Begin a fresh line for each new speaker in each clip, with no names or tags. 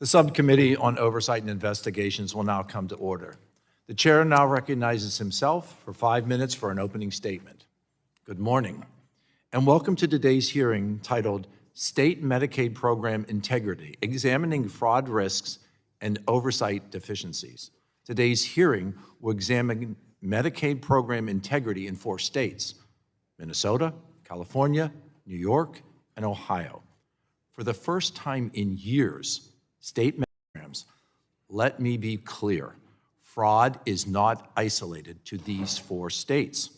The Subcommittee on Oversight and Investigations will now come to order. The chair now recognizes himself for 5 minutes for an opening statement. Good morning, and welcome to today's hearing titled State Medicaid Program Integrity, Examining Fraud Risks and Oversight Deficiencies. Today's hearing will examine Medicaid program integrity in 4 states: Minnesota, California, New York, and Ohio. For the first time in years, state programs, let me be clear, fraud is not isolated to these 4 states.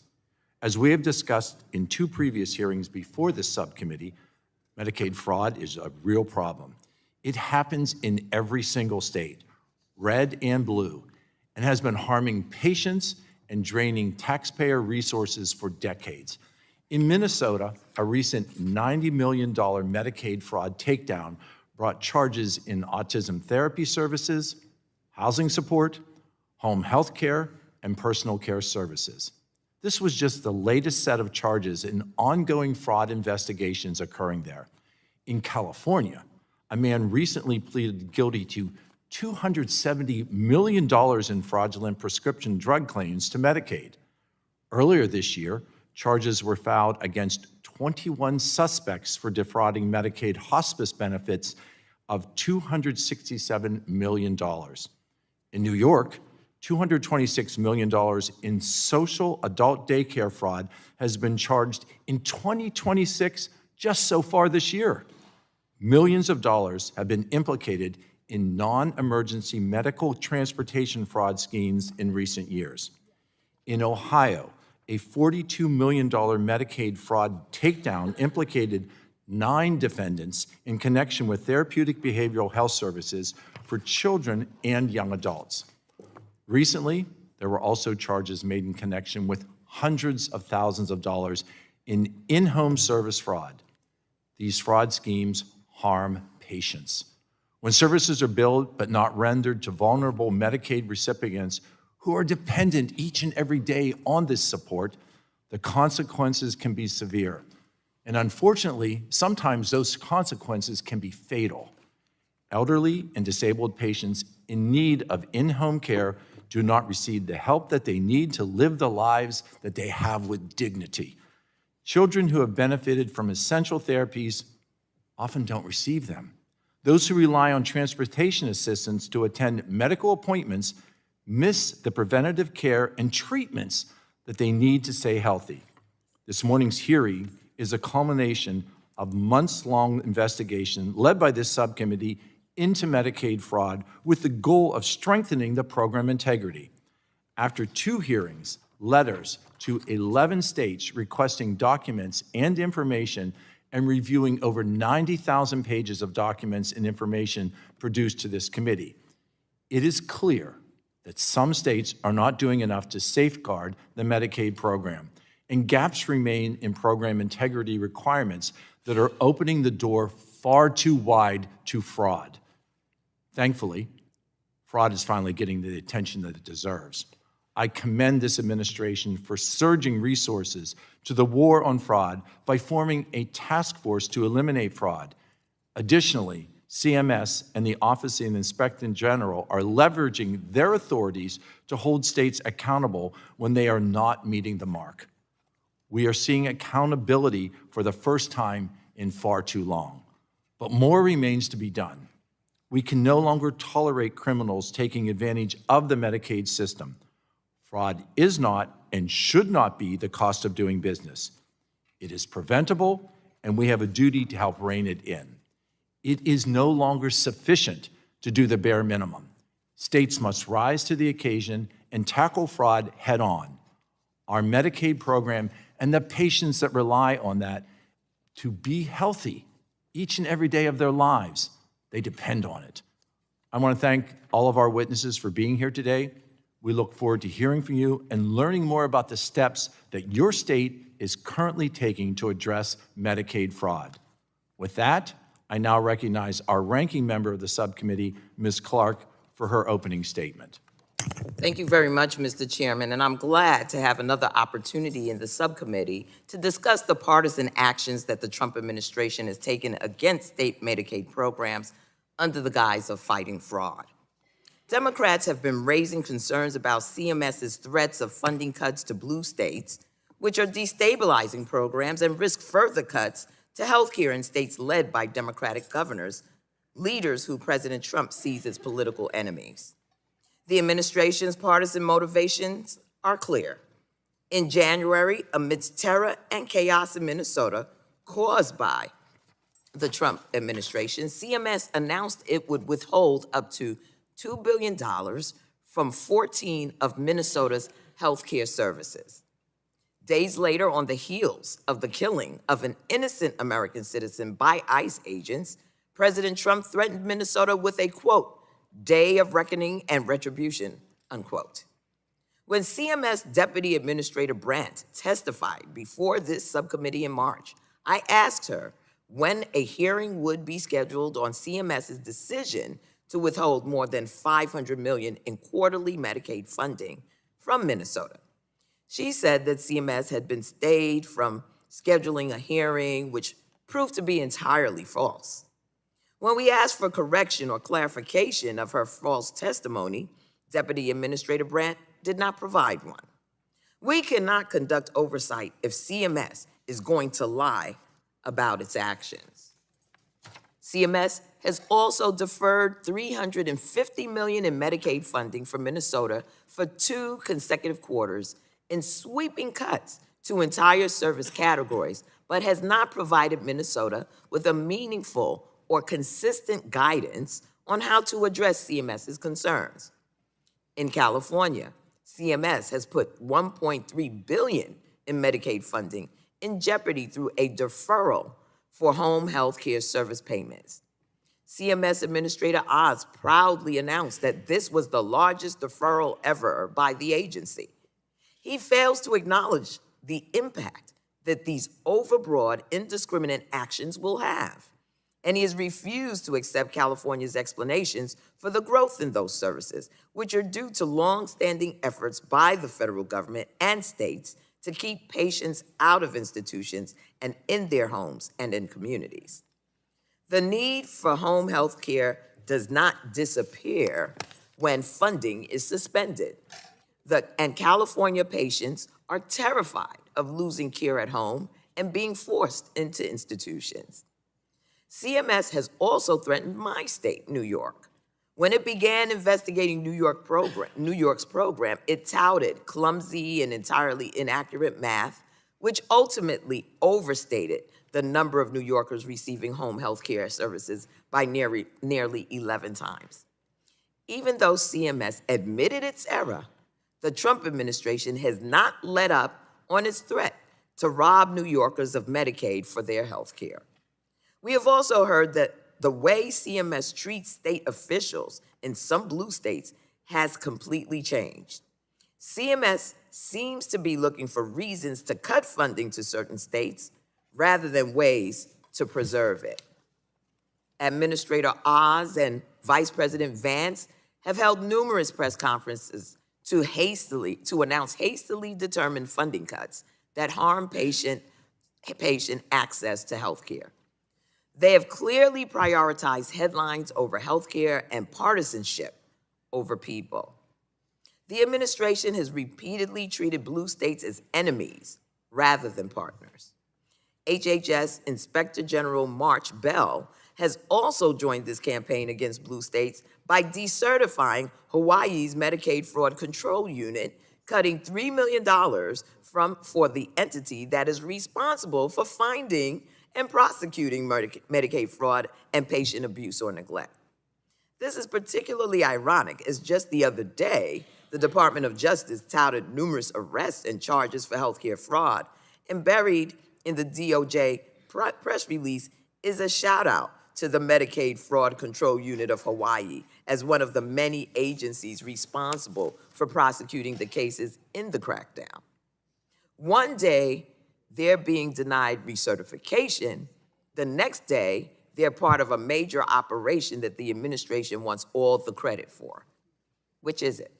As we have discussed in 2 previous hearings before this subcommittee, Medicaid fraud is a real problem. It happens in every single state, red and blue, and has been harming patients and draining taxpayer resources for decades. In Minnesota, a recent $90 million Medicaid fraud takedown brought charges in autism therapy services, housing support, home health care, and personal care services. This was just the latest set of charges in ongoing fraud investigations occurring there. In California, a man recently pleaded guilty to $270 million in fraudulent prescription drug claims to Medicaid. Earlier this year, charges were filed against 21 suspects for defrauding Medicaid hospice benefits of $267 million. In New York, $226 million in social adult daycare fraud has been charged in 2026 just so far this year. Millions of dollars have been implicated in non-emergency medical transportation fraud schemes in recent years. In Ohio, a $42 million Medicaid fraud takedown implicated 9 defendants in connection with therapeutic behavioral health services for children and young adults. Recently, there were also charges made in connection with hundreds of thousands of dollars in in-home service fraud. These fraud schemes harm patients. When services are billed but not rendered to vulnerable Medicaid recipients who are dependent each and every day on this support, the consequences can be severe. And unfortunately, sometimes those consequences can be fatal. Elderly and disabled patients in need of in-home care do not receive the help that they need to live the lives that they have with dignity. Children who have benefited from essential therapies often don't receive them. Those who rely on transportation assistance to attend medical appointments miss the preventative care and treatments that they need to stay healthy. This morning's hearing is a culmination of months-long investigation led by this subcommittee into Medicaid fraud with the goal of strengthening the program integrity. After 2 hearings, letters to 11 states requesting documents and information, and reviewing over 90,000 pages of documents and information produced to this committee, it is clear that some states are not doing enough to safeguard the Medicaid program, and gaps remain in program integrity requirements that are opening the door far too wide to fraud. Thankfully, fraud is finally getting the attention that it deserves. I commend this administration for surging resources to the war on fraud by forming a task force to eliminate fraud. Additionally, CMS and the Office of the Inspector General are leveraging their authorities to hold states accountable when they are not meeting the mark. We are seeing accountability for the first time in far too long, but more remains to be done. We can no longer tolerate criminals taking advantage of the Medicaid system. Fraud is not and should not be the cost of doing business. It is preventable, and we have a duty to help rein it in. It is no longer sufficient to do the bare minimum. States must rise to the occasion and tackle fraud head-on. Our Medicaid program and the patients that rely on that to be healthy each and every day of their lives, they depend on it. I want to thank all of our witnesses for being here today. We look forward to hearing from you and learning more about the steps that your state is currently taking to address Medicaid fraud. With that, I now recognize our ranking member of the subcommittee, Ms. Clark, for her opening statement.
Thank you very much, Mr. Chairman, and I'm glad to have another opportunity in the subcommittee to discuss the partisan actions that the Trump administration has taken against state Medicaid programs under the guise of fighting fraud. Democrats have been raising concerns about CMS's threats of funding cuts to blue states, which are destabilizing programs and risk further cuts to healthcare in states led by Democratic governors, leaders who President Trump sees as political enemies. The administration's partisan motivations are clear. In January, amidst terror and chaos in Minnesota caused by the Trump administration, CMS announced it would withhold up to $2 billion from 14 of Minnesota's healthcare services. Days later, on the heels of the killing of an innocent American citizen by ICE agents, President Trump threatened Minnesota with a, quote, day of reckoning and retribution, unquote. When CMS Deputy Administrator Brandt testified before this subcommittee in March, I asked her when a hearing would be scheduled on CMS's decision to withhold more than $500 million in quarterly Medicaid funding from Minnesota. She said that CMS had been stayed from scheduling a hearing, which proved to be entirely false. When we asked for correction or clarification of her false testimony, Deputy Administrator Brandt did not provide one. We cannot conduct oversight if CMS is going to lie about its actions. CMS has also deferred $350 million in Medicaid funding for Minnesota for 2 consecutive quarters in sweeping cuts to entire service categories, but has not provided Minnesota with a meaningful or consistent guidance on how to address CMS's concerns. In California, CMS has put $1.3 billion in Medicaid funding in jeopardy through a deferral for home health care service payments. CMS Administrator Oz proudly announced that this was the largest deferral ever by the agency. He fails to acknowledge the impact that these overbroad, indiscriminate actions will have, and he has refused to accept California's explanations for the growth in those services, which are due to long-standing efforts by the federal government and states to keep patients out of institutions and in their homes and in communities. The need for home health care does not disappear when funding is suspended. And California patients are terrified of losing care at home and being forced into institutions. CMS has also threatened my state, New York. When it began investigating New York's program, it touted clumsy and entirely inaccurate math, which ultimately overstated the number of New Yorkers receiving home health care services by nearly 11 times. Even though CMS admitted its error, the Trump administration has not let up on its threat to rob New Yorkers of Medicaid for their health care. We have also heard that the way CMS treats state officials in some blue states has completely changed. CMS seems to be looking for reasons to cut funding to certain states rather than ways to preserve it. Administrator Oz and Vice President Vance have held numerous press conferences to announce hastily determined funding cuts that harm patient access to health care. They have clearly prioritized headlines over health care and partisanship over people. The administration has repeatedly treated blue states as enemies rather than partners. HHS Inspector General March Bell has also joined this campaign against blue states by decertifying Hawaii's Medicaid Fraud Control Unit, cutting $3 million for the entity that is responsible for finding and prosecuting Medicaid fraud and patient abuse or neglect. This is particularly ironic, as just the other day, the Department of Justice touted numerous arrests and charges for healthcare fraud, and buried in the DOJ press release is a shout out to the Medicaid Fraud Control Unit of Hawaii as one of the many agencies responsible for prosecuting the cases in the crackdown. One day, they're being denied recertification. The next day, they're part of a major operation that the administration wants all the credit for. Which is it?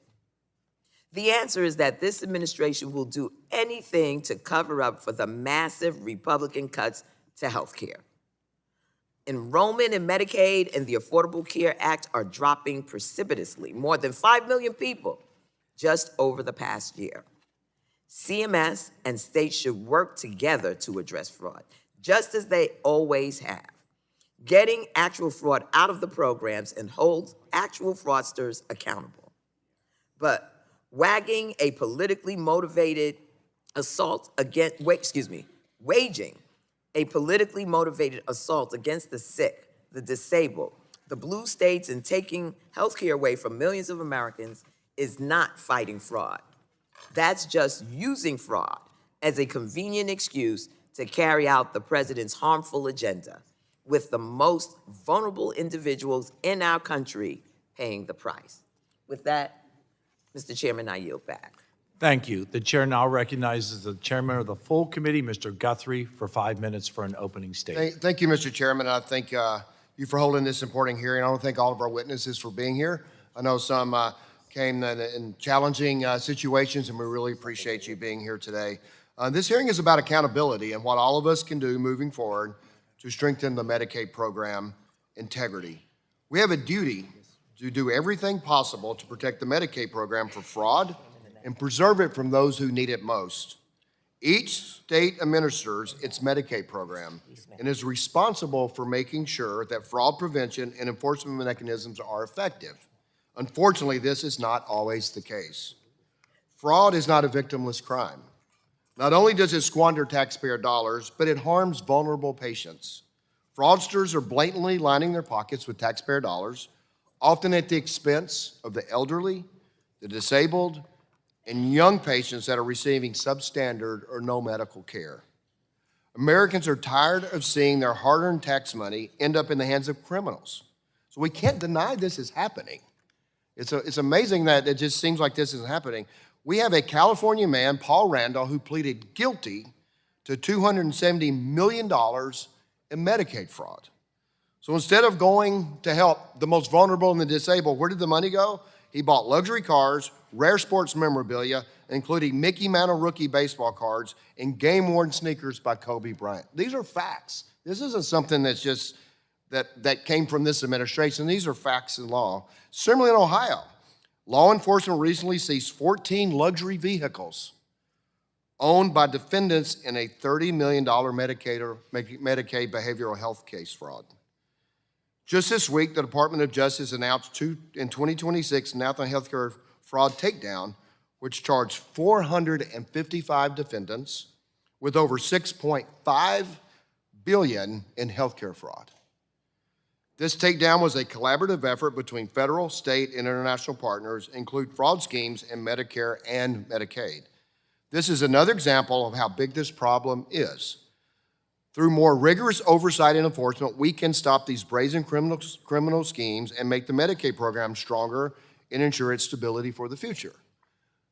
The answer is that this administration will do anything to cover up for the massive Republican cuts to health care. Enrollment in Medicaid and the Affordable Care Act are dropping precipitously, more than 5 million people just over the past year. CMS and states should work together to address fraud, just as they always have. Getting actual fraud out of the programs and hold actual fraudsters accountable. But waging a politically motivated assault against, waging a politically motivated assault against the sick, the disabled, the blue states, and taking health care away from millions of Americans is not fighting fraud. That's just using fraud as a convenient excuse to carry out the president's harmful agenda, with the most vulnerable individuals in our country paying the price. With that, Mr. Chairman, I yield back.
Thank you. The chair now recognizes the chairman of the full committee, Mr. Guthrie, for 5 minutes for an opening statement.
Thank you, Mr. Chairman. I thank you for holding this important hearing. I want to thank all of our witnesses for being here. I know some came in challenging situations, and we really appreciate you being here today. This hearing is about accountability and what all of us can do moving forward to strengthen the Medicaid program integrity. We have a duty to do everything possible to protect the Medicaid program from fraud and preserve it from those who need it most. Each state administers its Medicaid program and is responsible for making sure that fraud prevention and enforcement mechanisms are effective. Unfortunately, this is not always the case. Fraud is not a victimless crime. Not only does it squander taxpayer dollars, but it harms vulnerable patients. Fraudsters are blatantly lining their pockets with taxpayer dollars, often at the expense of the elderly, the disabled, and young patients that are receiving substandard or no medical care. Americans are tired of seeing their hard-earned tax money end up in the hands of criminals. So we can't deny this is happening. It's amazing that it just seems like this isn't happening. We have a California man, Paul Randall, who pleaded guilty to $270 million in Medicaid fraud. So instead of going to help the most vulnerable and the disabled, where did the money go? He bought luxury cars, rare sports memorabilia, including Mickey Mantle rookie baseball cards and game-worn sneakers by Kobe Bryant. These are facts. This isn't something that's just that came from this administration. These are facts in law. Similarly in Ohio, law enforcement recently seized 14 luxury vehicles owned by defendants in a $30 million Medicaid behavioral health case fraud. Just this week, the Department of Justice announced in 2026 National Healthcare Fraud Takedown, which charged 455 defendants with over $6.5 billion in healthcare fraud. This takedown was a collaborative effort between federal, state, and international partners, include fraud schemes in Medicare and Medicaid. This is another example of how big this problem is. Through more rigorous oversight and enforcement, we can stop these brazen criminal schemes and make the Medicaid program stronger and ensure its stability for the future.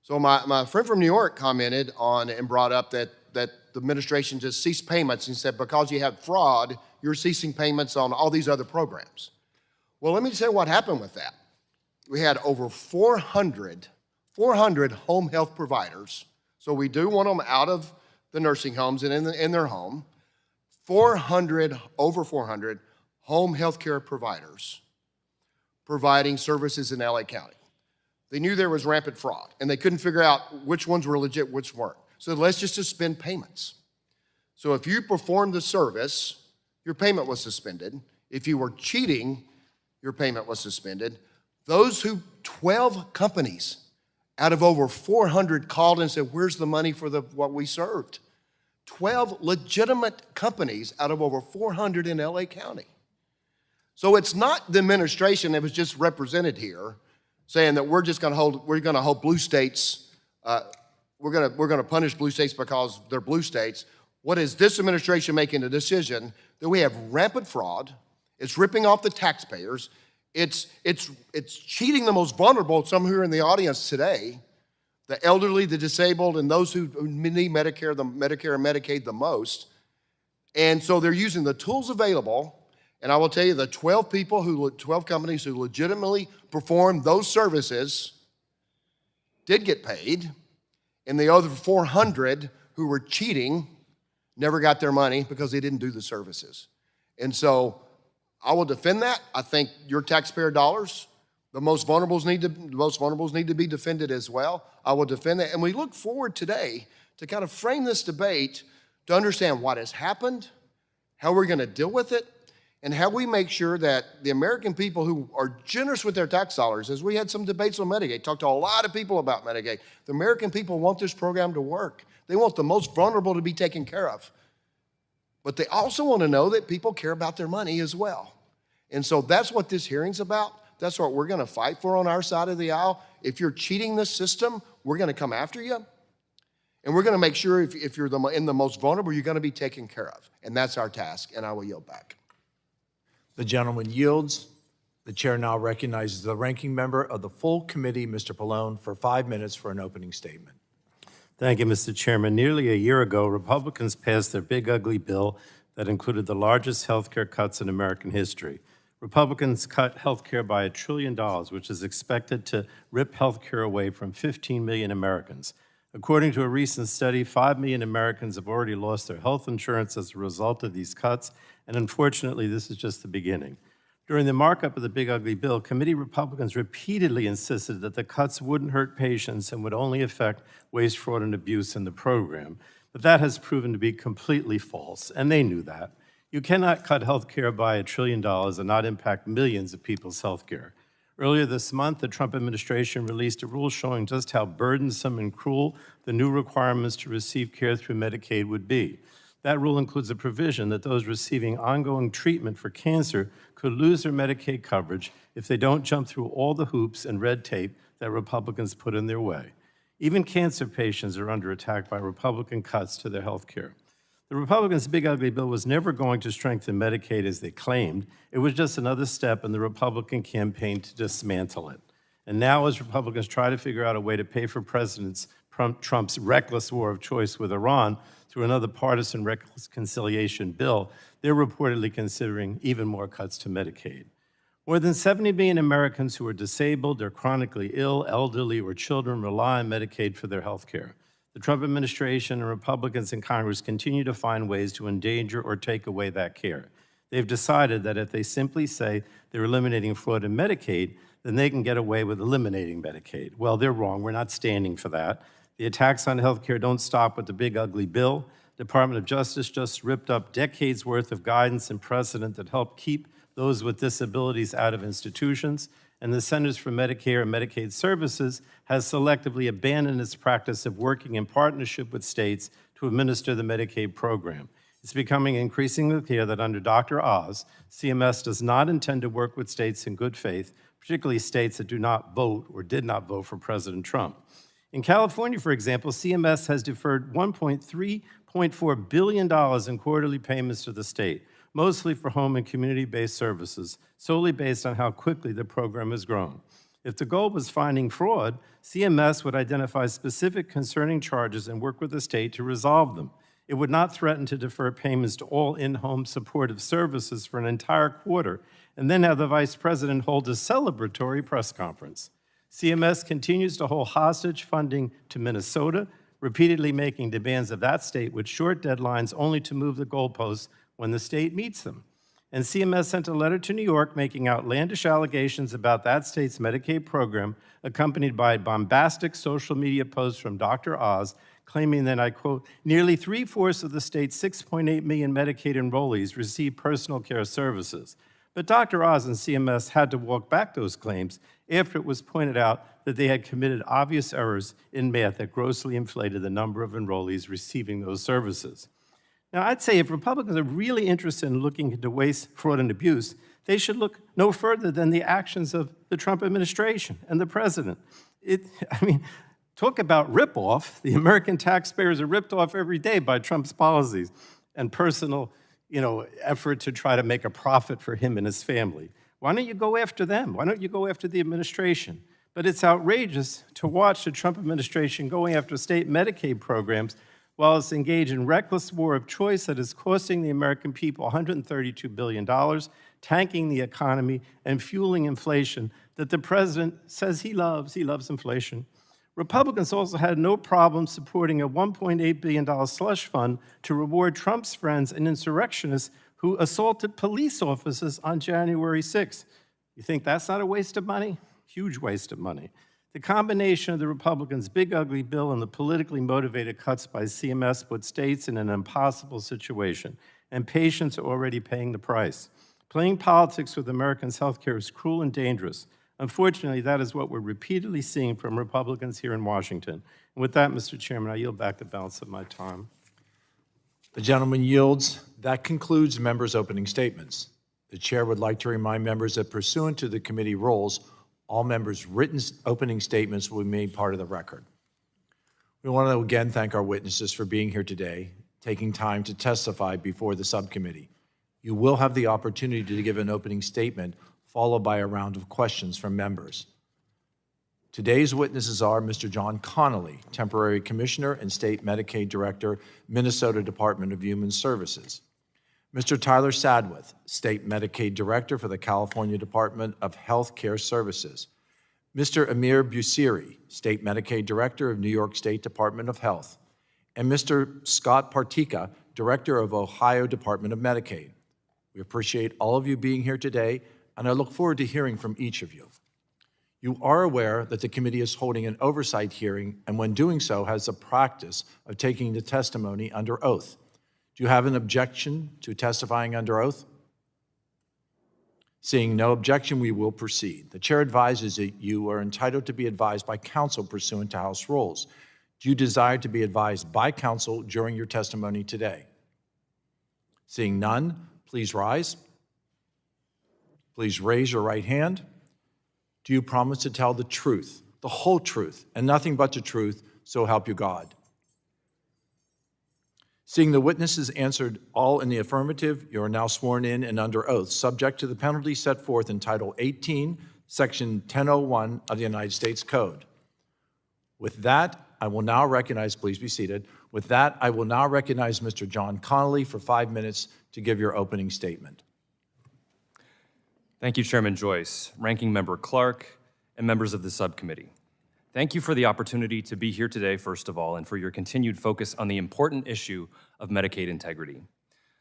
So my friend from New York commented on and brought up that the administration just ceased payments and said, because you have fraud, you're ceasing payments on all these other programs. Well, let me tell you what happened with that. We had over 400 home health providers. So we do want them out of the nursing homes and in their home. Over 400 home health care providers providing services in LA County. They knew there was rampant fraud, and they couldn't figure out which ones were legit, which weren't. So let's just suspend payments. So if you performed the service, your payment was suspended. If you were cheating, your payment was suspended. 12 companies out of over 400 called and said, where's the money for what we served? 12 legitimate companies out of over 400 in LA County. So it's not the administration that was just represented here saying that we're going to hold blue states, we're going to punish blue states because they're blue states. What is this administration making a decision that we have rampant fraud? It's ripping off the taxpayers. It's cheating the most vulnerable, some who are in the audience today, the elderly, the disabled, and those who need Medicare and Medicaid the most. And so they're using the tools available. And I will tell you, the 12 companies who legitimately performed those services did get paid. And the other 400 who were cheating never got their money because they didn't do the services. And so I will defend that. I think your taxpayer dollars, the most vulnerables need to be defended as well. I will defend that. And we look forward today to kind of frame this debate to understand what has happened, how we're going to deal with it, and how we make sure that the American people who are generous with their tax dollars, as we had some debates on Medicaid, talked to a lot of people about Medicaid, the American people want this program to work. They want the most vulnerable to be taken care of. But they also want to know that people care about their money as well. And so that's what this hearing's about. That's what we're going to fight for on our side of the aisle. If you're cheating this system, we're going to come after you. And we're going to make sure if you're in the most vulnerable, you're going to be taken care of. And that's our task, and I will yield back.
The gentleman yields. The chair now recognizes the ranking member of the full committee, Mr. Pallone, for 5 minutes for an opening statement.
Thank you, Mr. Chairman. Nearly a year ago, Republicans passed their big, ugly bill that included the largest health care cuts in American history. Republicans cut health care by $1 trillion, which is expected to rip health care away from 15 million Americans. According to a recent study, 5 million Americans have already lost their health insurance as a result of these cuts, and unfortunately, this is just the beginning. During the markup of the big, ugly bill, committee Republicans repeatedly insisted that the cuts wouldn't hurt patients and would only affect waste, fraud, and abuse in the program. But that has proven to be completely false, and they knew that. You cannot cut health care by $1 trillion and not impact millions of people's health care. Earlier this month, the Trump administration released a rule showing just how burdensome and cruel the new requirements to receive care through Medicaid would be. That rule includes a provision that those receiving ongoing treatment for cancer could lose their Medicaid coverage if they don't jump through all the hoops and red tape that Republicans put in their way. Even cancer patients are under attack by Republican cuts to their health care. The Republicans' big, ugly bill was never going to strengthen Medicaid as they claimed. It was just another step in the Republican campaign to dismantle it. And now, as Republicans try to figure out a way to pay for President Trump's reckless war of choice with Iran through another partisan reconciliation bill, they're reportedly considering even more cuts to Medicaid. More than 70 million Americans who are disabled or chronically ill, elderly, or children rely on Medicaid for their health care. The Trump administration and Republicans in Congress continue to find ways to endanger or take away that care. They've decided that if they simply say they're eliminating fraud in Medicaid, then they can get away with eliminating Medicaid. Well, they're wrong. We're not standing for that. The attacks on health care don't stop with the big, ugly bill. The Department of Justice just ripped up decades' worth of guidance and precedent that helped keep those with disabilities out of institutions. And the Centers for Medicare and Medicaid Services has selectively abandoned its practice of working in partnership with states to administer the Medicaid program. It's becoming increasingly clear that under Dr. Oz, CMS does not intend to work with states in good faith, particularly states that do not vote or did not vote for President Trump. In California, for example, CMS has deferred $1.4 billion in quarterly payments to the state, mostly for home and community-based services, solely based on how quickly the program has grown. If the goal was finding fraud, CMS would identify specific concerning charges and work with the state to resolve them. It would not threaten to defer payments to all in-home supportive services for an entire quarter and then have the vice president hold a celebratory press conference. CMS continues to hold hostage funding to Minnesota, repeatedly making demands of that state with short deadlines only to move the goalposts when the state meets them. And CMS sent a letter to New York making outlandish allegations about that state's Medicaid program, accompanied by bombastic social media posts from Dr. Oz, claiming that, I quote, nearly 3/4 of the state's 6.8 million Medicaid enrollees receive personal care services. But Dr. Oz and CMS had to walk back those claims after it was pointed out that they had committed obvious errors in math that grossly inflated the number of enrollees receiving those services. Now, I'd say if Republicans are really interested in looking into waste, fraud, and abuse, they should look no further than the actions of the Trump administration and the president. Talk about ripoff. The American taxpayers are ripped off every day by Trump's policies and personal, effort to try to make a profit for him and his family. Why don't you go after them? Why don't you go after the administration? But it's outrageous to watch the Trump administration going after state Medicaid programs while it's engaged in reckless war of choice that is costing the American people $132 billion, tanking the economy, and fueling inflation that the president says he loves. He loves inflation. Republicans also had no problem supporting a $1.8 billion slush fund to reward Trump's friends and insurrectionists who assaulted police officers on January 6th. You think that's not a waste of money? Huge waste of money. The combination of the Republicans' big ugly bill and the politically motivated cuts by CMS put states in an impossible situation, and patients are already paying the price. Playing politics with Americans' health care is cruel and dangerous. Unfortunately, that is what we're repeatedly seeing from Republicans here in Washington. And with that, Mr. Chairman, I yield back the balance of my time.
The gentleman yields. That concludes members' opening statements. The chair would like to remind members that pursuant to the committee rules, all members' written opening statements will be made part of the record. We want to again thank our witnesses for being here today, taking time to testify before the subcommittee. You will have the opportunity to give an opening statement, followed by a round of questions from members. Today's witnesses are Mr. John Connolly, Temporary Commissioner and State Medicaid Director, Minnesota Department of Human Services. Mr. Tyler Sadwith, State Medicaid Director for the California Department of Health Care Services. Mr. Amir Busiri, State Medicaid Director of New York State Department of Health. And Mr. Scott Partika, Director of Ohio Department of Medicaid. We appreciate all of you being here today, and I look forward to hearing from each of you. You are aware that the committee is holding an oversight hearing, and when doing so, has the practice of taking the testimony under oath. Do you have an objection to testifying under oath? Seeing no objection, we will proceed. The chair advises that you are entitled to be advised by counsel pursuant to House rules. Do you desire to be advised by counsel during your testimony today? Seeing none, please rise. Please raise your right hand. Do you promise to tell the truth, the whole truth, and nothing but the truth, so help you God? Seeing the witnesses answered all in the affirmative, you are now sworn in and under oath, subject to the penalty set forth in Title 18, Section 1001 of the United States Code. With that, I will now recognize, please be seated. With that, I will now recognize Mr. John Connolly for 5 minutes to give your opening statement.
Thank you, Chairman Joyce, Ranking Member Clark, and members of the subcommittee. Thank you for the opportunity to be here today, first of all, and for your continued focus on the important issue of Medicaid integrity.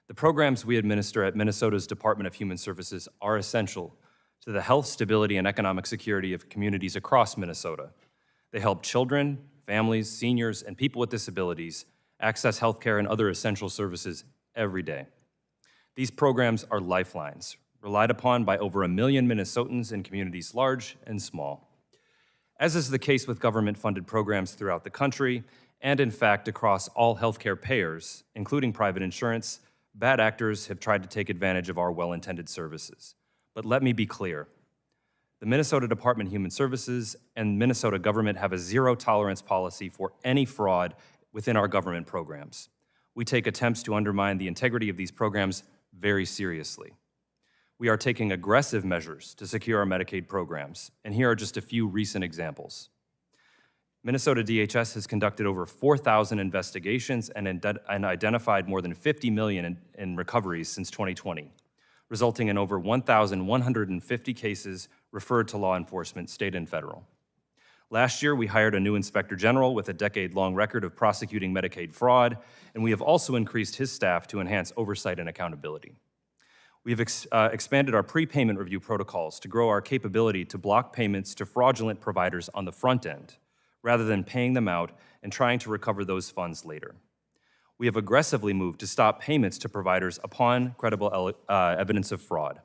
The programs we administer at Minnesota's Department of Human Services are essential to the health, stability, and economic security of communities across Minnesota. They help children, families, seniors, and people with disabilities access health care and other essential services every day. These programs are lifelines, relied upon by over 1 million Minnesotans in communities large and small. As is the case with government-funded programs throughout the country, and in fact across all healthcare payers, including private insurance, bad actors have tried to take advantage of our well-intended services. But let me be clear. The Minnesota Department of Human Services and Minnesota government have a zero-tolerance policy for any fraud within our government programs. We take attempts to undermine the integrity of these programs very seriously. We are taking aggressive measures to secure our Medicaid programs, and here are just a few recent examples. Minnesota DHS has conducted over 4,000 investigations and identified more than $50 million in recoveries since 2020, resulting in over 1,150 cases referred to law enforcement, state and federal. Last year, we hired a new inspector general with a decade-long record of prosecuting Medicaid fraud, and we have also increased his staff to enhance oversight and accountability. We have expanded our prepayment review protocols to grow our capability to block payments to fraudulent providers on the front end, rather than paying them out and trying to recover those funds later. We have aggressively moved to stop payments to providers upon credible evidence of fraud.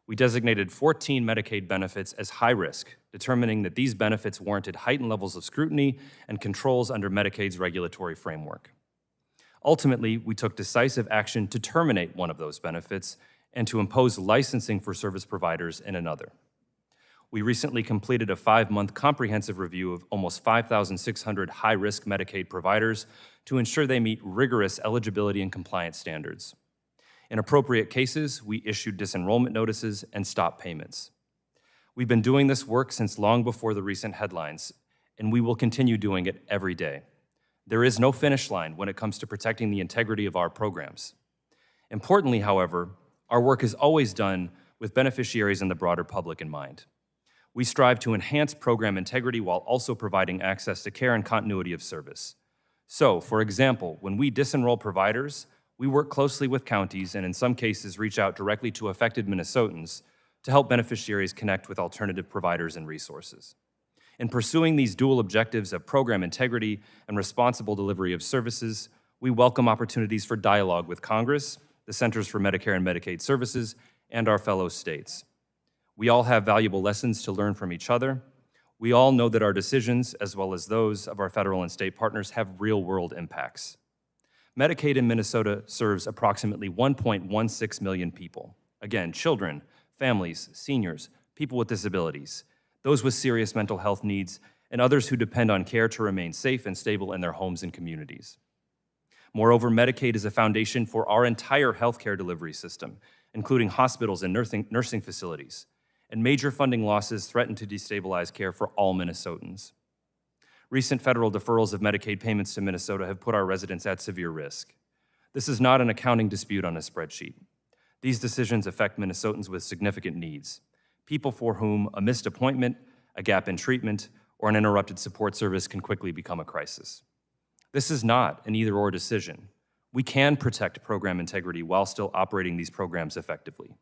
We designated 14 Medicaid benefits as high risk, determining that these benefits warranted heightened levels of scrutiny and controls under Medicaid's regulatory framework. Ultimately, we took decisive action to terminate one of those benefits and to impose licensing for service providers in another. We recently completed a 5-month comprehensive review of almost 5,600 high-risk Medicaid providers to ensure they meet rigorous eligibility and compliance standards. In appropriate cases, we issued disenrollment notices and stopped payments. We've been doing this work since long before the recent headlines, and we will continue doing it every day. There is no finish line when it comes to protecting the integrity of our programs. Importantly, however, our work is always done with beneficiaries and the broader public in mind. We strive to enhance program integrity while also providing access to care and continuity of service. So, for example, when we disenroll providers, We work closely with counties and in some cases reach out directly to affected Minnesotans to help beneficiaries connect with alternative providers and resources. In pursuing these dual objectives of program integrity and responsible delivery of services, we welcome opportunities for dialogue with Congress, the Centers for Medicare and Medicaid Services, and our fellow states. We all have valuable lessons to learn from each other. We all know that our decisions, as well as those of our federal and state partners, have real-world impacts. Medicaid in Minnesota serves approximately 1.16 million people. Again, children, families, seniors, people with disabilities, those with serious mental health needs, and others who depend on care to remain safe and stable in their homes and communities. Moreover, Medicaid is a foundation for our entire healthcare delivery system, including hospitals and nursing facilities, and major funding losses threaten to destabilize care for all Minnesotans. Recent federal deferrals of Medicaid payments to Minnesota have put our residents at severe risk. This is not an accounting dispute on a spreadsheet. These decisions affect Minnesotans with significant needs, people for whom a missed appointment, a gap in treatment, or an interrupted support service can quickly become a crisis. This is not an either-or decision. We can protect program integrity while still operating these programs effectively.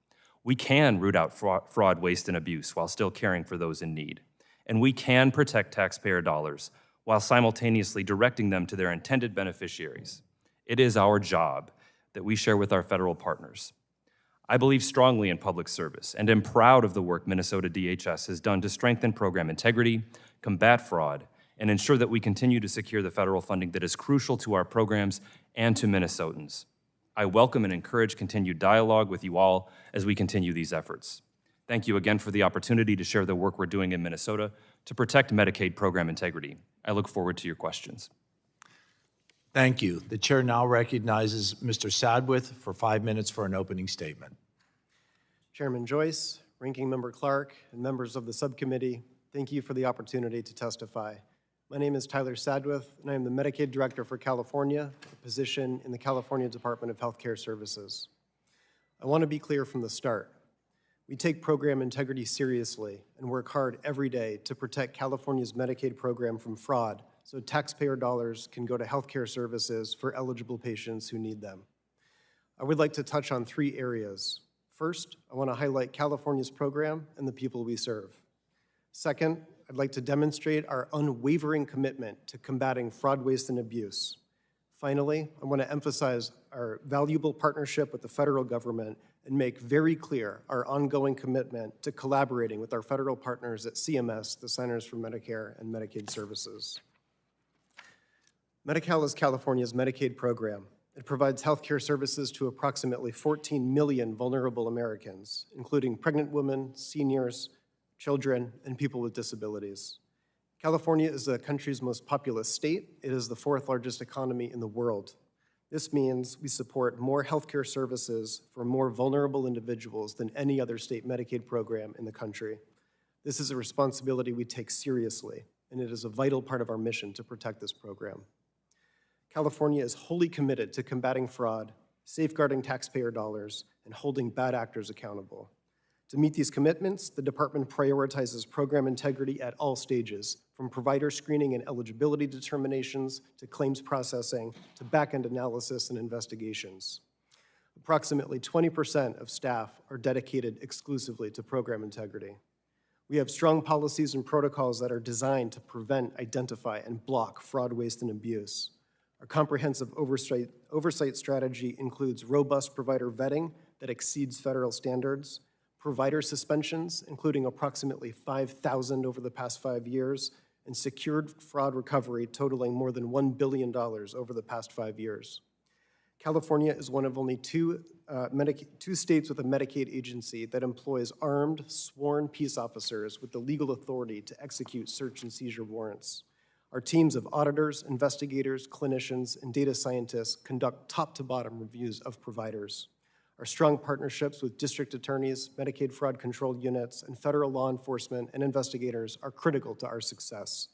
We can root out fraud, waste, and abuse while still caring for those in need. And we can protect taxpayer dollars while simultaneously directing them to their intended beneficiaries. It is our job that we share with our federal partners. I believe strongly in public service and am proud of the work Minnesota DHS has done to strengthen program integrity, combat fraud, and ensure that we continue to secure the federal funding that is crucial to our programs and to Minnesotans. I welcome and encourage continued dialogue with you all as we continue these efforts. Thank you again for the opportunity to share the work we're doing in Minnesota to protect Medicaid program integrity. I look forward to your questions.
Thank you. The chair now recognizes Mr. Sadwith for 5 minutes for an opening statement.
Chairman Joyce, Ranking Member Clark, and members of the subcommittee, thank you for the opportunity to testify. My name is Tyler Sadwith, and I am the Medicaid Director for California, a position in the California Department of Healthcare Services. I want to be clear from the start. We take program integrity seriously and work hard every day to protect California's Medicaid program from fraud so taxpayer dollars can go to healthcare services for eligible patients who need them. I would like to touch on 3 areas. First, I want to highlight California's program and the people we serve. Second, I'd like to demonstrate our unwavering commitment to combating fraud, waste, and abuse. Finally, I want to emphasize our valuable partnership with the federal government and make very clear our ongoing commitment to collaborating with our federal partners at CMS, the Centers for Medicare and Medicaid Services. Medi-Cal is California's Medicaid program. It provides healthcare services to approximately 14 million vulnerable Americans, including pregnant women, seniors, children, and people with disabilities. California is the country's most populous state. It is the 4th largest economy in the world. This means we support more healthcare services for more vulnerable individuals than any other state Medicaid program in the country. This is a responsibility we take seriously, and it is a vital part of our mission to protect this program. California is wholly committed to combating fraud, safeguarding taxpayer dollars, and holding bad actors accountable. To meet these commitments, the department prioritizes program integrity at all stages, from provider screening and eligibility determinations to claims processing to back-end analysis and investigations. Approximately 20% of staff are dedicated exclusively to program integrity. We have strong policies and protocols that are designed to prevent, identify, and block fraud, waste, and abuse. Our comprehensive oversight strategy includes robust provider vetting that exceeds federal standards, provider suspensions, including approximately 5,000 over the past 5 years, and secured fraud recovery totaling more than $1 billion over the past 5 years. California is one of only two states with a Medicaid agency that employs armed, sworn peace officers with the legal authority to execute search and seizure warrants. Our teams of auditors, investigators, clinicians, and data scientists conduct top-to-bottom reviews of providers. Our strong partnerships with district attorneys, Medicaid fraud control units, and federal law enforcement and investigators are critical to our success.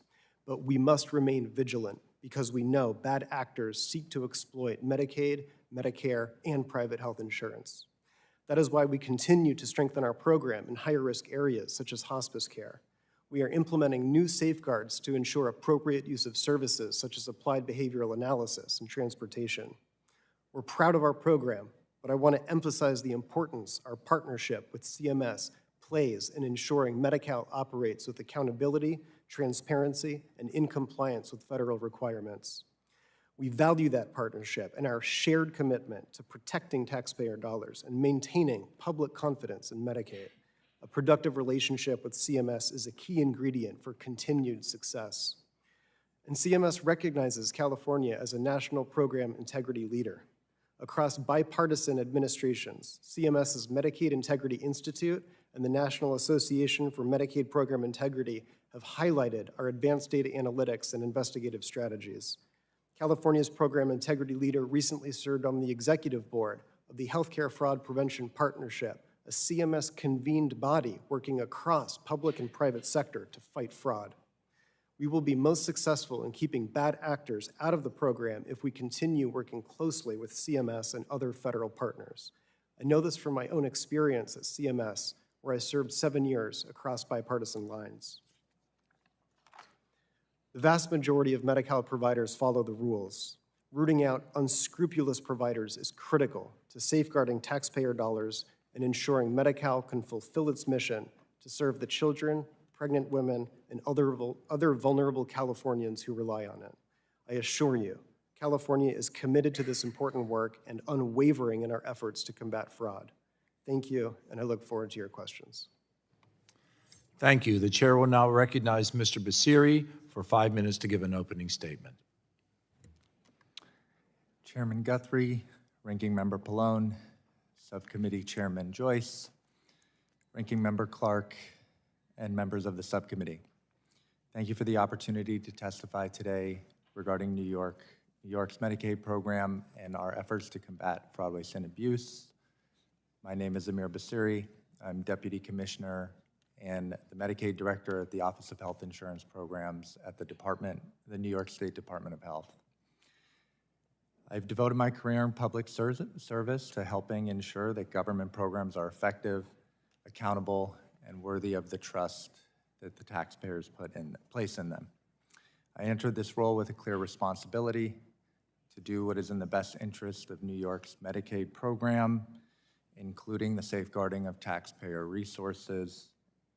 But we must remain vigilant because we know bad actors seek to exploit Medicaid, Medicare, and private health insurance. That is why we continue to strengthen our program in higher risk areas such as hospice care. We are implementing new safeguards to ensure appropriate use of services such as applied behavioral analysis and transportation. We're proud of our program, but I want to emphasize the importance our partnership with CMS plays in ensuring Medi-Cal operates with accountability, transparency, and in compliance with federal requirements. We value that partnership and our shared commitment to protecting taxpayer dollars and maintaining public confidence in Medicaid. A productive relationship with CMS is a key ingredient for continued success. And CMS recognizes California as a national program integrity leader. Across bipartisan administrations, CMS's Medicaid Integrity Institute and the National Association for Medicaid Program Integrity have highlighted our advanced data analytics and investigative strategies. California's program integrity leader recently served on the executive board of the Healthcare Fraud Prevention Partnership, a CMS-convened body working across public and private sector to fight fraud. We will be most successful in keeping bad actors out of the program if we continue working closely with CMS and other federal partners. I know this from my own experience at CMS, where I served 7 years across bipartisan lines. The vast majority of Medi-Cal providers follow the rules. Rooting out unscrupulous providers is critical to safeguarding taxpayer dollars and ensuring Medi-Cal can fulfill its mission to serve the children, pregnant women, and other vulnerable Californians who rely on it. I assure you, California is committed to this important work and unwavering in our efforts to combat fraud. Thank you, and I look forward to your questions.
Thank you. The chair will now recognize Mr. Basiri for 5 minutes to give an opening statement.
Chairman Guthrie, Ranking Member Pallone, Subcommittee Chairman Joyce, Ranking Member Clark, and members of the subcommittee. Thank you for the opportunity to testify today regarding New York's Medicaid program and our efforts to combat fraud, waste, and abuse. My name is Amir Basiri. I'm Deputy Commissioner and the Medicaid Director at the Office of Health Insurance Programs at the New York State Department of Health. I've devoted my career in public service to helping ensure that government programs are effective, accountable, and worthy of the trust that the taxpayers place in them. I entered this role with a clear responsibility to do what is in the best interest of New York's Medicaid program, including the safeguarding of taxpayer resources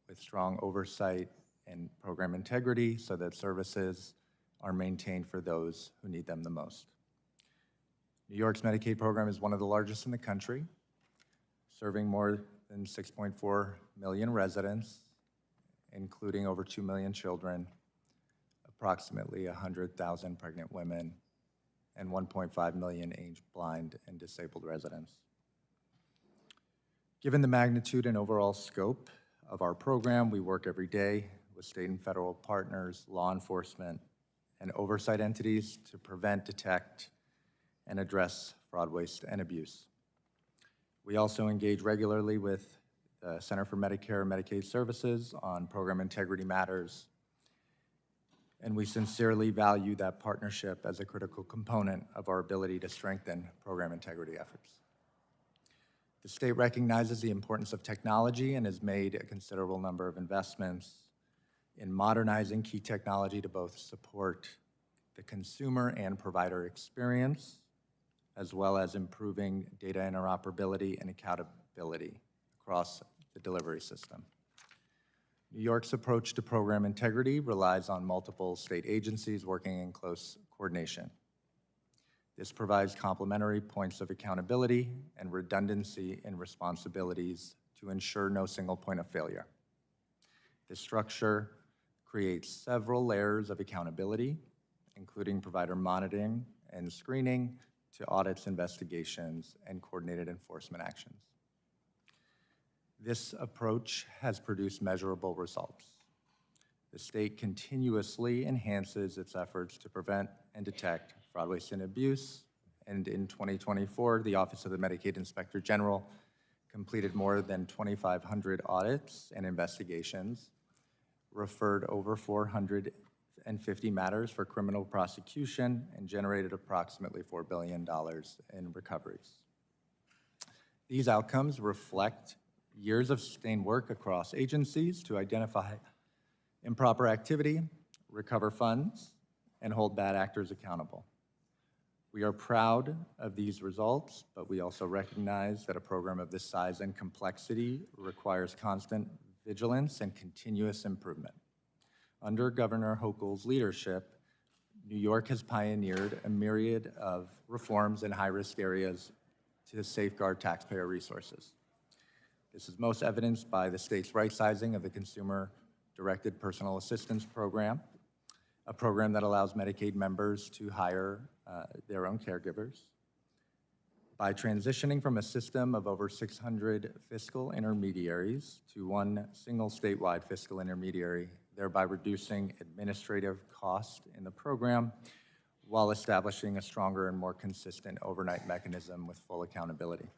with strong oversight and program integrity so that services are maintained for those who need them the most. New York's Medicaid program is one of the largest in the country, serving more than 6.4 million residents, including over 2 million children, approximately 100,000 pregnant women, and 1.5 million aged blind and disabled residents. Given the magnitude and overall scope of our program, we work every day with state and federal partners, law enforcement, and oversight entities to prevent, detect, and address fraud, waste, and abuse. We also engage regularly with the Center for Medicare and Medicaid Services on program integrity matters, and we sincerely value that partnership as a critical component of our ability to strengthen program integrity efforts. The state recognizes the importance of technology and has made a considerable number of investments in modernizing key technology to both support the consumer and provider experience, as well as improving data interoperability and accountability across the delivery system. New York's approach to program integrity relies on multiple state agencies working in close coordination. This provides complementary points of accountability and redundancy in responsibilities to ensure no single point of failure. This structure creates several layers of accountability, including provider monitoring and screening, to audits, investigations, and coordinated enforcement actions. This approach has produced measurable results. The state continuously enhances its efforts to prevent and detect fraud, waste, and abuse, and in 2024, the Office of the Medicaid Inspector General completed more than 2,500 audits and investigations, referred over 450 matters for criminal prosecution, and generated approximately $4 billion in recoveries. These outcomes reflect years of sustained work across agencies to identify improper activity, recover funds, and hold bad actors accountable. We are proud of these results, but we also recognize that a program of this size and complexity requires constant vigilance and continuous improvement. Under Governor Hochul's leadership, New York has pioneered a myriad of reforms in high-risk areas to safeguard taxpayer resources. This is most evidenced by the state's right-sizing of the Consumer-Directed Personal Assistance Program, a program that allows Medicaid members to hire their own caregivers. By transitioning from a system of over 600 fiscal intermediaries to one single statewide fiscal intermediary, thereby reducing administrative cost in the program while establishing a stronger and more consistent overnight mechanism with full accountability.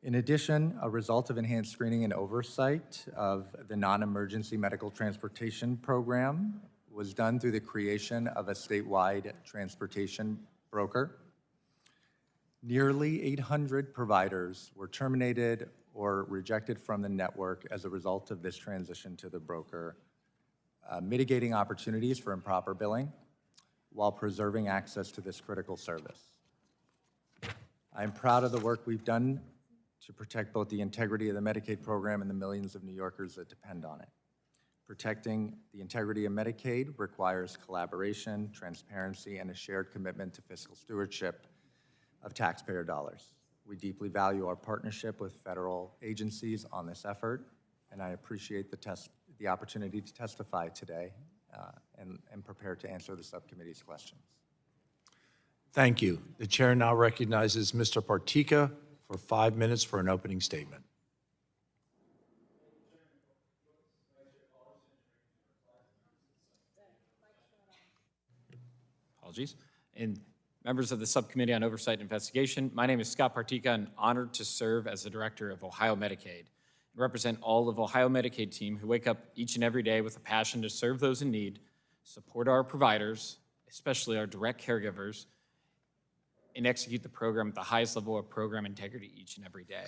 In addition, a result of enhanced screening and oversight of the non-emergency medical transportation program was done through the creation of a statewide transportation broker. Nearly 800 providers were terminated or rejected from the network as a result of this transition to the broker, mitigating opportunities for improper billing while preserving access to this critical service. I am proud of the work we've done to protect both the integrity of the Medicaid program and the millions of New Yorkers that depend on it. Protecting the integrity of Medicaid requires collaboration, transparency, and a shared commitment to fiscal stewardship of taxpayer dollars. We deeply value our partnership with federal agencies on this effort, and I appreciate the opportunity to testify today and prepare to answer the subcommittee's questions.
Thank you. The chair now recognizes Mr. Partika for 5 minutes for an opening statement.
Apologies. And members of the Subcommittee on Oversight and Investigation, my name is Scott Partika, and honored to serve as the Director of Ohio Medicaid and represent all of Ohio Medicaid team who wake up each and every day with a passion to serve those in need, support our providers, especially our direct caregivers, and execute the program at the highest level of program integrity each and every day.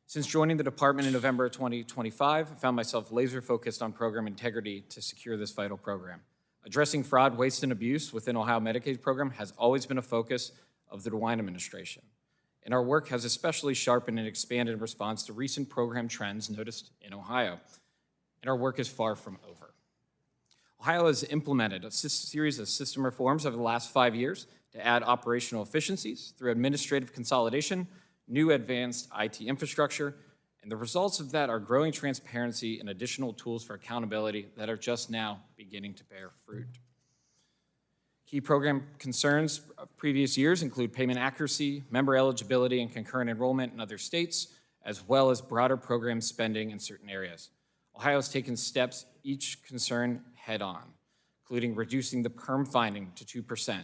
Since joining the department in November of 2025, I found myself laser focused on program integrity to secure this vital program. Addressing fraud, waste, and abuse within Ohio Medicaid program has always been a focus of the DeWine administration. And our work has especially sharpened and expanded in response to recent program trends noticed in Ohio. And our work is far from over. Ohio has implemented a series of system reforms over the last 5 years to add operational efficiencies through administrative consolidation, new advanced IT infrastructure, and the results of that are growing transparency and additional tools for accountability that are just now beginning to bear fruit. Key program concerns of previous years include payment accuracy, member eligibility, and concurrent enrollment in other states, as well as broader program spending in certain areas. Ohio has taken steps each concern head-on, including reducing the PERM finding to 2%,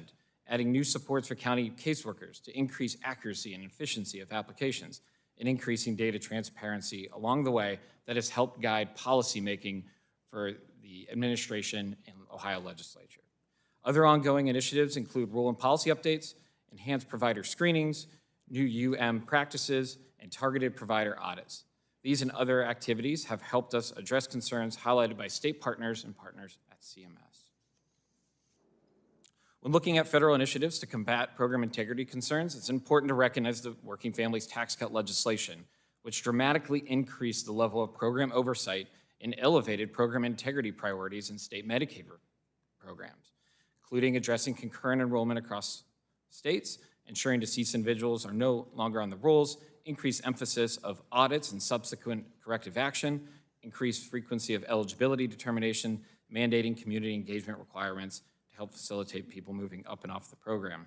adding new supports for county caseworkers to increase accuracy and efficiency of applications, and increasing data transparency along the way that has helped guide policymaking for the administration and Ohio legislature. Other ongoing initiatives include rule and policy updates, enhanced provider screenings, new practices, and targeted provider audits. These and other activities have helped us address concerns highlighted by state partners and partners at CMS. When looking at federal initiatives to combat program integrity concerns, it's important to recognize the Working Families Tax Cut legislation, which dramatically increased the level of program oversight and elevated program integrity priorities in state Medicaid programs, including addressing concurrent enrollment across states, ensuring deceased individuals are no longer on the rolls, increased emphasis of audits and subsequent corrective action, increased frequency of eligibility determination, mandating community engagement requirements, help facilitate people moving up and off the program.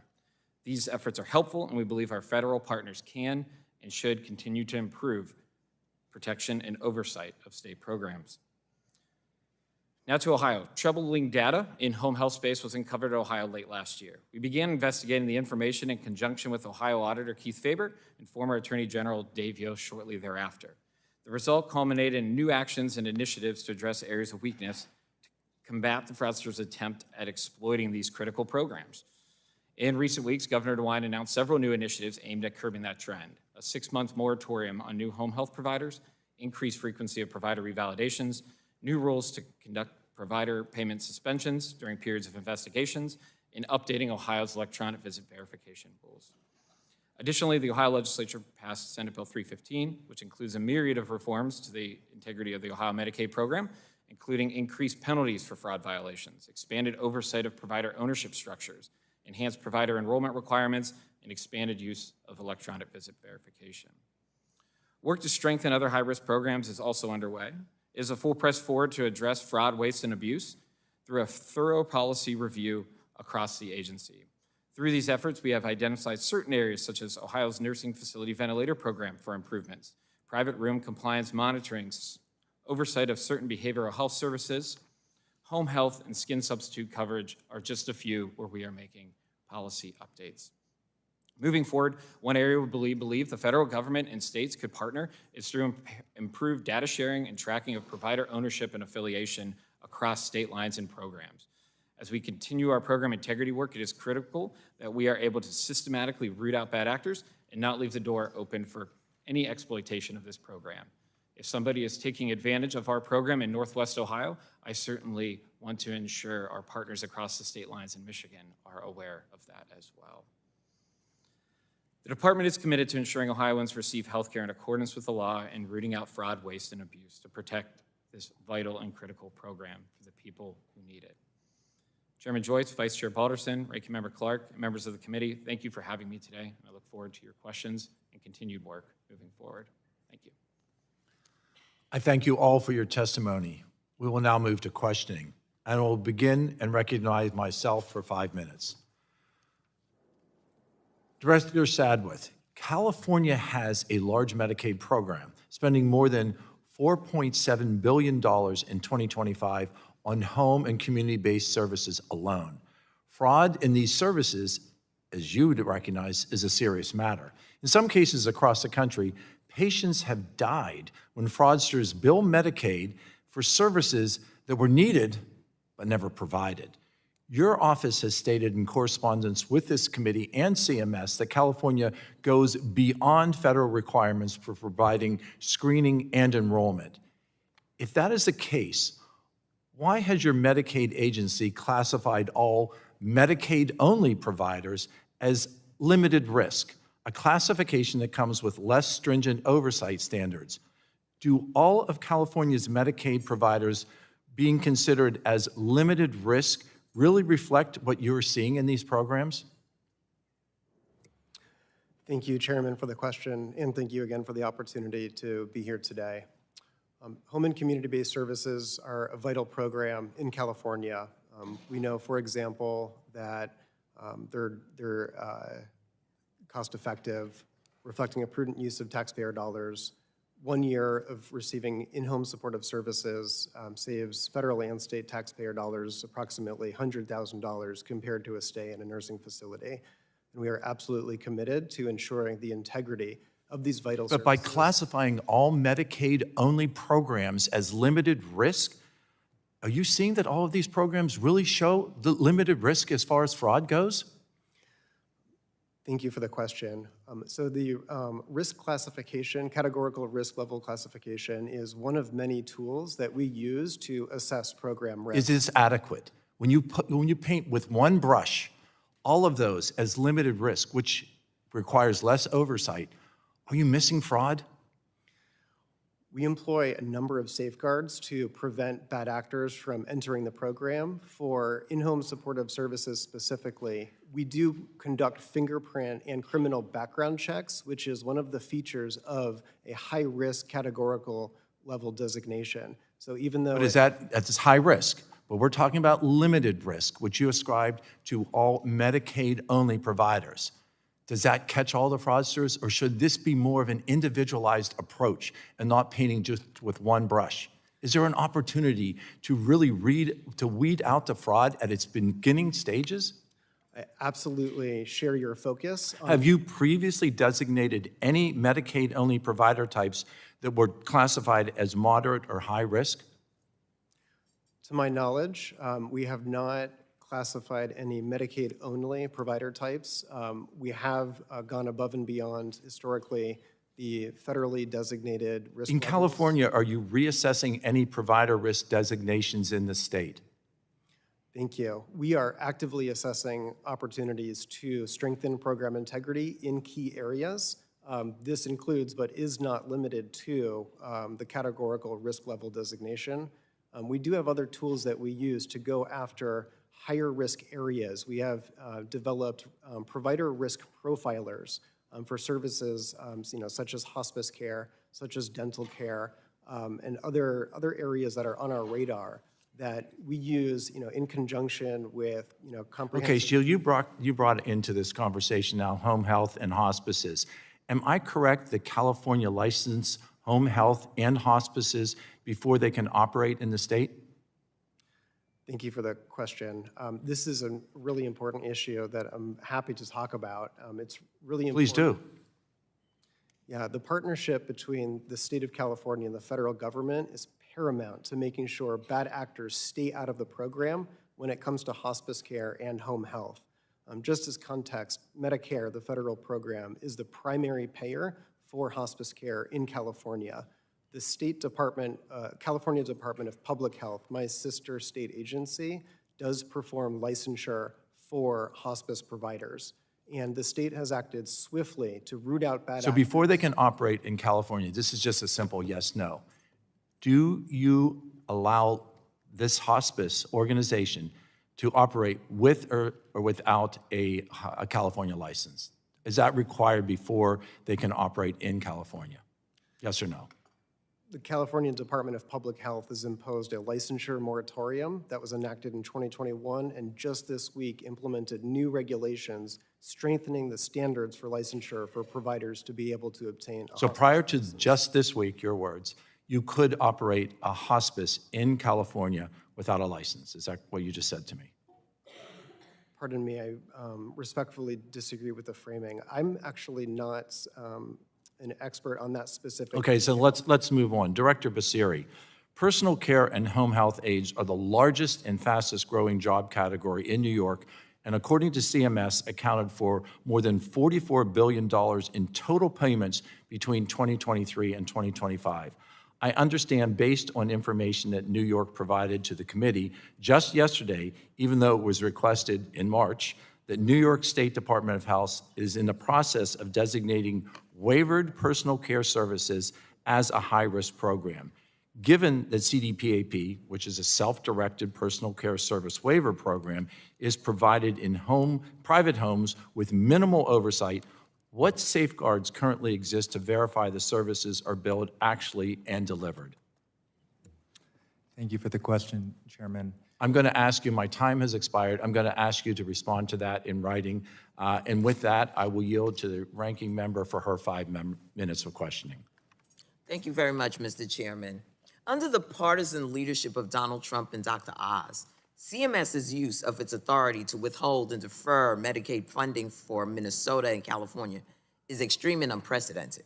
These efforts are helpful, and we believe our federal partners can and should continue to improve protection and oversight of state programs. Now to Ohio. Troubling data in home health space was uncovered in Ohio late last year. We began investigating the information in conjunction with Ohio Auditor Keith Faber and former Attorney General Dave Yost shortly thereafter. The result culminated in new actions and initiatives to address areas of weakness combat the fraudsters' attempt at exploiting these critical programs. In recent weeks, Governor DeWine announced several new initiatives aimed at curbing that trend. A 6-month moratorium on new home health providers, increased frequency of provider revalidations, new rules to conduct provider payment suspensions during periods of investigations, in updating Ohio's electronic visit verification rules. Additionally, the Ohio legislature passed Senate Bill 315, which includes a myriad of reforms to the integrity of the Ohio Medicaid program, including increased penalties for fraud violations, expanded oversight of provider ownership structures, enhanced provider enrollment requirements, and expanded use of electronic visit verification. Work to strengthen other high-risk programs is also underway. It is a full press forward to address fraud, waste, and abuse through a thorough policy review across the agency. Through these efforts, we have identified certain areas such as Ohio's nursing facility ventilator program for improvements, private room compliance monitoring, oversight of certain behavioral health services, home health, and skin substitute coverage are just a few where we are making policy updates. Moving forward, one area we believe the federal government and states could partner is through improved data sharing and tracking of provider ownership and affiliation across state lines and programs. As we continue our program integrity work, it is critical that we are able to systematically root out bad actors and not leave the door open for any exploitation of this program. If somebody is taking advantage of our program in Northwest Ohio, I certainly want to ensure our partners across the state lines in Michigan are aware of that as well. The department is committed to ensuring Ohioans receive health care in accordance with the law and rooting out fraud, waste, and abuse to protect this vital and critical program for the people who need it. Chairman Joyce, Vice Chair Balderson, Ranking Member Clark, and members of the committee, thank you for having me today, and I look forward to your questions and continued work moving forward. Thank you.
I thank you all for your testimony. We will now move to questioning, and I will begin and recognize myself for 5 minutes. Director Sadwith, California has a large Medicaid program, spending more than $4.7 billion in 2025 on home and community-based services alone. Fraud in these services, as you would recognize, is a serious matter. In some cases across the country, patients have died when fraudsters bill Medicaid for services that were needed but never provided. Your office has stated in correspondence with this committee and CMS that California goes beyond federal requirements for providing screening and enrollment. If that is the case, why has your Medicaid agency classified all Medicaid-only providers as limited risk, a classification that comes with less stringent oversight standards? Do all of California's Medicaid providers being considered as limited risk really reflect what you're seeing in these programs?
Thank you, Chairman, for the question, and thank you again for the opportunity to be here today. Home and community-based services are a vital program in California. We know, for example, that they're cost-effective, reflecting a prudent use of taxpayer dollars. 1 year of receiving in-home supportive services saves federal and state taxpayer dollars approximately $100,000 compared to a stay in a nursing facility. And we are absolutely committed to ensuring the integrity of these vital services.
But by classifying all Medicaid-only programs as limited risk, are you seeing that all of these programs really show the limited risk as far as fraud goes?
Thank you for the question. So the risk classification, categorical risk level classification, is one of many tools that we use to assess program risk.
Is this adequate? When you paint with one brush all of those as limited risk, which requires less oversight, are you missing fraud?
We employ a number of safeguards to prevent bad actors from entering the program. For in-home supportive services specifically, we do conduct fingerprint and criminal background checks, which is one of the features of a high-risk categorical level designation. So even though—
But that's high risk, but we're talking about limited risk, which you ascribed to all Medicaid-only providers. Does that catch all the fraudsters, or should this be more of an individualized approach and not painting just with one brush? Is there an opportunity to really weed out the fraud at its beginning stages?
I absolutely share your focus.
Have you previously designated any Medicaid-only provider types that were classified as moderate or high risk?
To my knowledge, we have not classified any Medicaid-only provider types. We have gone above and beyond historically the federally designated risk
In
levels.
California, are you reassessing any provider risk designations in the state?
Thank you. We are actively assessing opportunities to strengthen program integrity in key areas. This includes, but is not limited to, the categorical risk level designation. We do have other tools that we use to go after higher risk areas. We have developed provider risk profilers for services such as hospice care, such as dental care, and other areas that are on our radar that we use in conjunction with comprehensive.
Okay, Sheila, you brought into this conversation now home health and hospices. Am I correct that California license home health and hospices before they can operate in the state?
Thank you for the question. This is a really important issue that I'm happy to talk about. It's really important.
Please do.
Yeah, the partnership between the state of California and the federal government is paramount to making sure bad actors stay out of the program when it comes to hospice care and home health. Just as context, Medicare, the federal program, is the primary payer for hospice care in California. The State Department, California Department of Public Health, my sister state agency, does perform licensure for hospice providers. And the state has acted swiftly to root out bad actors.
So before they can operate in California, this is just a simple yes, no. Do you allow this hospice organization to operate with or without a California license? Is that required before they can operate in California? Yes or no?
The California Department of Public Health has imposed a licensure moratorium that was enacted in 2021, and just this week implemented new regulations strengthening the standards for licensure for providers to be able to obtain a
So
hospice.
prior to just this week, your words, you could operate a hospice in California without a license. Is that what you just said to me?
Pardon me, I respectfully disagree with the framing. I'm actually not an expert on that specific.
Okay, so let's move on. Director Basiri, personal care and home health aides are the largest and fastest growing job category in New York, and according to CMS, accounted for more than $44 billion in total payments between 2023 and 2025. I understand, based on information that New York provided to the committee just yesterday, even though it was requested in March, that New York State Department of Health is in the process of designating waivered personal care services as a high-risk program. Given that CDPAP, which is a self-directed personal care service waiver program, is provided in private homes with minimal oversight, what safeguards currently exist to verify the services are billed actually and delivered?
Thank you for the question, Chairman.
I'm going to ask you, my time has expired, I'm going to ask you to respond to that in writing. And with that, I will yield to the ranking member for her 5 minutes of questioning.
Thank you very much, Mr. Chairman. Under the partisan leadership of Donald Trump and Dr. Oz, CMS's use of its authority to withhold and defer Medicaid funding for Minnesota and California is extreme and unprecedented.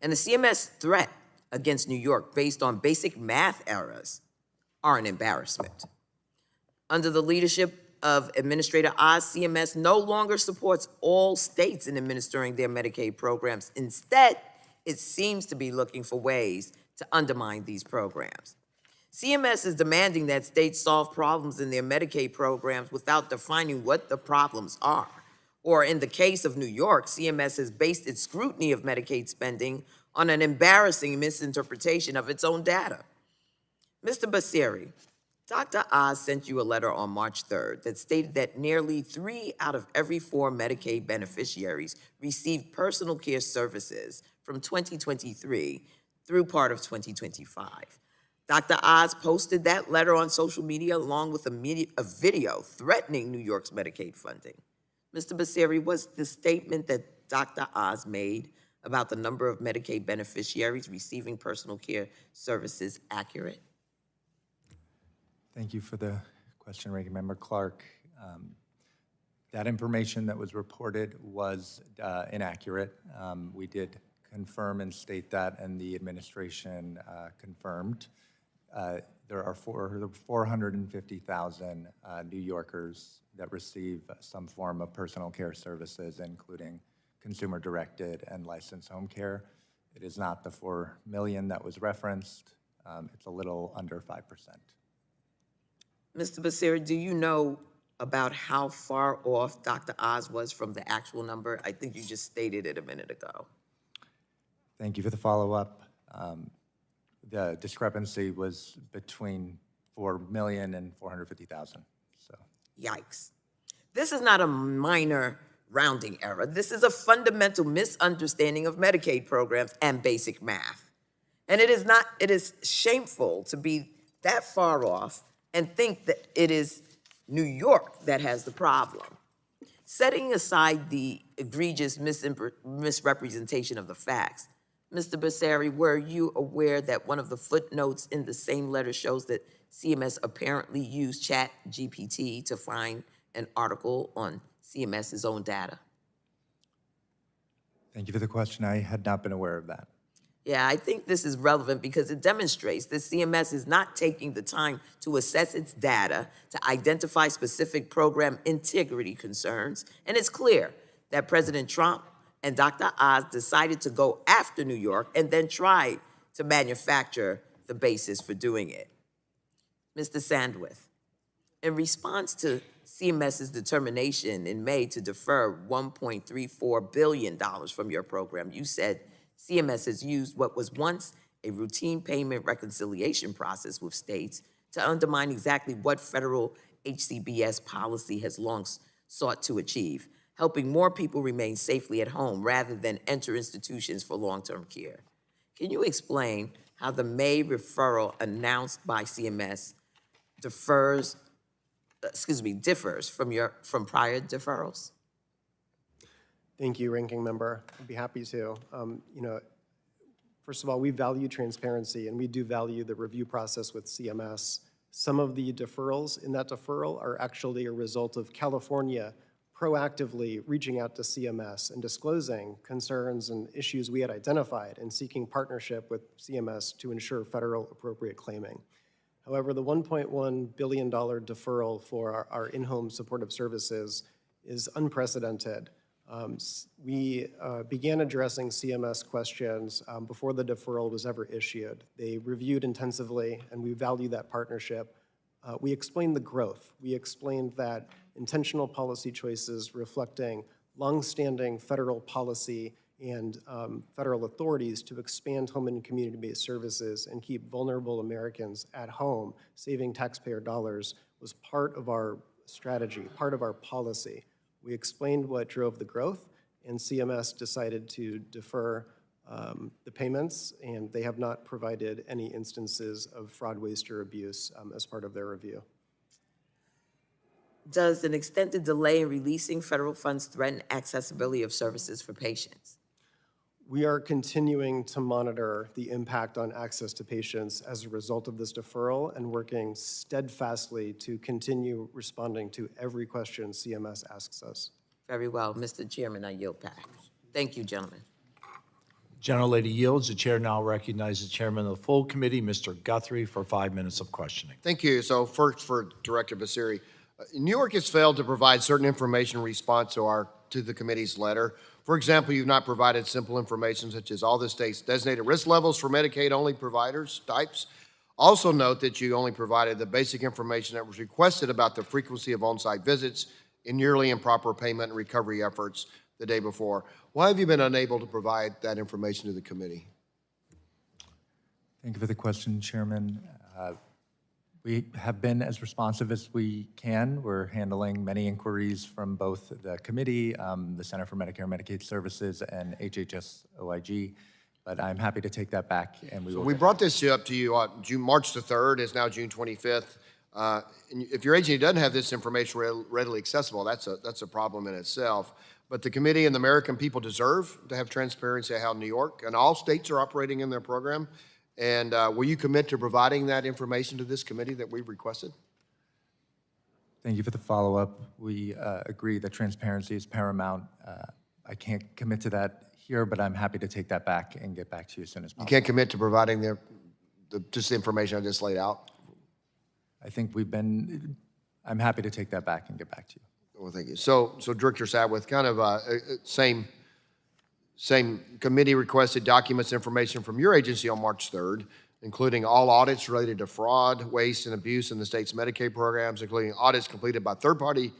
And the CMS threat against New York based on basic math errors are an embarrassment. Under the leadership of Administrator Oz, CMS no longer supports all states in administering their Medicaid programs. Instead, it seems to be looking for ways to undermine these programs. CMS is demanding that states solve problems in their Medicaid programs without defining what the problems are. Or in the case of New York, CMS has based its scrutiny of Medicaid spending on an embarrassing misinterpretation of its own data. Mr. Basiri, Dr. Oz sent you a letter on March 3rd that stated that nearly 3 out of every 4 Medicaid beneficiaries received personal care services from 2023 through part of 2025. Dr. Oz posted that letter on social media along with a video threatening New York's Medicaid funding. Mr. Basiri, was the statement that Dr. Oz made about the number of Medicaid beneficiaries receiving personal care services accurate?
Thank you for the question, Ranking Member Clark. That information that was reported was inaccurate. We did confirm and state that, and the administration confirmed. There are 450,000 New Yorkers that receive some form of personal care services, including consumer-directed and licensed home care. It is not the 4 million that was referenced. It's a little under 5%.
Mr. Basiri, do you know about how far off Dr. Oz was from the actual number? I think you just stated it a minute ago.
Thank you for the follow-up. The discrepancy was between 4 million and 450,000, so.
Yikes. This is not a minor rounding error. This is a fundamental misunderstanding of Medicaid programs and basic math. And it is shameful to be that far off and think that it is New York that has the problem. Setting aside the egregious misrepresentation of the facts, Mr. Basiri, were you aware that one of the footnotes in the same letter shows that CMS apparently used ChatGPT to find an article on CMS's own data?
Thank you for the question. I had not been aware of that.
Yeah, I think this is relevant because it demonstrates that CMS is not taking the time to assess its data to identify specific program integrity concerns. And it's clear that President Trump and Dr. Oz decided to go after New York and then tried to manufacture the basis for doing it. Mr. Sandwith, in response to CMS's determination in May to defer $1.34 billion from your program, you said CMS has used what was once a routine payment reconciliation process with states to undermine exactly what federal HCBS policy has long sought to achieve, helping more people remain safely at home rather than enter institutions for long-term care. Can you explain how the May referral announced by CMS differs from prior deferrals?
Thank you, Ranking Member. I'd be happy to. First of all, we value transparency, and we do value the review process with CMS. Some of the deferrals in that deferral are actually a result of California proactively reaching out to CMS and disclosing concerns and issues we had identified and seeking partnership with CMS to ensure federal appropriate claiming. However, the $1.1 billion deferral for our in-home supportive services is unprecedented. We began addressing CMS questions before the deferral was ever issued. They reviewed intensively, and we value that partnership. We explained the growth. We explained that intentional policy choices reflecting longstanding federal policy and federal authorities to expand home and community-based services and keep vulnerable Americans at home, saving taxpayer dollars, was part of our strategy, part of our policy. We explained what drove the growth, and CMS decided to defer the payments, and they have not provided any instances of fraud, waste, or abuse as part of their review.
Does an extended delay in releasing federal funds threaten accessibility of services for patients?
We are continuing to monitor the impact on access to patients as a result of this deferral and working steadfastly to continue responding to every question CMS asks us.
Very well. Mr. Chairman, I yield back. Thank you, gentlemen.
Gentlelady yields. The chair now recognizes the chairman of the full committee, Mr. Guthrie, for 5 minutes of questioning.
Thank you. So first for Director Basiri, New York has failed to provide certain information in response to the committee's letter. For example, you've not provided simple information such as all the states' designated risk levels for Medicaid-only providers types. Also note that you only provided the basic information that was requested about the frequency of on-site visits in yearly improper payment and recovery efforts the day before. Why have you been unable to provide that information to the committee?
Thank you for the question, Chairman. We have been as responsive as we can. We're handling many inquiries from both the committee, the Center for Medicare and Medicaid Services, and HHS OIG, but I'm happy to take that back, and we will.
We brought this up to you on March the 3rd. It's now June 25th. And if your agency doesn't have this information readily accessible, that's a problem in itself. But the committee and the American people deserve to have transparency of how New York and all states are operating in their program. And will you commit to providing that information to this committee that we've requested?
Thank you for the follow-up. We agree that transparency is paramount. I can't commit to that here, but I'm happy to take that back and get back to you as soon as possible.
You can't commit to providing just the information I just laid out?
I think I'm happy to take that back and get back to you.
Well, thank you. So Director Sadwith, kind of same committee requested documents information from your agency on March 3rd. including all audits related to fraud, waste, and abuse in the state's Medicaid programs, including audits completed by third-party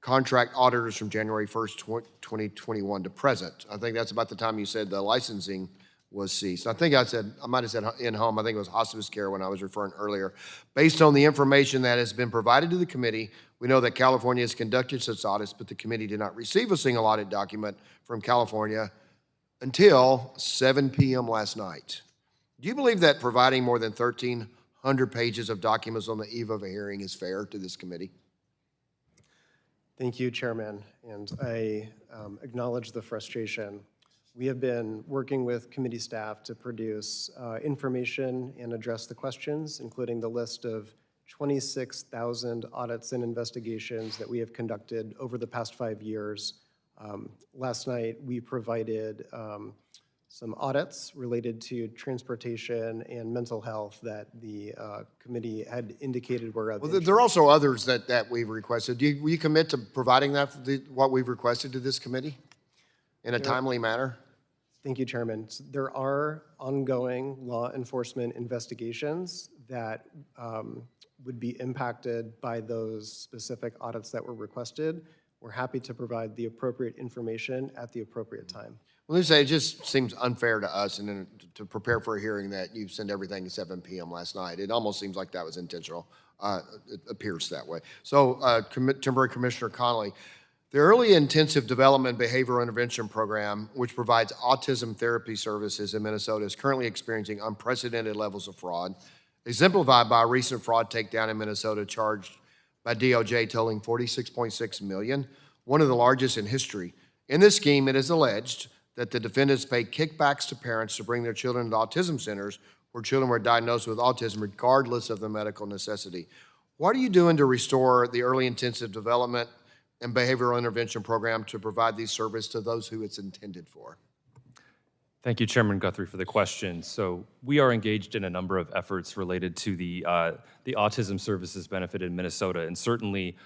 contract auditors from January 1st, 2021 to present. I think that's about the time you said the licensing was ceased. I think I might have said in-home. I think it was hospice care when I was referring earlier. Based on the information that has been provided to the committee, we know that California has conducted such audits, but the committee did not receive a single audit document from California until 7 p.m. last night. Do you believe that providing more than 1,300 pages of documents on the eve of a hearing is fair to this committee?
Thank you, Chairman, and I acknowledge the frustration. We have been working with committee staff to produce information and address the questions, including the list of 26,000 audits and investigations that we have conducted over the past 5 years. Last night, we provided some audits related to transportation and mental health that the committee had indicated were of
Well,
interest.
there are also others that we've requested. Will you commit to providing that, what we've requested to this committee in a timely manner?
Thank you, Chairman. There are ongoing law enforcement investigations that would be impacted by those specific audits that were requested. We're happy to provide the appropriate information at the appropriate time.
Well, let me say, it just seems unfair to us and then to prepare for a hearing that you send everything at 7 p.m. last night. It almost seems like that was intentional. It appears that way. So, Temporary Commissioner Connolly, the Early Intensive Development Behavioral Intervention Program, which provides autism therapy services in Minnesota, is currently experiencing unprecedented levels of fraud, exemplified by a recent fraud takedown in Minnesota charged by DOJ totaling $46.6 million, one of the largest in history. In this scheme, it is alleged that the defendants paid kickbacks to parents to bring their children to autism centers where children were diagnosed with autism regardless of the medical necessity. What are you doing to restore the Early Intensive Development and Behavioral Intervention Program to provide these services to those who it's intended for?
Thank you, Chairman Guthrie, for the question. So we are engaged in a number of efforts related to the autism services benefit in Minnesota, and certainly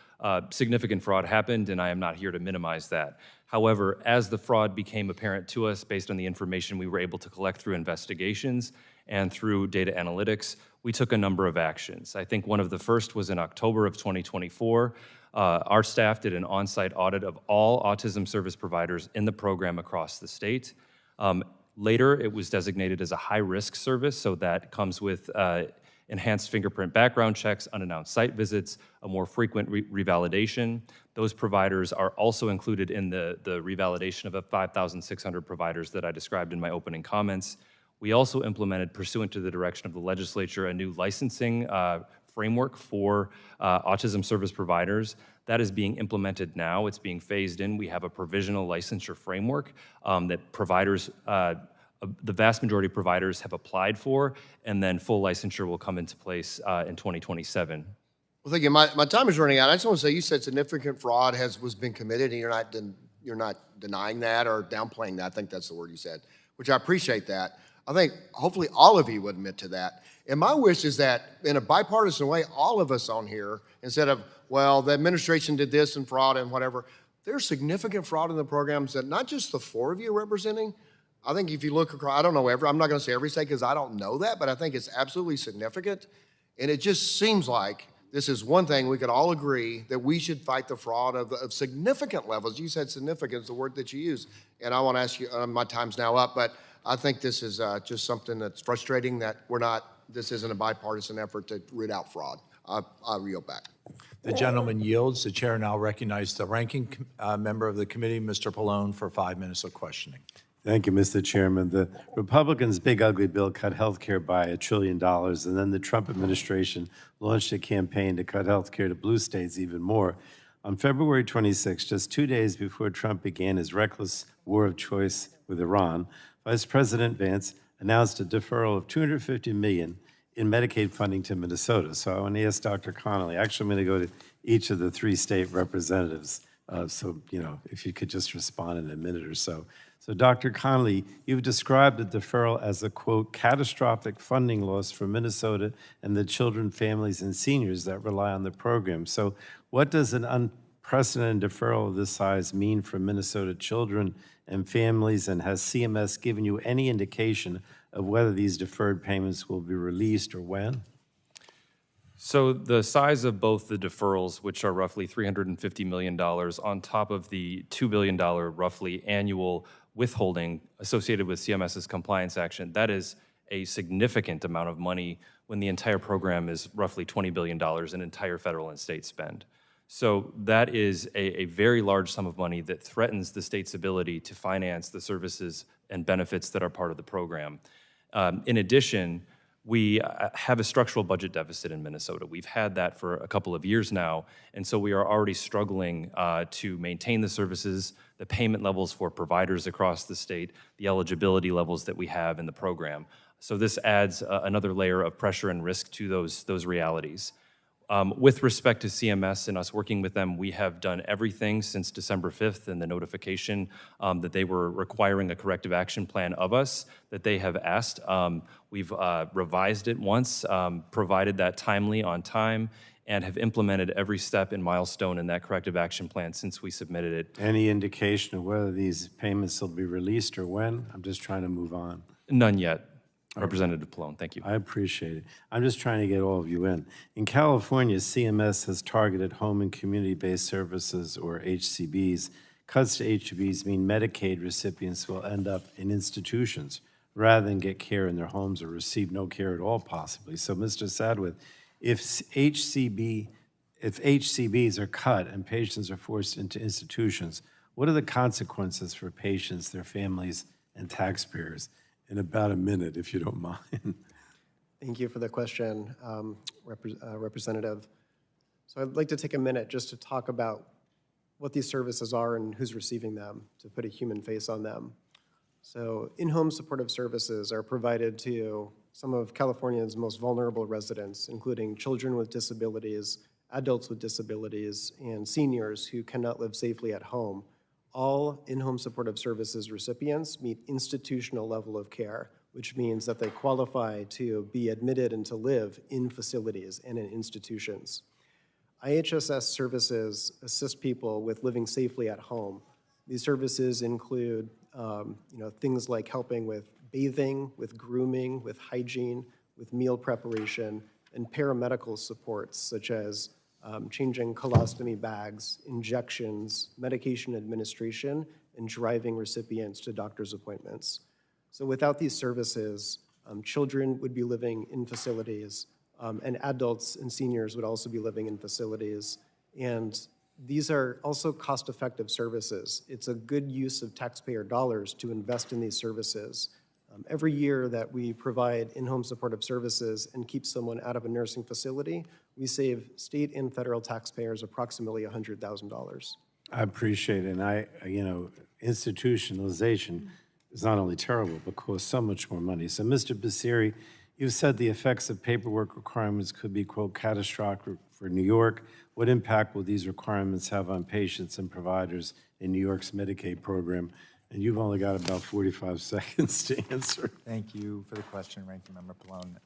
significant fraud happened, and I am not here to minimize that. However, as the fraud became apparent to us based on the information we were able to collect through investigations and through data analytics, we took a number of actions. I think one of the first was in October of 2024. Our staff did an on-site audit of all autism service providers in the program across the state. Later, it was designated as a high-risk service, so that comes with enhanced fingerprint background checks, unannounced site visits, a more frequent revalidation. Those providers are also included in the revalidation of the 5,600 providers that I described in my opening comments. We also implemented, pursuant to the direction of the legislature, a new licensing framework for autism service providers. That is being implemented now. It's being phased in. We have a provisional licensure framework that providers, the vast majority of providers have applied for, and then full licensure will come into place in 2027.
Well, thank you. My time is running out. I just want to say, you said significant fraud was been committed, and you're not denying that or downplaying that. I think that's the word you said, which I appreciate that. I think hopefully all of you would admit to that. And my wish is that in a bipartisan way, all of us on here, instead of, well, the administration did this and fraud and whatever, there's significant fraud in the programs that not just the four of you are representing. I think if you look across, I don't know I'm not going to say every state because I don't know that, but I think it's absolutely significant. And it just seems like this is one thing we could all agree that we should fight the fraud of significant levels. You said significant is the word that you used. And I want to ask you, my time's now up, but I think this is just something that's frustrating that this isn't a bipartisan effort to root out fraud. I'll yield back.
The gentleman yields. The chair now recognizes the ranking member of the committee, Mr. Pallone, for 5 minutes of questioning.
Thank you, Mr. Chairman. The Republicans' big ugly bill cut health care by $1 trillion, and then the Trump administration launched a campaign to cut health care to blue states even more. On February 26, just 2 days before Trump began his reckless war of choice with Iran, Vice President Vance announced a deferral of $250 million in Medicaid funding to Minnesota. So I want to ask Dr. Connolly, actually I'm going to go to each of the 3 state representatives, so if you could just respond in a minute or so. So Dr. Connolly, you've described the deferral as a, quote, catastrophic funding loss for Minnesota and the children, families, and seniors that rely on the program. So what does an unprecedented deferral of this size mean for Minnesota children and families, and has CMS given you any indication of whether these deferred payments will be released or when?
So the size of both the deferrals, which are roughly $350 million, on top of the $2 billion roughly annual withholding associated with CMS's compliance action, that is a significant amount of money when the entire program is roughly $20 billion in entire federal and state spend. So that is a very large sum of money that threatens the state's ability to finance the services and benefits that are part of the program. In addition, we have a structural budget deficit in Minnesota. We've had that for a couple of years now, and so we are already struggling to maintain the services, the payment levels for providers across the state, the eligibility levels that we have in the program. So this adds another layer of pressure and risk to those realities. With respect to CMS and us working with them, we have done everything since December 5th and the notification that they were requiring a corrective action plan of us that they have asked. We've revised it once, provided that timely on time, and have implemented every step and milestone in that corrective action plan since we submitted it.
Any indication of whether these payments will be released or when? I'm just trying to move on.
None yet. Representative Pallone, thank you.
I appreciate it. I'm just trying to get all of you in. In California, CMS has targeted home and community-based services, or HCBs. Cuts to HCBs mean Medicaid recipients will end up in institutions rather than get care in their homes or receive no care at all, possibly. So, Mr. Sadwith, if HCBs are cut and patients are forced into institutions, what are the consequences for patients, their families, and taxpayers? In about a minute, if you don't mind.
Thank you for the question, Representative. So I'd like to take a minute just to talk about what these services are and who's receiving them, to put a human face on them. So in-home supportive services are provided to some of California's most vulnerable residents, including children with disabilities, adults with disabilities, and seniors who cannot live safely at home. All in-home supportive services recipients meet institutional level of care, which means that they qualify to be admitted and to live in facilities and in institutions. IHSS services assist people with living safely at home. These services include things like helping with bathing, with grooming, with hygiene, with meal preparation, and paramedical supports such as changing colostomy bags, injections, medication administration, and driving recipients to doctor's appointments. So without these services, children would be living in facilities, and adults and seniors would also be living in facilities. And these are also cost-effective services. It's a good use of taxpayer dollars to invest in these services. Every year that we provide in-home supportive services and keep someone out of a nursing facility, we save state and federal taxpayers approximately $100,000.
I appreciate it. And institutionalization is not only terrible, but costs so much more money. So, Mr. Basiri, you've said the effects of paperwork requirements could be, quote, catastrophic for New York. What impact will these requirements have on patients and providers in New York's Medicaid program? And you've only got about 45 seconds to answer.
Thank you for the question, Ranking Member Pallone.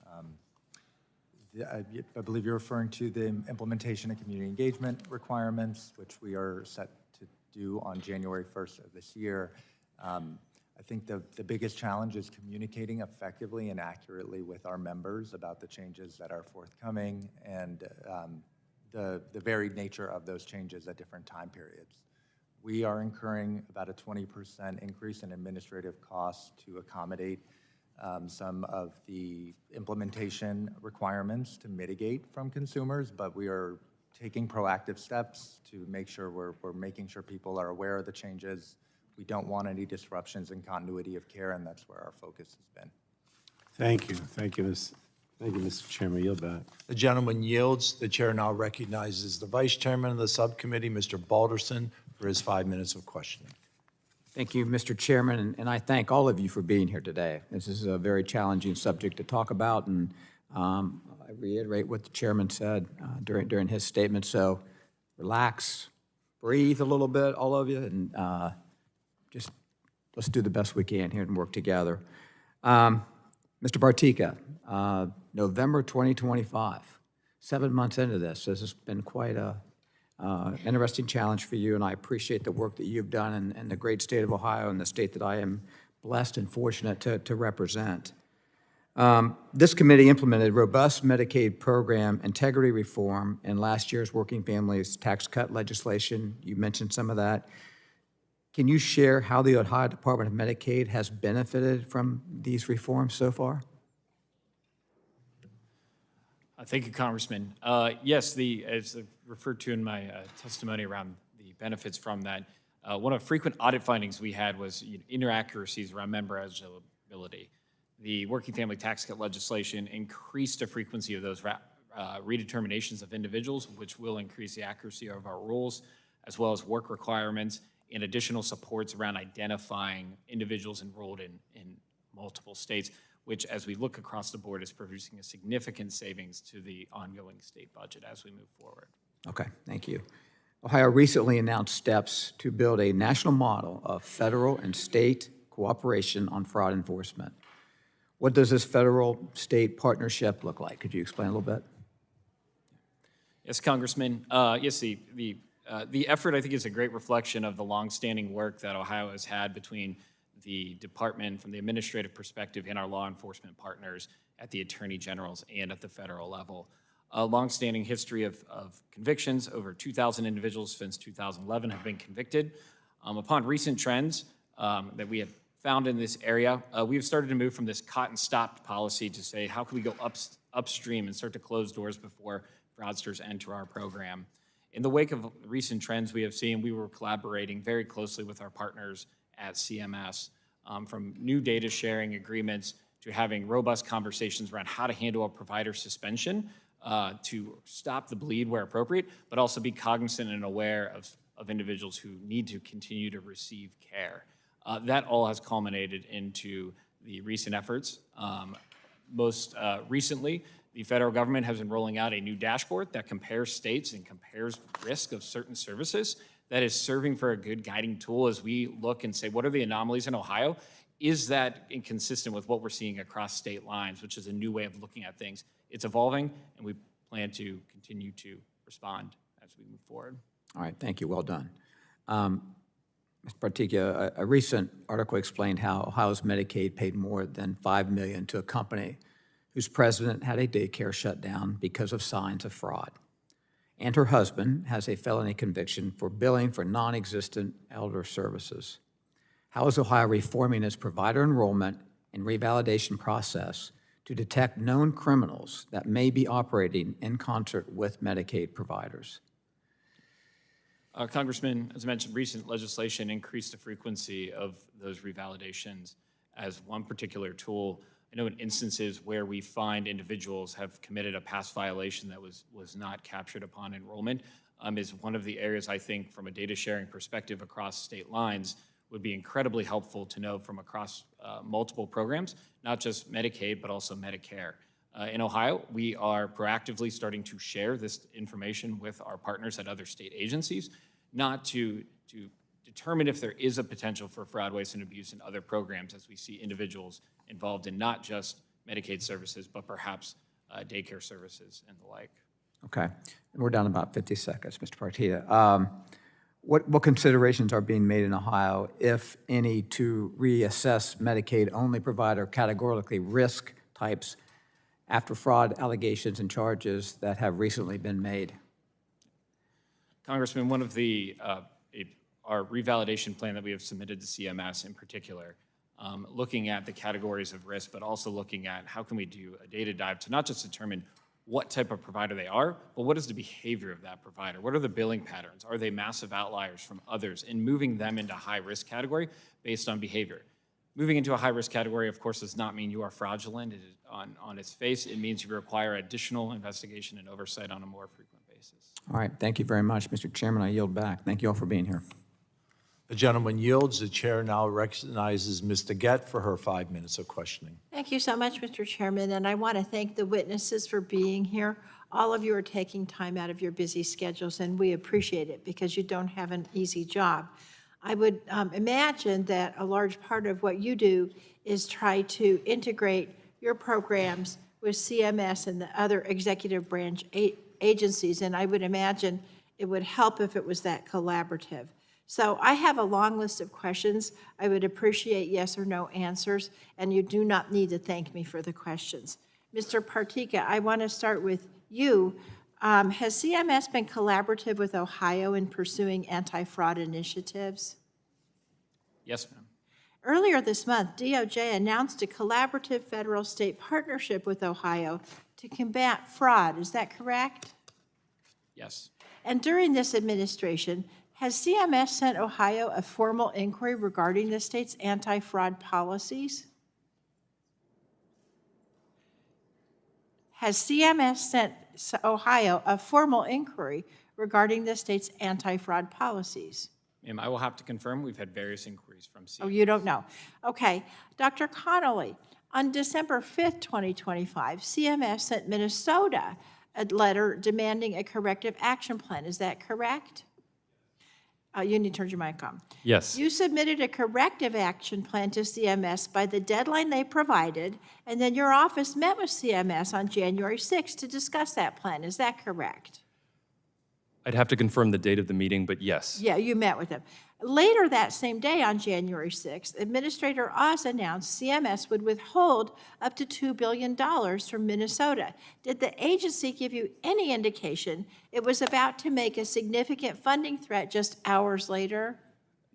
I believe you're referring to the implementation of community engagement requirements, which we are set to do on January 1st of this year. I think the biggest challenge is communicating effectively and accurately with our members about the changes that are forthcoming and the varied nature of those changes at different time periods. We are incurring about a 20% increase in administrative costs to accommodate some of the implementation requirements to mitigate from consumers, but we are taking proactive steps to make sure we're making sure people are aware of the changes. We don't want any disruptions in continuity of care, and that's where our focus has been.
Thank you. Thank you, Mr. Chairman. Yield back.
The gentleman yields. The chair now recognizes the vice chairman of the subcommittee, Mr. Balderson, for his 5 minutes of questioning.
Thank you, Mr. Chairman, and I thank all of you for being here today. This is a very challenging subject to talk about, and I reiterate what the chairman said during his statement. So relax, breathe a little bit, all of you, and just let's do the best we can here and work together. Mr. Bartika, November 2025, 7 months into this. This has been quite a interesting challenge for you, and I appreciate the work that you've done in the great state of Ohio and the state that I am blessed and fortunate to represent. This committee implemented robust Medicaid program integrity reform in last year's Working Families Tax Cut legislation. You mentioned some of that. Can you share how the Ohio Department of Medicaid has benefited from these reforms so far?
Thank you, Congressman. Yes, as referred to in my testimony around the benefits from that, one of the frequent audit findings we had was inaccuracies around member eligibility. The Working Family Tax Cut legislation increased the frequency of those redeterminations of individuals, which will increase the accuracy of our rules, as well as work requirements and additional supports around identifying individuals enrolled in multiple states, which, as we look across the board, is producing a significant savings to the ongoing state budget as we move forward.
Okay, thank you. Ohio recently announced steps to build a national model of federal and state cooperation on fraud enforcement. What does this federal-state partnership look like? Could you explain a little bit?
Yes, Congressman. Yes, the effort, I think, is a great reflection of the longstanding work that Ohio has had between the department, from the administrative perspective, and our law enforcement partners at the Attorney General's and at the federal level. A longstanding history of convictions. Over 2,000 individuals since 2011 have been convicted. Upon recent trends that we have found in this area, we have started to move from this caught and stopped policy to say, how can we go upstream and start to close doors before fraudsters enter our program? In the wake of recent trends we have seen, we were collaborating very closely with our partners at CMS, from new data sharing agreements to having robust conversations around how to handle a provider suspension to stop the bleed where appropriate, but also be cognizant and aware of individuals who need to continue to receive care. That all has culminated into the recent efforts. Most recently, the federal government has been rolling out a new dashboard that compares states and compares risk of certain services. That is serving for a good guiding tool as we look and say, what are the anomalies in Ohio? Is that inconsistent with what we're seeing across state lines, which is a new way of looking at things? It's evolving, and we plan to continue to respond as we move forward.
All right, thank you, well done. Mr. Partika, a recent article explained how Ohio's Medicaid paid more than $5 million to a company whose president had a daycare shut down because of signs of fraud. And her husband has a felony conviction for billing for non-existent elder services. How is Ohio reforming its provider enrollment and revalidation process to detect known criminals that may be operating in concert with Medicaid providers?
Congressman, as I mentioned, recent legislation increased the frequency of those revalidations as one particular tool. I know in instances where we find individuals have committed a past violation that was not captured upon enrollment is one of the areas I think from a data sharing perspective across state lines would be incredibly helpful to know from across multiple programs, not just Medicaid, but also Medicare. In Ohio, we are proactively starting to share this information with our partners at other state agencies, not to determine if there is a potential for fraud, waste, and abuse in other programs as we see individuals involved in not just Medicaid services, but perhaps daycare services and the like. Okay,
we're down about 50 seconds, Mr. Partita. What considerations are being made in Ohio, if any, to reassess Medicaid-only provider categorically risk types after fraud allegations and charges that have recently been made?
Congressman, one of the our revalidation plan that we have submitted to CMS in particular, looking at the categories of risk, but also looking at how can we do a data dive to not just determine what type of provider they are, but what is the behavior of that provider? What are the billing patterns? Are they massive outliers from others? And moving them into high-risk category based on behavior. Moving into a high-risk category, of course, does not mean you are fraudulent on its face. It means you require additional investigation and oversight on a more frequent basis.
All right, thank you very much, Mr. Chairman. I yield back. Thank you all for being here.
The gentleman yields. The chair now recognizes Ms. Daggett for her 5 minutes of questioning.
Thank you so much, Mr. Chairman, and I want to thank the witnesses for being here. All of you are taking time out of your busy schedules, and we appreciate it because you don't have an easy job. I would imagine that a large part of what you do is try to integrate your programs with CMS and the other executive branch agencies, and I would imagine it would help if it was that collaborative. So I have a long list of questions. I would appreciate yes or no answers, and you do not need to thank me for the questions. Mr. Partika, I want to start with you. Has CMS been collaborative with Ohio in pursuing anti-fraud initiatives?
Yes, ma'am.
Earlier this month, DOJ announced a collaborative federal-state partnership with Ohio to combat fraud. Is that correct?
Yes.
And during this administration, has CMS sent Ohio a formal inquiry regarding the state's anti-fraud policies? Has CMS sent Ohio a formal inquiry regarding the state's anti-fraud policies?
Ma'am, I will have to confirm. We've had various inquiries from CMS.
Oh, you don't know. Okay. Dr. Connolly, on December 5th, 2025, CMS sent Minnesota a letter demanding a corrective action plan. Is that correct? You need to turn your mic on.
Yes.
You submitted a corrective action plan to CMS by the deadline they provided, and then your office met with CMS on January 6th to discuss that plan. Is that correct?
I'd have to confirm the date of the meeting, but yes.
Yeah, you met with them. Later that same day, on January 6th, Administrator Oz announced CMS would withhold up to $2 billion from Minnesota. Did the agency give you any indication it was about to make a significant funding threat just hours later?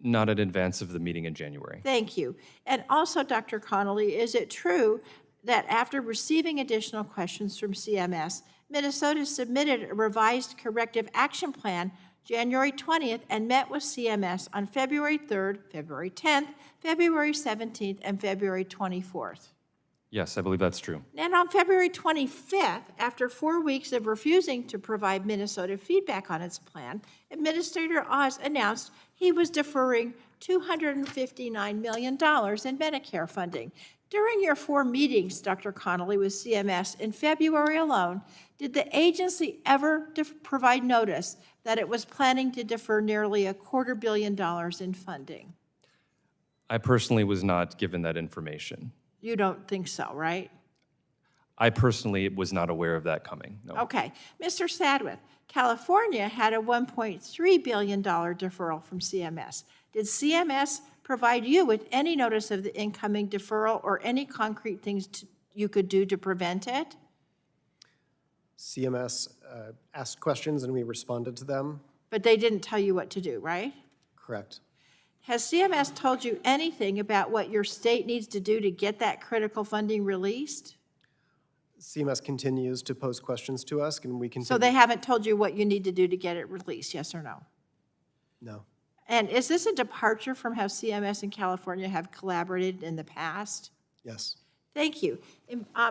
Not in advance of the meeting in January.
Thank you. And also, Dr. Connolly, is it true that after receiving additional questions from CMS, Minnesota submitted a revised corrective action plan January 20th and met with CMS on February 3rd, February 10th, February 17th, and February 24th?
Yes, I believe that's true.
And on February 25th, after 4 weeks of refusing to provide Minnesota feedback on its plan, Administrator Oz announced he was deferring $259 million in Medicare funding. During your 4 meetings, Dr. Connolly, with CMS in February alone, did the agency ever provide notice that it was planning to defer nearly $250 million in funding?
I personally was not given that information.
You don't think so, right?
I personally was not aware of that coming, no.
Okay. Mr. Sadwith, California had a $1.3 billion deferral from CMS. Did CMS provide you with any notice of the incoming deferral or any concrete things you could do to prevent it?
CMS asked questions and we responded to them.
But they didn't tell you what to do, right?
Correct.
Has CMS told you anything about what your state needs to do to get that critical funding released?
CMS continues to pose questions to us, and we continue.
So they haven't told you what you need to do to get it released, yes or no?
No.
And is this a departure from how CMS and California have collaborated in the past?
Yes.
Thank you.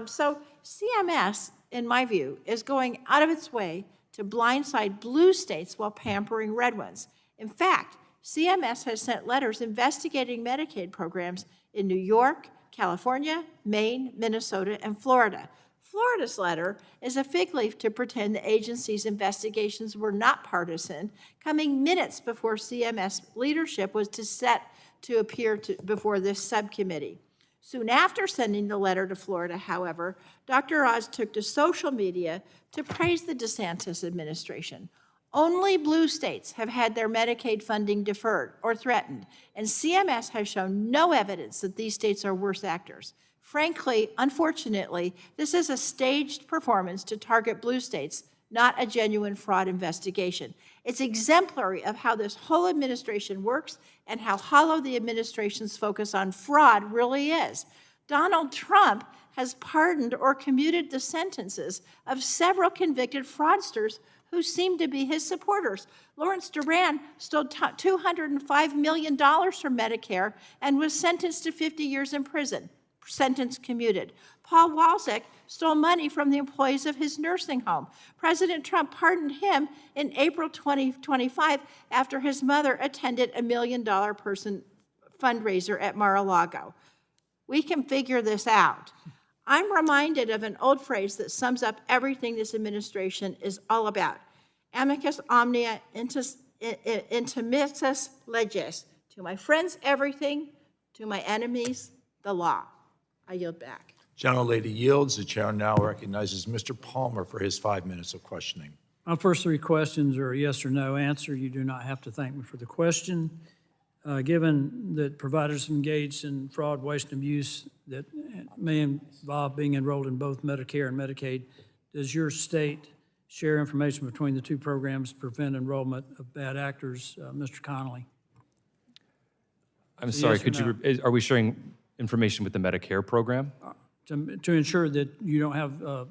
So CMS, in my view, is going out of its way to blindside blue states while pampering red ones. In fact, CMS has sent letters investigating Medicaid programs in New York, California, Maine, Minnesota, and Florida. Florida's letter is a fig leaf to pretend the agency's investigations were not partisan, coming minutes before CMS leadership was set to appear before this subcommittee. Soon after sending the letter to Florida, however, Dr. Oz took to social media to praise the DeSantis administration. Only blue states have had their Medicaid funding deferred or threatened, and CMS has shown no evidence that these states are worse actors. Frankly, unfortunately, this is a staged performance to target blue states, not a genuine fraud investigation. It's exemplary of how this whole administration works and how hollow the administration's focus on fraud really is. Donald Trump has pardoned or commuted the sentences of several convicted fraudsters who seem to be his supporters. Lawrence Duran stole $205 million from Medicare and was sentenced to 50 years in prison, sentence commuted. Paul Walczak stole money from the employees of his nursing home. President Trump pardoned him in April 2025 after his mother attended a $1 million person fundraiser at Mar-a-Lago. We can figure this out. I'm reminded of an old phrase that sums up everything this administration is all about. Amicus omnia intimitus legis. To my friends, everything. To my enemies, the law. I yield back.
Gentlelady yields. The chair now recognizes Mr. Palmer for his 5 minutes of questioning.
My first three questions are a yes or no answer. You do not have to thank me for the question. Given that providers engaged in fraud, waste, and abuse that may involve being enrolled in both Medicare and Medicaid, does your state share information between the two programs to prevent enrollment of bad actors, Mr. Connolly?
I'm
So
sorry,
yes or
could you, are we sharing information with the Medicare program?
To ensure that you don't have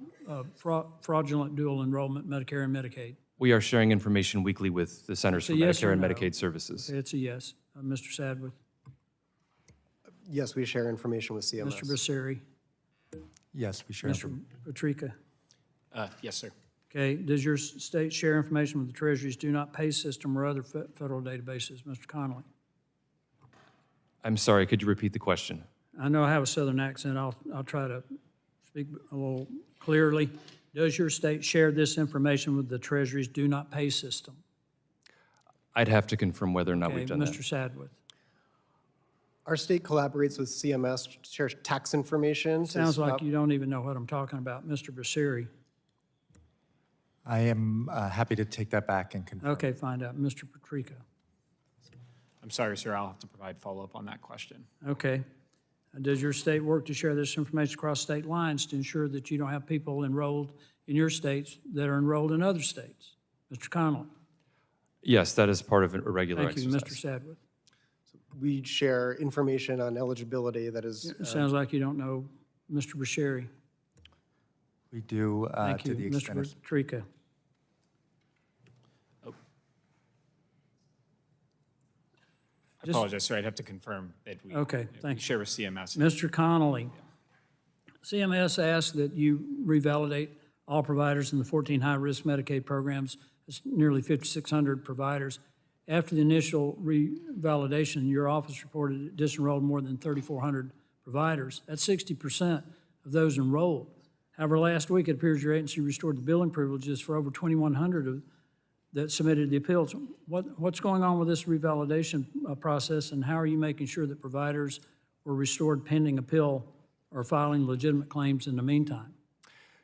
fraudulent dual enrollment, Medicare and Medicaid?
We are sharing information weekly with the Centers for
a yes
Medicare
or
and
no?
Medicaid Services.
It's a yes. Mr. Sadwith?
Yes, we share information with CMS.
Mr. Becerri?
Yes, we share.
Mr. Patrica?
Yes, sir.
Okay, does your state share information with the Treasury's do not pay system or other federal databases? Mr. Connolly?
I'm sorry, could you repeat the question?
I know I have a southern accent. I'll try to speak a little clearly. Does your state share this information with the Treasury's do not pay system?
I'd have to confirm whether or not
Okay,
we've done that.
Mr. Sadwith?
Our state collaborates with CMS to share tax information. to
Sounds like
stop-
you don't even know what I'm talking about. Mr. Becerri?
I am happy to take that back and confirm.
Okay, find out. Mr. Patrica?
I'm sorry, sir, I'll have to provide follow-up on that question.
Okay. Does your state work to share this information across state lines to ensure that you don't have people enrolled in your states that are enrolled in other states? Mr. Connolly?
Yes, that is part of a regular
Thank you.
exercise.
Mr. Sadwith?
We share information on eligibility that is.
It sounds like you don't know Mr. Becerri.
We do
Thank
to
you.
the extent
Mr.
of.
Patrica?
I apologize, sir, I'd have to confirm that we
Okay,
we
thank you.
share with CMS.
Mr. Connolly? CMS asked that you revalidate all providers in the 14 high-risk Medicaid programs. It's nearly 5,600 providers. After the initial revalidation, your office reported it disenrolled more than 3,400 providers. That's 60% of those enrolled. However, last week, it appears your agency restored the billing privileges for over 2,100 that submitted the appeals. What's going on with this revalidation process, and how are you making sure that providers were restored pending appeal or filing legitimate claims in the meantime?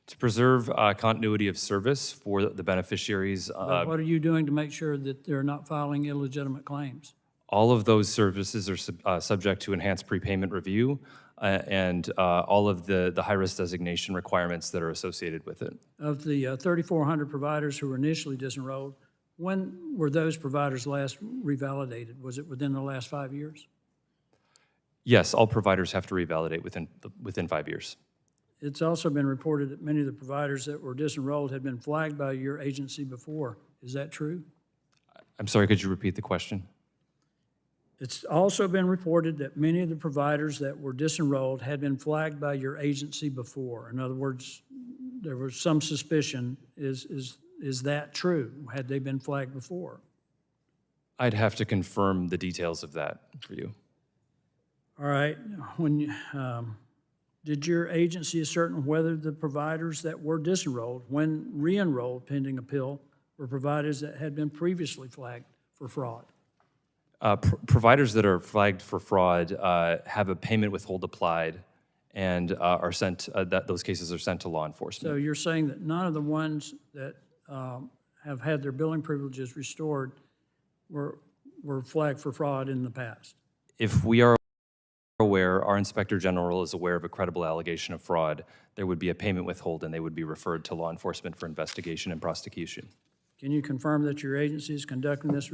To preserve continuity of service for the beneficiaries,
But what are you doing to make sure that they're not filing illegitimate claims?
all of those services are subject to enhanced prepayment review and all of the high-risk designation requirements that are associated with it.
Of the 3,400 providers who were initially disenrolled, when were those providers last revalidated? Was it within the last 5 years?
Yes, all providers have to revalidate within 5 years.
It's also been reported that many of the providers that were disenrolled had been flagged by your agency before. Is that true?
I'm sorry, could you repeat the question?
It's also been reported that many of the providers that were disenrolled had been flagged by your agency before. In other words, there was some suspicion. Is that true? Had they been flagged before?
I'd have to confirm the details of that for you.
All right. Did your agency ascertain whether the providers that were disenrolled, when re-enrolled pending appeal, were providers that had been previously flagged for fraud?
Providers that are flagged for fraud have a payment withhold applied and are sent, those cases are sent to law
So
enforcement.
you're saying that none of the ones that have had their billing privileges restored were flagged for fraud in the past?
If we are aware, our Inspector General is aware of a credible allegation of fraud, there would be a payment withhold and they would be referred to law enforcement for investigation and prosecution.
Can you confirm that your agency is conducting this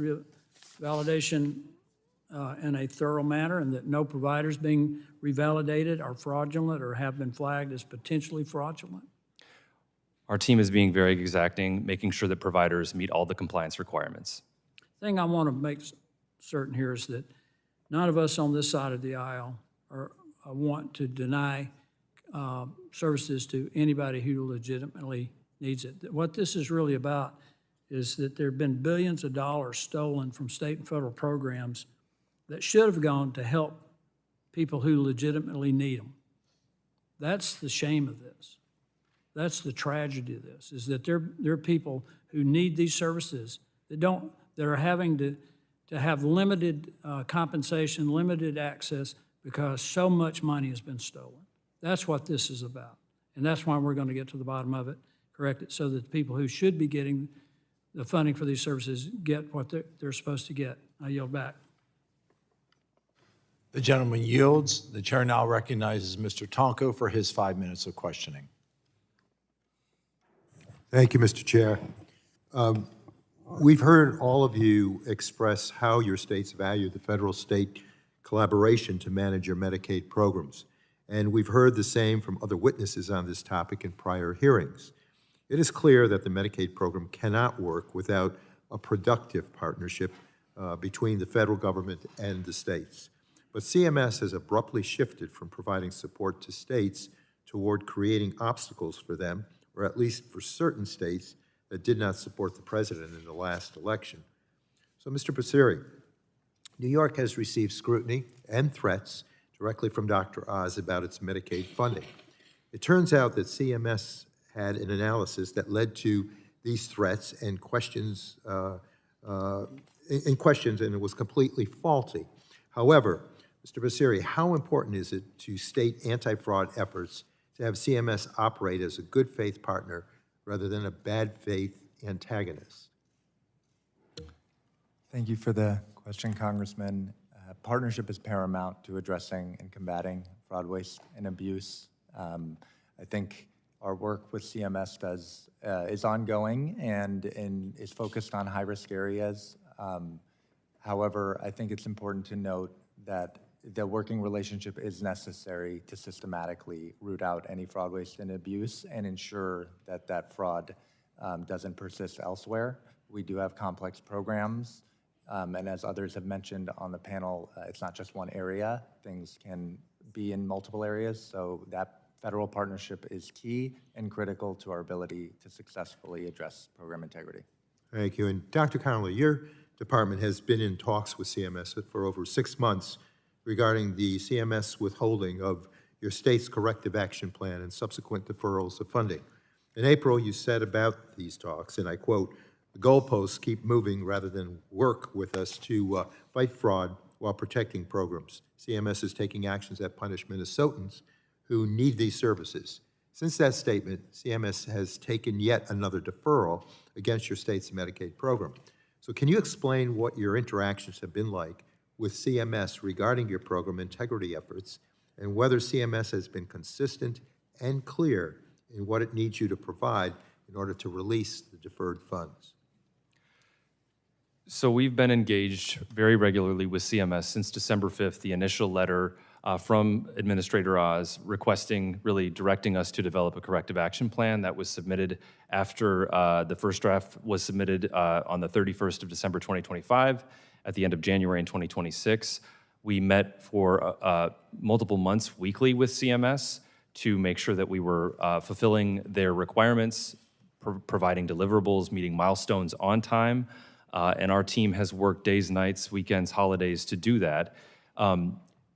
validation in a thorough manner and that no providers being revalidated are fraudulent or have been flagged as potentially fraudulent?
Our team is being very exacting, making sure that providers meet all the compliance requirements.
Thing I want to make certain here is that none of us on this side of the aisle want to deny services to anybody who legitimately needs it. What this is really about is that there have been billions of dollars stolen from state and federal programs that should have gone to help people who legitimately need them. That's the shame of this. That's the tragedy of this, is that there are people who need these services that are having to have limited compensation, limited access, because so much money has been stolen. That's what this is about. And that's why we're going to get to the bottom of it, correct it, so that the people who should be getting the funding for these services get what they're supposed to get. I yield back.
The gentleman yields. The chair now recognizes Mr. Tonko for his 5 minutes of questioning.
Thank you, Mr. Chair. We've heard all of you express how your states value the federal-state collaboration to manage your Medicaid programs, and we've heard the same from other witnesses on this topic in prior hearings. It is clear that the Medicaid program cannot work without a productive partnership between the federal government and the states. But CMS has abruptly shifted from providing support to states toward creating obstacles for them, or at least for certain states that did not support the president in the last election. So, Mr. Passeri, New York has received scrutiny and threats directly from Dr. Oz about its Medicaid funding. It turns out that CMS had an analysis that led to these threats and questions, and it was completely faulty. However, Mr. Passeri, how important is it to state anti-fraud efforts to have CMS operate as a good faith partner rather than a bad faith antagonist?
Thank you for the question, Congressman. Partnership is paramount to addressing and combating fraud, waste, and abuse. I think our work with CMS is ongoing and is focused on high-risk areas. However, I think it's important to note that the working relationship is necessary to systematically root out any fraud, waste, and abuse and ensure that that fraud doesn't persist elsewhere. We do have complex programs, and as others have mentioned on the panel, it's not just one area. Things can be in multiple areas, so that federal partnership is key and critical to our ability to successfully address program integrity.
Thank you. And Dr. Connolly, your department has been in talks with CMS for over 6 months regarding the CMS withholding of your state's corrective action plan and subsequent deferrals of funding. In April, you said about these talks, and I quote, "The goalposts keep moving rather than work with us to fight fraud while protecting programs. CMS is taking actions that punish Minnesotans who need these services." Since that statement, CMS has taken yet another deferral against your state's Medicaid program. So can you explain what your interactions have been like with CMS regarding your program integrity efforts and whether CMS has been consistent and clear in what it needs you to provide in order to release the deferred funds?
So we've been engaged very regularly with CMS since December 5th, the initial letter from Administrator Oz requesting, really directing us to develop a corrective action plan that was submitted after the first draft was submitted on the 31st of December 2025. At the end of January in 2026, we met for multiple months weekly with CMS to make sure that we were fulfilling their requirements, providing deliverables, meeting milestones on time, and our team has worked days, nights, weekends, holidays to do that.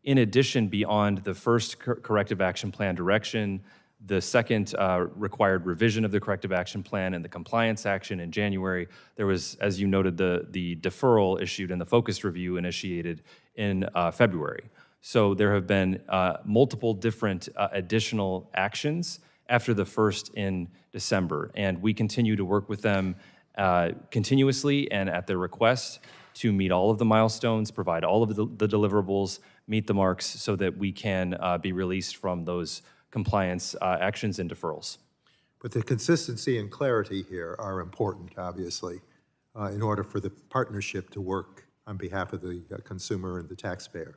In addition, beyond the first corrective action plan direction, the second required revision of the corrective action plan and the compliance action in January, there was, as you noted, the deferral issued and the focus review initiated in February. So there have been multiple different additional actions after the first in December, and we continue to work with them continuously and at their request to meet all of the milestones, provide all of the deliverables, meet the marks so that we can be released from those compliance actions and deferrals.
But the consistency and clarity here are important, obviously, in order for the partnership to work on behalf of the consumer and the taxpayer.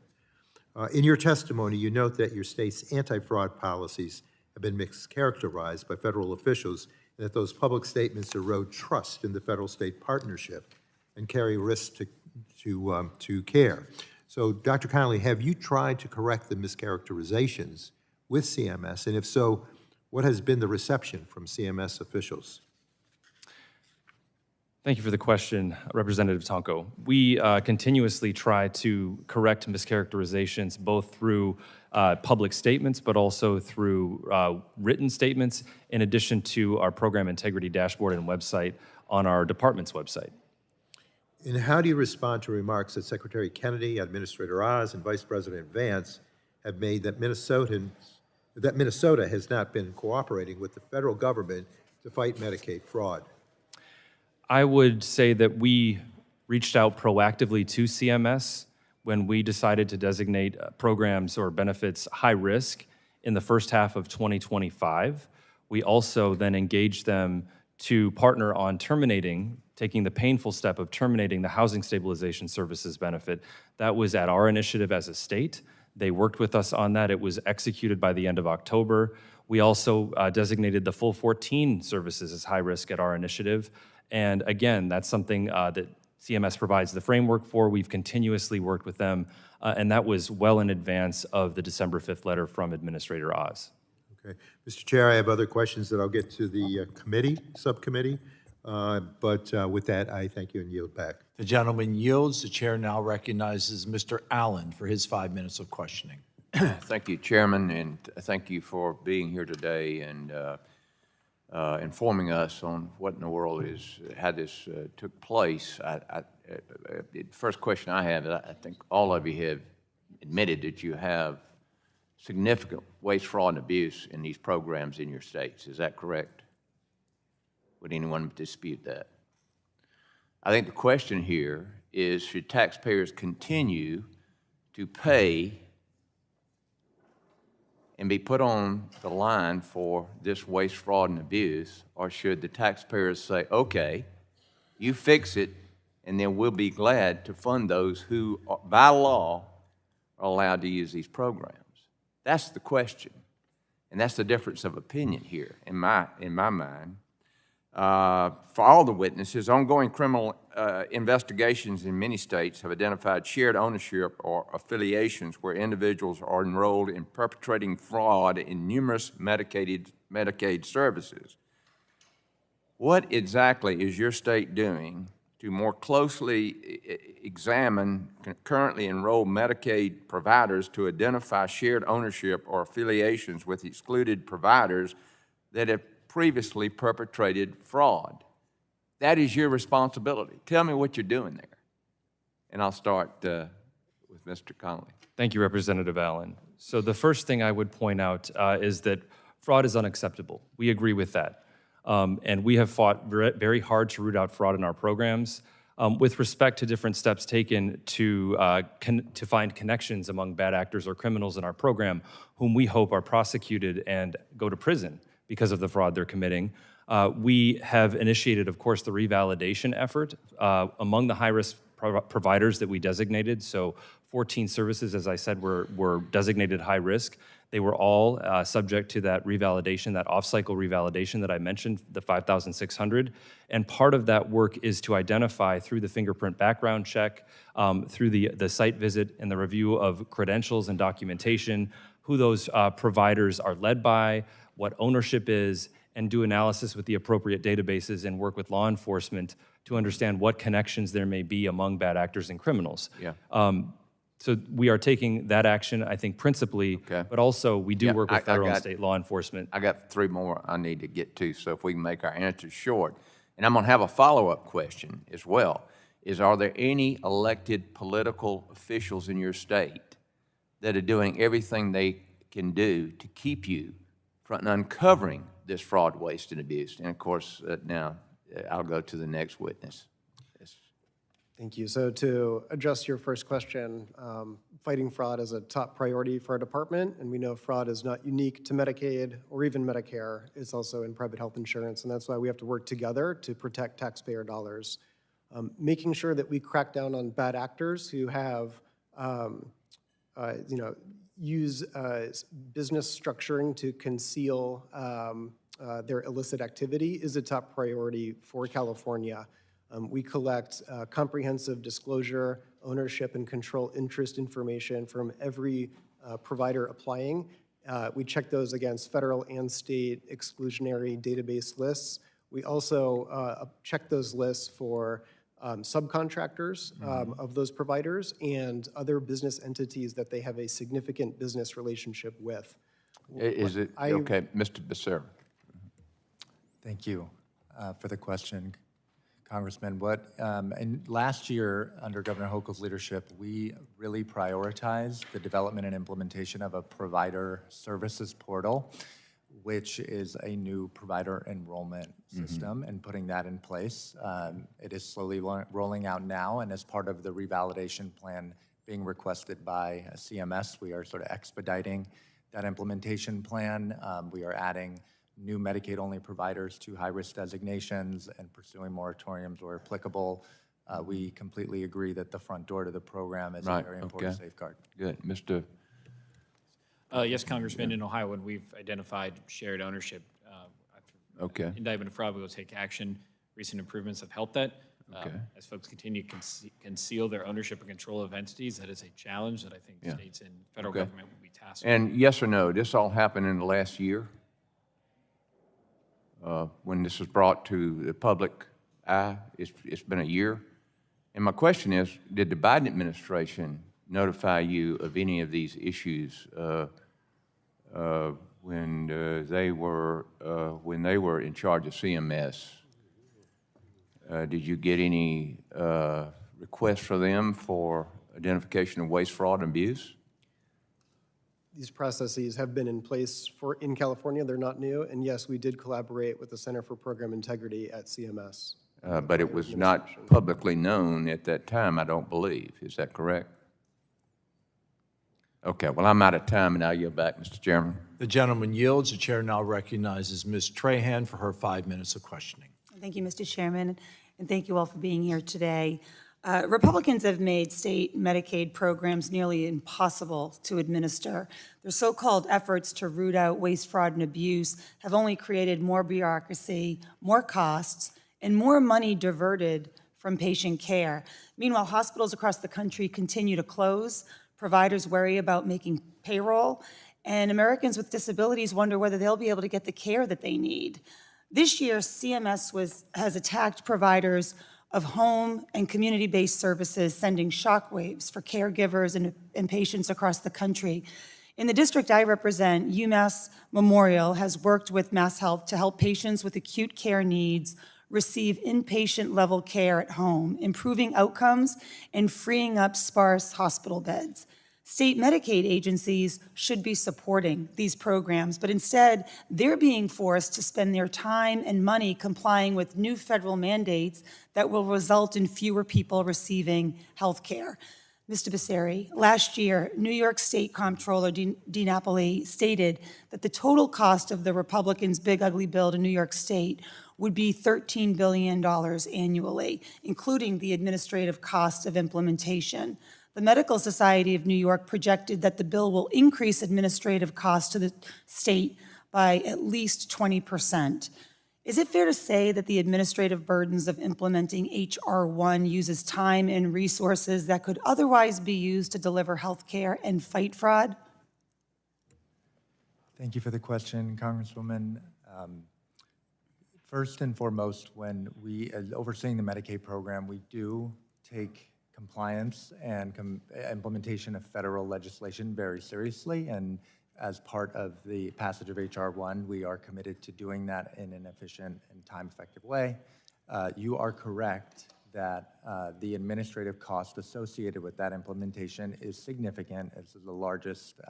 In your testimony, you note that your state's anti-fraud policies have been mischaracterized by federal officials and that those public statements erode trust in the federal-state partnership and carry risks to care. So, Dr. Connolly, have you tried to correct the mischaracterizations with CMS? And if so, what has been the reception from CMS officials?
Thank you for the question, Representative Tonko. We continuously try to correct mischaracterizations both through public statements, but also through written statements, in addition to our program integrity dashboard and website on our department's website.
And how do you respond to remarks that Secretary Kennedy, Administrator Oz, and Vice President Vance have made that Minnesota has not been cooperating with the federal government to fight Medicaid fraud?
I would say that we reached out proactively to CMS when we decided to designate programs or benefits high risk in the first half of 2025. We also then engaged them to partner on taking the painful step of terminating the housing stabilization services benefit. That was at our initiative as a state. They worked with us on that. It was executed by the end of October. We also designated the full 14 services as high risk at our initiative. And again, that's something that CMS provides the framework for. We've continuously worked with them, and that was well in advance of the December 5th letter from Administrator Oz.
Okay. Mr. Chair, I have other questions that I'll get to the subcommittee, but with that, I thank you and yield back.
The gentleman yields. The chair now recognizes Mr. Allen for his 5 minutes of questioning.
Thank you, Chairman, and thank you for being here today and informing us on what in the world how this took place. The first question I have, I think all of you have admitted that you have significant waste, fraud, and abuse in these programs in your states. Is that correct? Would anyone dispute that? I think the question here is, should taxpayers continue to pay and be put on the line for this waste, fraud, and abuse, or should the taxpayers say, okay, you fix it, and then we'll be glad to fund those who, by law, are allowed to use these programs? That's the question, and that's the difference of opinion here, in my mind. For all the witnesses, ongoing criminal investigations in many states have identified shared ownership or affiliations where individuals are enrolled in perpetrating fraud in numerous Medicaid services. What exactly is your state doing to more closely examine currently enrolled Medicaid providers to identify shared ownership or affiliations with excluded providers that have previously perpetrated fraud? That is your responsibility. Tell me what you're doing there. And I'll start with Mr. Connolly.
Thank you, Representative Allen. So the first thing I would point out is that fraud is unacceptable. We agree with that. And we have fought very hard to root out fraud in our programs. With respect to different steps taken to find connections among bad actors or criminals in our program, whom we hope are prosecuted and go to prison because of the fraud they're committing, we have initiated, of course, the revalidation effort among the high-risk providers that we designated. So 14 services, as I said, were designated high risk. They were all subject to that revalidation, that off-cycle revalidation that I mentioned, the 5,600. And part of that work is to identify through the fingerprint background check, through the site visit and the review of credentials and documentation, who those providers are led by, what ownership is, and do analysis with the appropriate databases and work with law enforcement to understand what connections there may be among bad actors and criminals.
Yeah.
So we are taking that action, I think, principally, but also we do work with federal and state law enforcement.
I got 3 more I need to get to, so if we can make our answers short. And I'm going to have a follow-up question as well, are there any elected political officials in your state that are doing everything they can do to keep you from uncovering this fraud, waste, and abuse? And of course, now I'll go to the next witness. Yes.
Thank you. So to address your first question, fighting fraud is a top priority for our department, and we know fraud is not unique to Medicaid or even Medicare. It's also in private health insurance, and that's why we have to work together to protect taxpayer dollars. Making sure that we crack down on bad actors who have, use business structuring to conceal their illicit activity is a top priority for California. We collect comprehensive disclosure, ownership, and control interest information from every provider applying. We check those against federal and state exclusionary database lists. We also check those lists for subcontractors of those providers and other business entities that they have a significant business relationship with.
Is it, okay, Mr. Becerra.
Thank you for the question, Congressman. And last year, under Governor Hochul's leadership, we really prioritized the development and implementation of a provider services portal. which is a new provider enrollment system, and putting that in place. It is slowly rolling out now, and as part of the revalidation plan being requested by CMS, we are sort of expediting that implementation plan. We are adding new Medicaid-only providers to high-risk designations and pursuing moratoriums where applicable. We completely agree that the front door to the program is a
Right,
very important
okay.
safeguard.
Good. Mr.
Yes, Congressman, in Ohio, when we've identified shared ownership, after
Okay.
indictment of fraud, we will take action. Recent improvements have helped that.
Okay.
As folks continue to conceal their ownership and control of entities, that is a challenge that I think
Yeah.
states and federal
Okay.
government will be tasked with.
And yes or no, this all happened in the last year? When this was brought to the public eye, it's been a year? And my question is, did the Biden administration notify you of any of these issues when they were in charge of CMS? Did you get any requests for them for identification of waste, fraud, and abuse?
These processes have been in place in California, they're not new, and yes, we did collaborate with the Center for Program Integrity at CMS.
But it was not publicly known at that time, I don't believe. Is that correct? Okay, well, I'm out of time, and I yield back, Mr. Chairman.
The gentleman yields. The chair now recognizes Ms. Trahan for her 5 minutes of questioning.
Thank you, Mr. Chairman, and thank you all for being here today. Republicans have made state Medicaid programs nearly impossible to administer. Their so-called efforts to root out waste, fraud, and abuse have only created more bureaucracy, more costs, and more money diverted from patient care. Meanwhile, hospitals across the country continue to close, providers worry about making payroll, and Americans with disabilities wonder whether they'll be able to get the care that they need. This year, CMS has attacked providers of home and community-based services, sending shockwaves for caregivers and patients across the country. In the district I represent, UMass Memorial has worked with MassHealth to help patients with acute care needs receive inpatient-level care at home, improving outcomes and freeing up sparse hospital beds. State Medicaid agencies should be supporting these programs, but instead, they're being forced to spend their time and money complying with new federal mandates that will result in fewer people receiving health care. Mr. Becerri, last year, New York State Comptroller DiNapoli stated that the total cost of the Republicans' big ugly bill to New York State would be $13 billion annually, including the administrative costs of implementation. The Medical Society of New York projected that the bill will increase administrative costs to the state by at least 20%. Is it fair to say that the administrative burdens of implementing H.R. 1 uses time and resources that could otherwise be used to deliver health care and fight fraud?
Thank you for the question, Congresswoman. First and foremost, when we, as overseeing the Medicaid program, we do take compliance and implementation of federal legislation very seriously, and as part of the passage of H.R. 1, we are committed to doing that in an efficient and time-effective way. You are correct that the administrative cost associated with that implementation is significant. It's the largest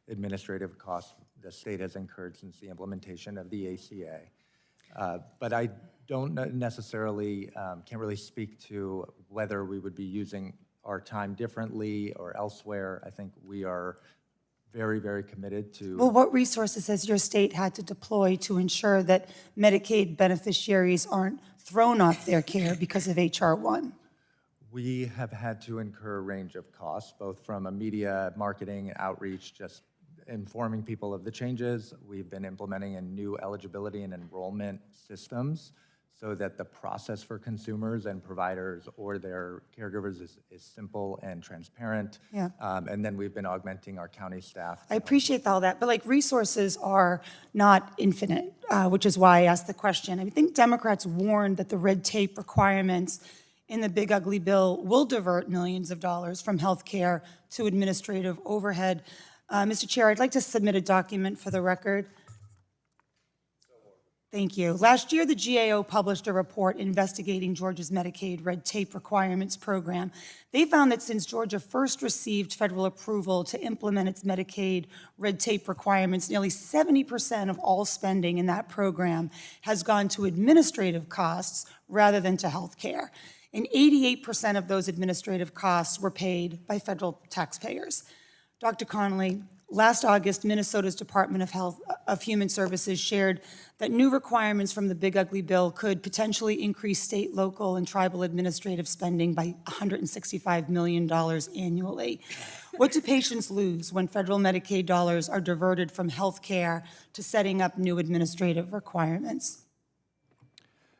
administrative cost the state has incurred since the implementation of the ACA. But I don't necessarily, can't really speak to whether we would be using our time differently or elsewhere. I think we are very, very committed to.
Well, what resources has your state had to deploy to ensure that Medicaid beneficiaries aren't thrown off their care because of H.R. 1?
We have had to incur a range of costs, both from a media, marketing, outreach, just informing people of the changes. We've been implementing a new eligibility and enrollment systems so that the process for consumers and providers or their caregivers is simple and transparent.
Yeah.
And then we've been augmenting our county staff.
I appreciate all that, but like resources are not infinite, which is why I asked the question. I think Democrats warned that the red tape requirements in the big ugly bill will divert millions of dollars from health care to administrative overhead. Mr. Chair, I'd like to submit a document for the record. Thank you. Last year, the GAO published a report investigating Georgia's Medicaid red tape requirements program. They found that since Georgia first received federal approval to implement its Medicaid red tape requirements, nearly 70% of all spending in that program has gone to administrative costs rather than to health care. And 88% of those administrative costs were paid by federal taxpayers. Dr. Connolly, last August, Minnesota's Department of Human Services shared that new requirements from the Big Ugly Bill could potentially increase state, local, and tribal administrative spending by $165 million annually. What do patients lose when federal Medicaid dollars are diverted from health care to setting up new administrative requirements?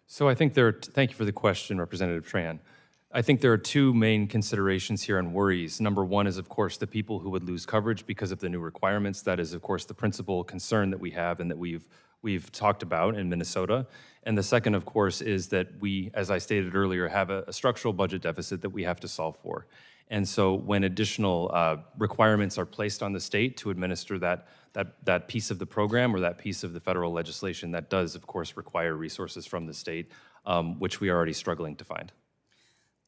So I think thank you for the question, Representative Tran. I think there are two main considerations here and worries. Number one is, of course, the people who would lose coverage because of the new requirements. That is, of course, the principal concern that we have and that we've talked about in Minnesota. And the second, of course, is that we, as I stated earlier, have a structural budget deficit that we have to solve for. And so when additional requirements are placed on the state to administer that piece of the program or that piece of the federal legislation, that does, of course, require resources from the state, which we are already struggling to find.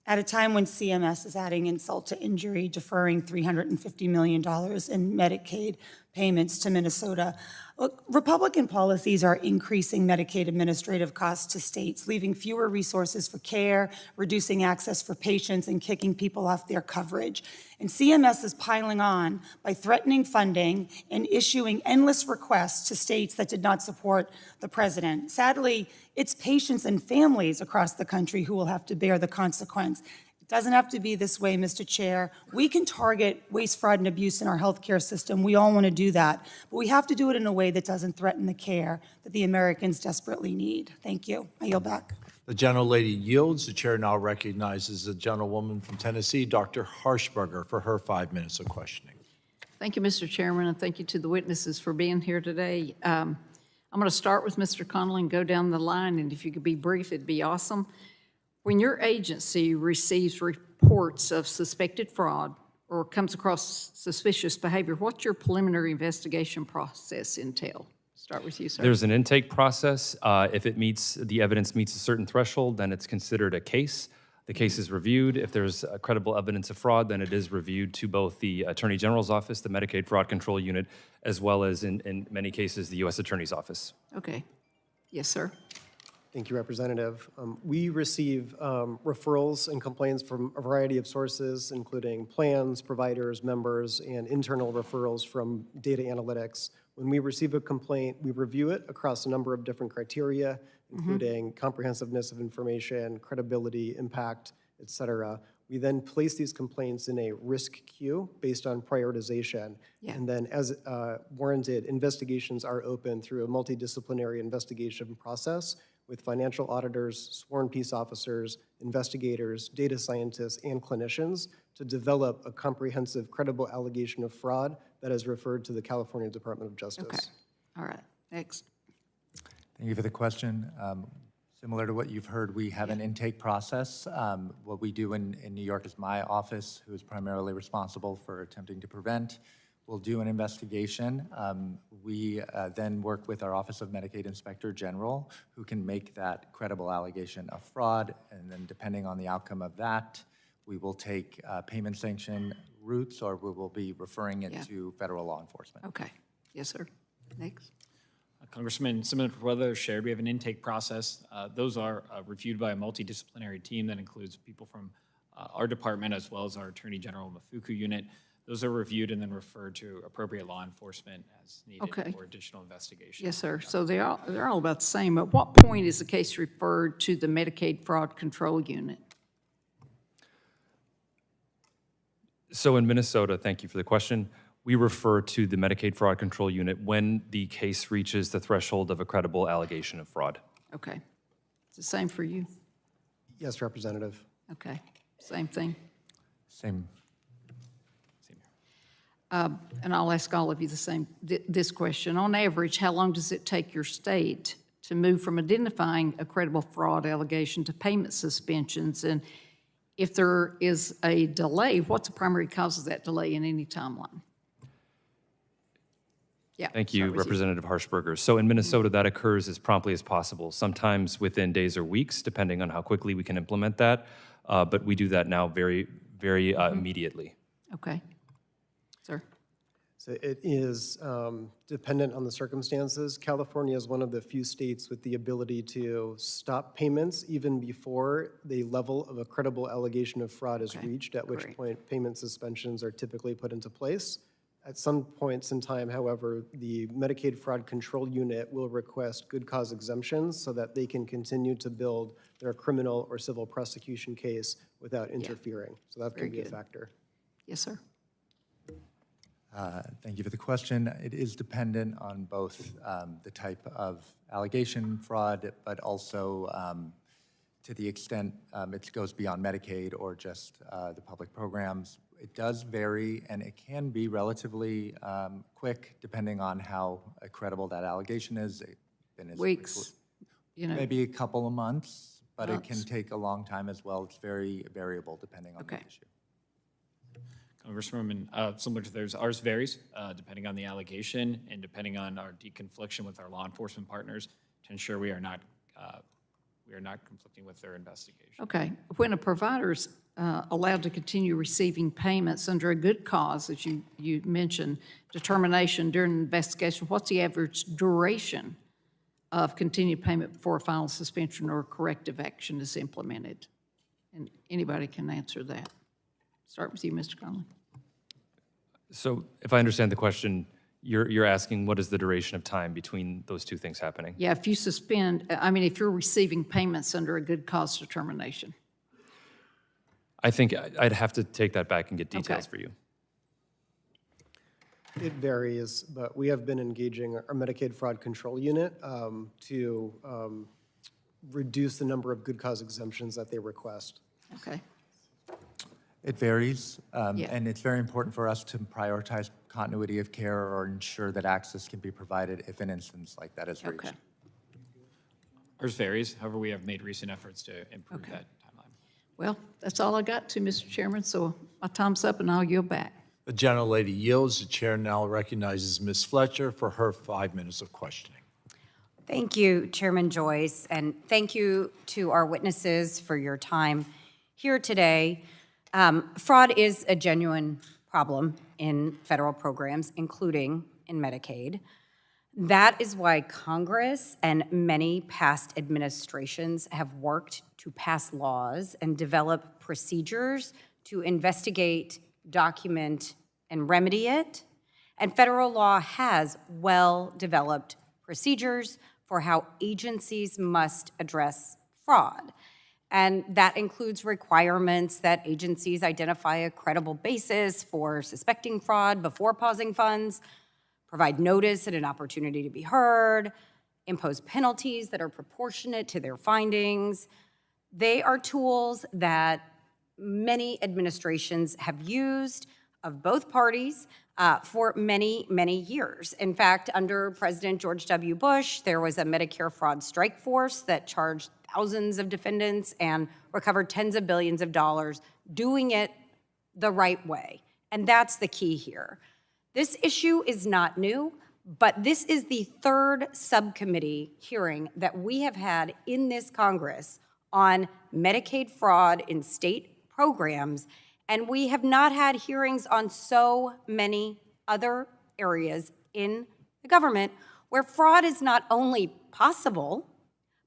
At a time when CMS is adding insult to injury, deferring $350 million in Medicaid payments to Minnesota, look, Republican policies are increasing Medicaid administrative costs to states, leaving fewer resources for care, reducing access for patients, and kicking people off their coverage. And CMS is piling on by threatening funding and issuing endless requests to states that did not support the president. Sadly, it's patients and families across the country who will have to bear the consequence. It doesn't have to be this way, Mr. Chair. We can target waste, fraud, and abuse in our healthcare system. We all want to do that. But we have to do it in a way that doesn't threaten the care that the Americans desperately need. Thank you. I yield back.
The gentlelady yields. The chair now recognizes the gentlewoman from Tennessee, Dr. Harshberger, for her 5 minutes of questioning.
Thank you, Mr. Chairman, and thank you to the witnesses for being here today. I'm going to start with Mr. Connolly and go down the line, and if you could be brief, it'd be awesome. When your agency receives reports of suspected fraud or comes across suspicious behavior, what's your preliminary investigation process entail? Start with you, sir.
There's an intake process. If the evidence meets a certain threshold, then it's considered a case. The case is reviewed. If there's credible evidence of fraud, then it is reviewed to both the Attorney General's office, the Medicaid Fraud Control Unit, as well as in many cases, the U.S. Attorney's Office.
Okay. Yes, sir.
Thank you, Representative. We receive referrals and complaints from a variety of sources, including plans, providers, members, and internal referrals from data analytics. When we receive a complaint, we review it across a number of different criteria, including comprehensiveness of information, credibility, impact, et cetera. We then place these complaints in a risk queue based on prioritization.
Yeah.
And then as warranted, investigations are open through a multidisciplinary investigation process with financial auditors, sworn peace officers, investigators, data scientists, and clinicians to develop a comprehensive, credible allegation of fraud that is referred to the California Department of Justice.
Okay. All right. Next.
Thank you for the question. Similar to what you've heard, we have an intake process. What we do in New York is my office, who is primarily responsible for attempting to prevent. We'll do an investigation. We then work with our Office of Medicaid Inspector General, who can make that credible allegation of fraud. And then depending on the outcome of that, we will take payment sanction routes, or we will be referring it to federal law enforcement.
Okay. Yes, sir. Next.
Congressman, similar to what others shared, we have an intake process. Those are reviewed by a multidisciplinary team that includes people from our department as well as our Attorney General Mafuku unit. Those are reviewed and then referred to appropriate law enforcement as needed for additional investigation.
Yes, sir. So they're all about the same. At what point is the case referred to the Medicaid Fraud Control Unit?
So in Minnesota, thank you for the question, we refer to the Medicaid Fraud Control Unit when the case reaches the threshold of a credible allegation of fraud.
Okay. It's the same for you?
Yes, Representative.
Okay. Same thing.
Same.
And I'll ask all of you this question. On average, how long does it take your state to move from identifying a credible fraud allegation to payment suspensions? And if there is a delay, what's the primary cause of that delay in any timeline? Yeah.
Thank you,
start with
Representative Harshberger. So in Minnesota, that occurs as promptly as possible, sometimes within days or weeks, depending on how quickly we can implement that. But we do that now very, very immediately.
Okay. Sir?
So it is dependent on the circumstances. California is one of the few states with the ability to stop payments even before the level of a credible allegation of fraud is reached, at which
great.
point payment suspensions are typically put into place. At some points in time, however, the Medicaid Fraud Control Unit will request good cause exemptions so that they can continue to build their criminal or civil prosecution case without interfering. So that
Very
can be a
good.
factor.
Yes, sir.
Thank you for the question. It is dependent on both the type of allegation fraud, but also to the extent it goes beyond Medicaid or just the public programs. It does vary, and it can be relatively quick, depending on how credible that allegation is.
Weeks,
Maybe a couple of months, but it can
Months.
take a long time as well. It's very variable depending on the
Okay.
issue.
Congresswoman, similar to theirs, ours varies depending on the allegation and depending on our deconfliction with our law enforcement partners to ensure we are not conflicting with their investigation.
Okay. When a provider's allowed to continue receiving payments under a good cause, as you mentioned, determination during an investigation, what's the average duration of continued payment before a final suspension or corrective action is implemented? And anybody can answer that. Start with you, Mr. Conley.
So if I understand the question, you're asking what is the duration of time between those two things happening?
Yeah, if you suspend, if you're receiving payments under a good cause determination.
I think I'd have to take that back and get details
Okay.
for you.
It varies, but we have been engaging our Medicaid Fraud Control Unit to reduce the number of good cause exemptions that they request.
Okay.
It varies,
Yeah.
and it's very important for us to prioritize continuity of care or ensure that access can be provided if an instance like that is reached.
Okay.
Ours varies, however, we have made recent efforts to improve
Okay.
that timeline.
Well, that's all I got to, Mr. Chairman, so my time's up and I'll yield back.
The gentlelady yields. The chair now recognizes Ms. Fletcher for her 5 minutes of questioning.
Thank you, Chairman Joyce, and thank you to our witnesses for your time here today. Fraud is a genuine problem in federal programs, including in Medicaid. That is why Congress and many past administrations have worked to pass laws and develop procedures to investigate, document, and remedy it. And federal law has well-developed procedures for how agencies must address fraud. And that includes requirements that agencies identify a credible basis for suspecting fraud before pausing funds, provide notice and an opportunity to be heard, impose penalties that are proportionate to their findings. They are tools that many administrations have used of both parties for many, many years. In fact, under President George W. Bush, there was a Medicare fraud strike force that charged thousands of defendants and recovered tens of billions of dollars, doing it the right way. And that's the key here. This issue is not new, but this is the third subcommittee hearing that we have had in this Congress on Medicaid fraud in state programs, and we have not had hearings on so many other areas in the government where fraud is not only possible,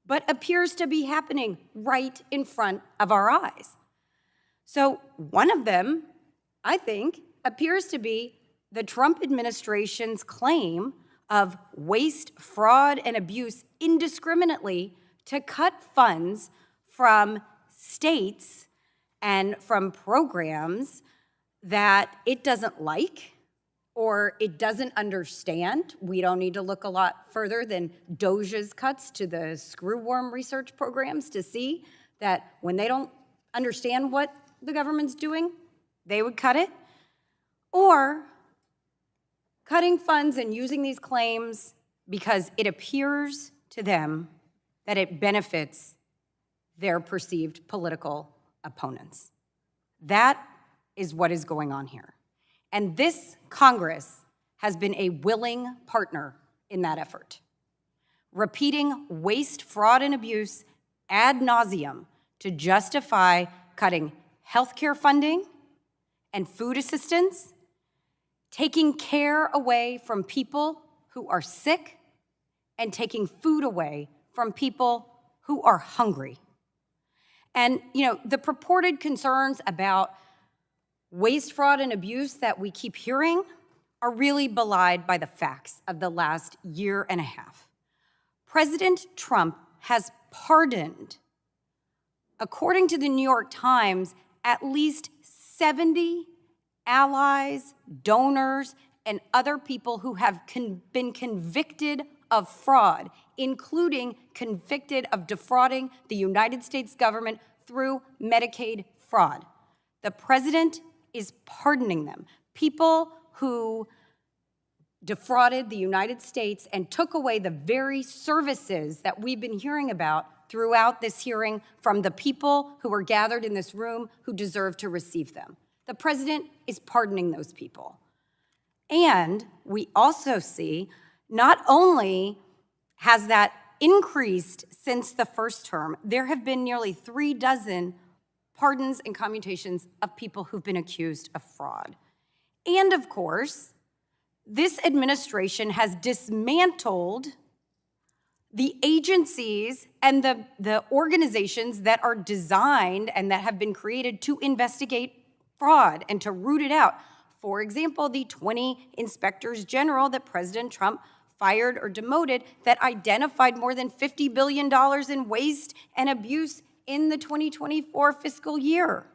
but appears to be happening right in front of our eyes. So one of them, I think, appears to be the Trump administration's claim of waste, fraud, and abuse indiscriminately to cut funds from states and from programs that it doesn't like or it doesn't understand. We don't need to look a lot further than DOJ's cuts to the screwworm research programs to see that when they don't understand what the government's doing, they would cut it. Or cutting funds and using these claims because it appears to them that it benefits their perceived political opponents. That is what is going on here. And this Congress has been a willing partner in that effort, repeating waste, fraud, and abuse ad nauseum to justify cutting healthcare funding and food assistance, taking care away from people who are sick, and taking food away from people who are hungry. And, the purported concerns about waste, fraud, and abuse that we keep hearing are really belied by the facts of the last year and a half. President Trump has pardoned, according to the New York Times, at least 70 allies, donors, and other people who have been convicted of fraud, including convicted of defrauding the United States government through Medicaid fraud. The president is pardoning them. People who defrauded the United States and took away the very services that we've been hearing about throughout this hearing from the people who were gathered in this room who deserve to receive them. The president is pardoning those people. And we also see not only has that increased since the first term, there have been nearly 36 pardons and commutations of people who've been accused of fraud. And of course, this administration has dismantled the agencies and the organizations that are designed and that have been created to investigate fraud and to root it out. For example, the 20 inspectors general that President Trump fired or demoted that identified more than $50 billion in waste and abuse in the 2024 fiscal year.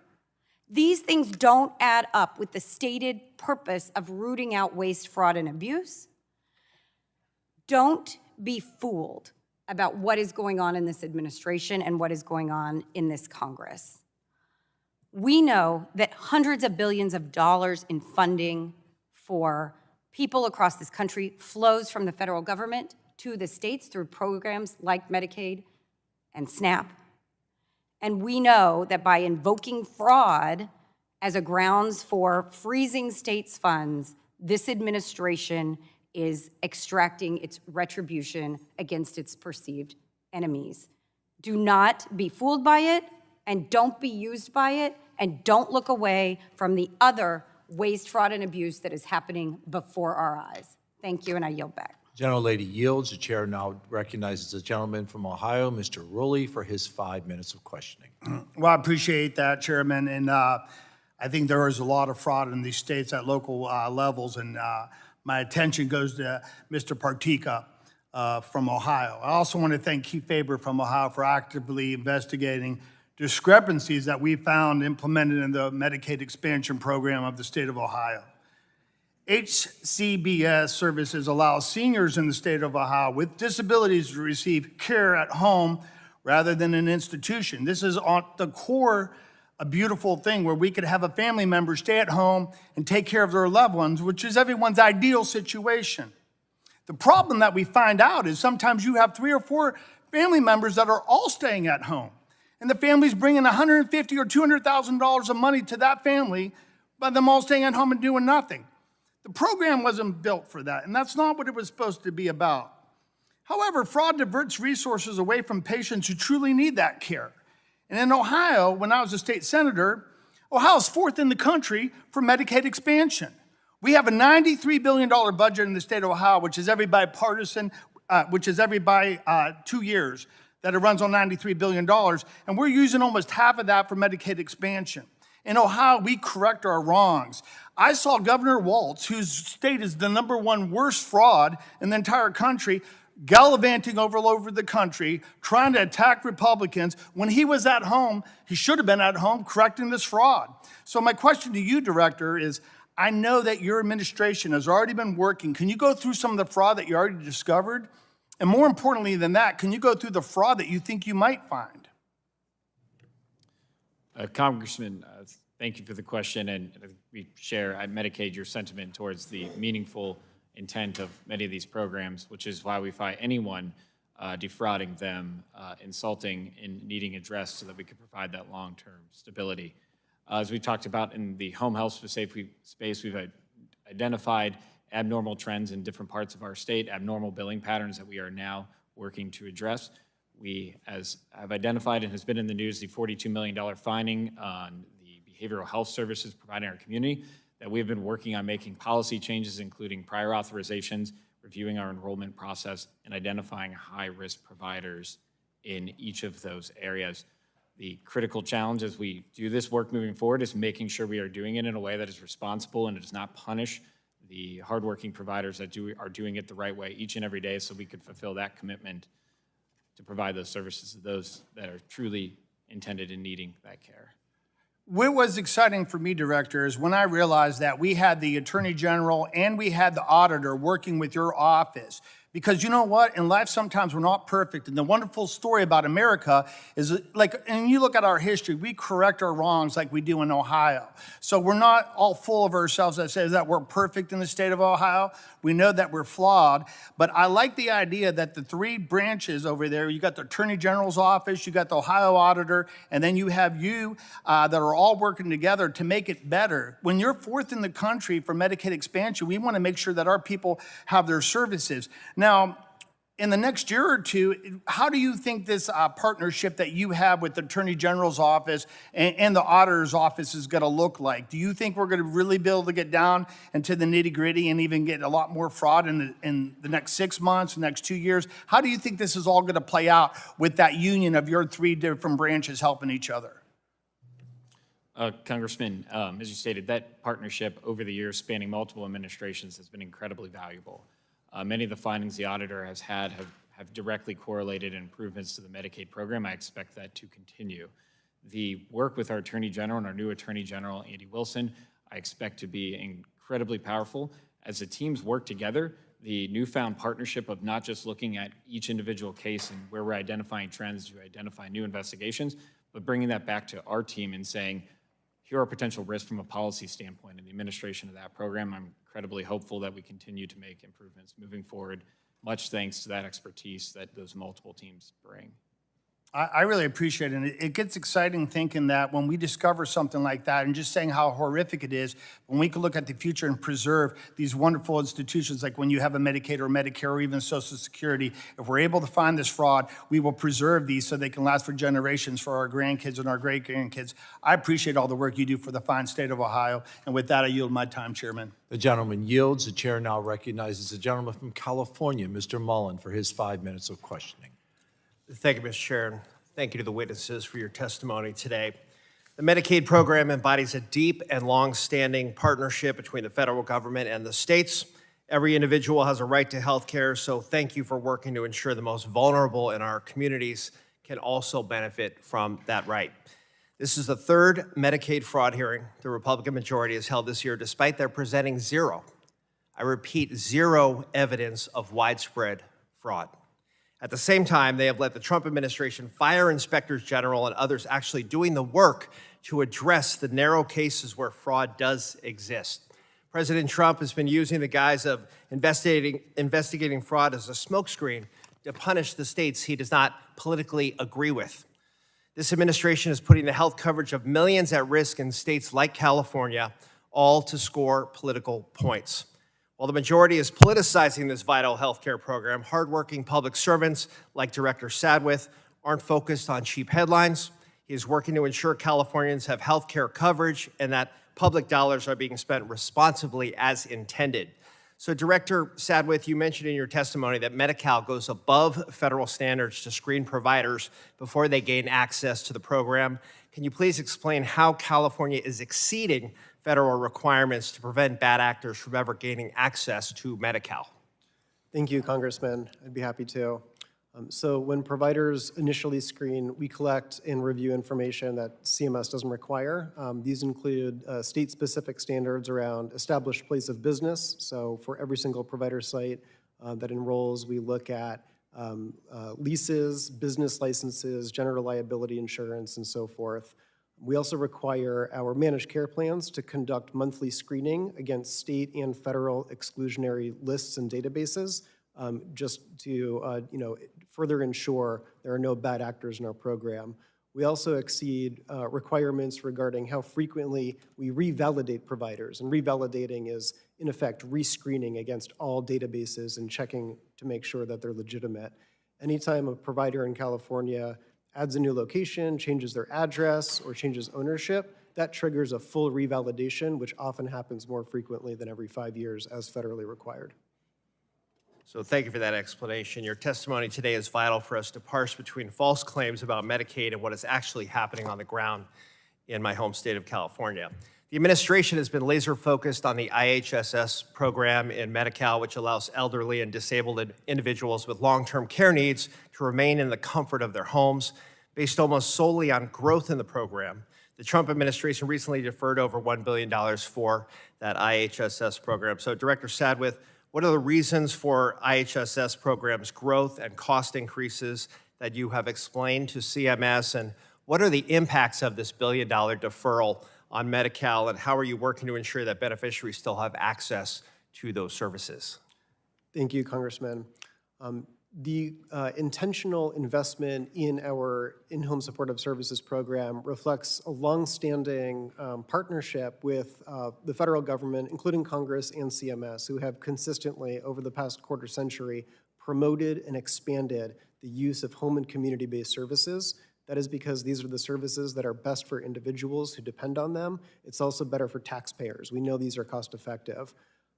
These things don't add up with the stated purpose of rooting out waste, fraud, and abuse. Don't be fooled about what is going on in this administration and what is going on in this Congress. We know that hundreds of billions of dollars in funding for people across this country flows from the federal government to the states through programs like Medicaid and SNAP. And we know that by invoking fraud as a grounds for freezing states' funds, this administration is extracting its retribution against its perceived enemies. Do not be fooled by it, and don't be used by it, and don't look away from the other waste, fraud, and abuse that is happening before our eyes. Thank you, and I yield back.
Gentlelady yields. The chair now recognizes the gentleman from Ohio, Mr. Rulli, for his 5 minutes of questioning.
Well, I appreciate that, Chairman, and I think there is a lot of fraud in these states at local levels, and my attention goes to Mr. Partika from Ohio. I also want to thank Keith Faber from Ohio for actively investigating discrepancies that we found implemented in the Medicaid expansion program of the state of Ohio. HCBS services allow seniors in the state of Ohio with disabilities to receive care at home rather than an institution. This is on the core a beautiful thing where we could have a family member stay at home and take care of their loved ones, which is everyone's ideal situation. The problem that we find out is sometimes you have 3 or 4 family members that are all staying at home, and the family's bringing $150,000 or $200,000 of money to that family by them all staying at home and doing nothing. The program wasn't built for that, and that's not what it was supposed to be about. However, fraud diverts resources away from patients who truly need that care. And in Ohio, when I was a state senator, Ohio's 4th in the country for Medicaid expansion. We have a $93 billion budget in the state of Ohio, which is every bipartisan, which is every 2 years that it runs on $93 billion, and we're using almost half of that for Medicaid expansion. In Ohio, we correct our wrongs. I saw Governor Walz, whose state is the #1 worst fraud in the entire country, gallivanting all over the country, trying to attack Republicans. When he was at home, he should have been at home correcting this fraud. So my question to you, Director, is I know that your administration has already been working. Can you go through some of the fraud that you already discovered? And more importantly than that, can you go through the fraud that you think you might find?
Congressman, thank you for the question, and we share at Medicaid your sentiment towards the meaningful intent of many of these programs, which is why we find anyone defrauding them, insulting, and needing addressed so that we can provide that long-term stability. As we talked about in the home health space, we've identified abnormal trends in different parts of our state, abnormal billing patterns that we are now working to address. We, as I've identified and has been in the news, the $42 million finding on the behavioral health services provided in our community, that we've been working on making policy changes, including prior authorizations, reviewing our enrollment process, and identifying high-risk providers in each of those areas. The critical challenge as we do this work moving forward is making sure we are doing it in a way that is responsible and it does not punish the hardworking providers that are doing it the right way each and every day, so we could fulfill that commitment to provide those services to those that are truly intended in needing that care.
What was exciting for me, Director, is when I realized that we had the Attorney General and we had the auditor working with your office. Because you know what? In life, sometimes we're not perfect. And the wonderful story about America is like, and you look at our history, we correct our wrongs like we do in Ohio. So we're not all full of ourselves that says that we're perfect in the state of Ohio. We know that we're flawed. But I like the idea that the three branches over there, you got the Attorney General's office, you got the Ohio Auditor, and then you have you that are all working together to make it better. When you're fourth in the country for Medicaid expansion, we want to make sure that our people have their services. Now, in the next year or two, how do you think this partnership that you have with the Attorney General's office and the Auditor's office is going to look like? Do you think we're going to really be able to get down into the nitty-gritty and even get a lot more fraud in the next 6 months, the next 2 years? How do you think this is all going to play out with that union of your three different branches helping each other?
Congressman, as you stated, that partnership over the years spanning multiple administrations has been incredibly valuable. Many of the findings the auditor has had have directly correlated improvements to the Medicaid program. I expect that to continue. The work with our Attorney General and our new Attorney General, Andy Wilson, I expect to be incredibly powerful. As the teams work together, the newfound partnership of not just looking at each individual case and where we're identifying trends to identify new investigations, but bringing that back to our team and saying, here are potential risks from a policy standpoint in the administration of that program. I'm incredibly hopeful that we continue to make improvements moving forward, much thanks to that expertise that those multiple teams bring.
I really appreciate it. And it gets exciting thinking that when we discover something like that and just saying how horrific it is, when we can look at the future and preserve these wonderful institutions, like when you have a Medicaid or Medicare or even Social Security, if we're able to find this fraud, we will preserve these so they can last for generations for our grandkids and our great-grandkids. I appreciate all the work you do for the fine state of Ohio. And with that, I yield my time, Chairman.
The gentleman yields. The chair now recognizes the gentleman from California, Mr. Mullen, for his 5 minutes of questioning.
Thank you, Mr. Chair, and thank you to the witnesses for your testimony today. The Medicaid program embodies a deep and long-standing partnership between the federal government and the states. Every individual has a right to health care, so thank you for working to ensure the most vulnerable in our communities can also benefit from that right. This is the third Medicaid fraud hearing the Republican majority has held this year, despite their presenting zero, I repeat, zero evidence of widespread fraud. At the same time, they have let the Trump administration fire inspectors general and others actually doing the work to address the narrow cases where fraud does exist. President Trump has been using the guise of investigating fraud as a smokescreen to punish the states he does not politically agree with. This administration is putting the health coverage of millions at risk in states like California, all to score political points. While the majority is politicizing this vital health care program, hardworking public servants like Director Sadwith aren't focused on cheap headlines. He is working to ensure Californians have health care coverage and that public dollars are being spent responsibly as intended. So, Director Sadwith, you mentioned in your testimony that Medi-Cal goes above federal standards to screen providers before they gain access to the program. Can you please explain how California is exceeding federal requirements to prevent bad actors from ever gaining access to Medi-Cal?
Thank you, Congressman. I'd be happy to. So when providers initially screen, we collect and review information that CMS doesn't require. These include state-specific standards around established place of business. So for every single provider site that enrolls, we look at leases, business licenses, general liability insurance, and so forth. We also require our managed care plans to conduct monthly screening against state and federal exclusionary lists and databases, just to further ensure there are no bad actors in our program. We also exceed requirements regarding how frequently we revalidate providers. And revalidating is, in effect, rescreening against all databases and checking to make sure that they're legitimate. Anytime a provider in California adds a new location, changes their address, or changes ownership, that triggers a full revalidation, which often happens more frequently than every 5 years as federally required.
So thank you for that explanation. Your testimony today is vital for us to parse between false claims about Medicaid and what is actually happening on the ground in my home state of California. The administration has been laser focused on the IHSS program in Medi-Cal, which allows elderly and disabled individuals with long-term care needs to remain in the comfort of their homes, based almost solely on growth in the program. The Trump administration recently deferred over $1 billion for that IHSS program. So Director Sadwith, what are the reasons for IHSS program's growth and cost increases that you have explained to CMS? And what are the impacts of this $1 billion deferral on Medi-Cal? And how are you working to ensure that beneficiaries still have access to those services?
Thank you, Congressman. The intentional investment in our in-home supportive services program reflects a longstanding partnership with the federal government, including Congress and CMS, who have consistently, over the past quarter century, promoted and expanded the use of home and community-based services. That is because these are the services that are best for individuals who depend on them. It's also better for taxpayers. We know these are cost-effective.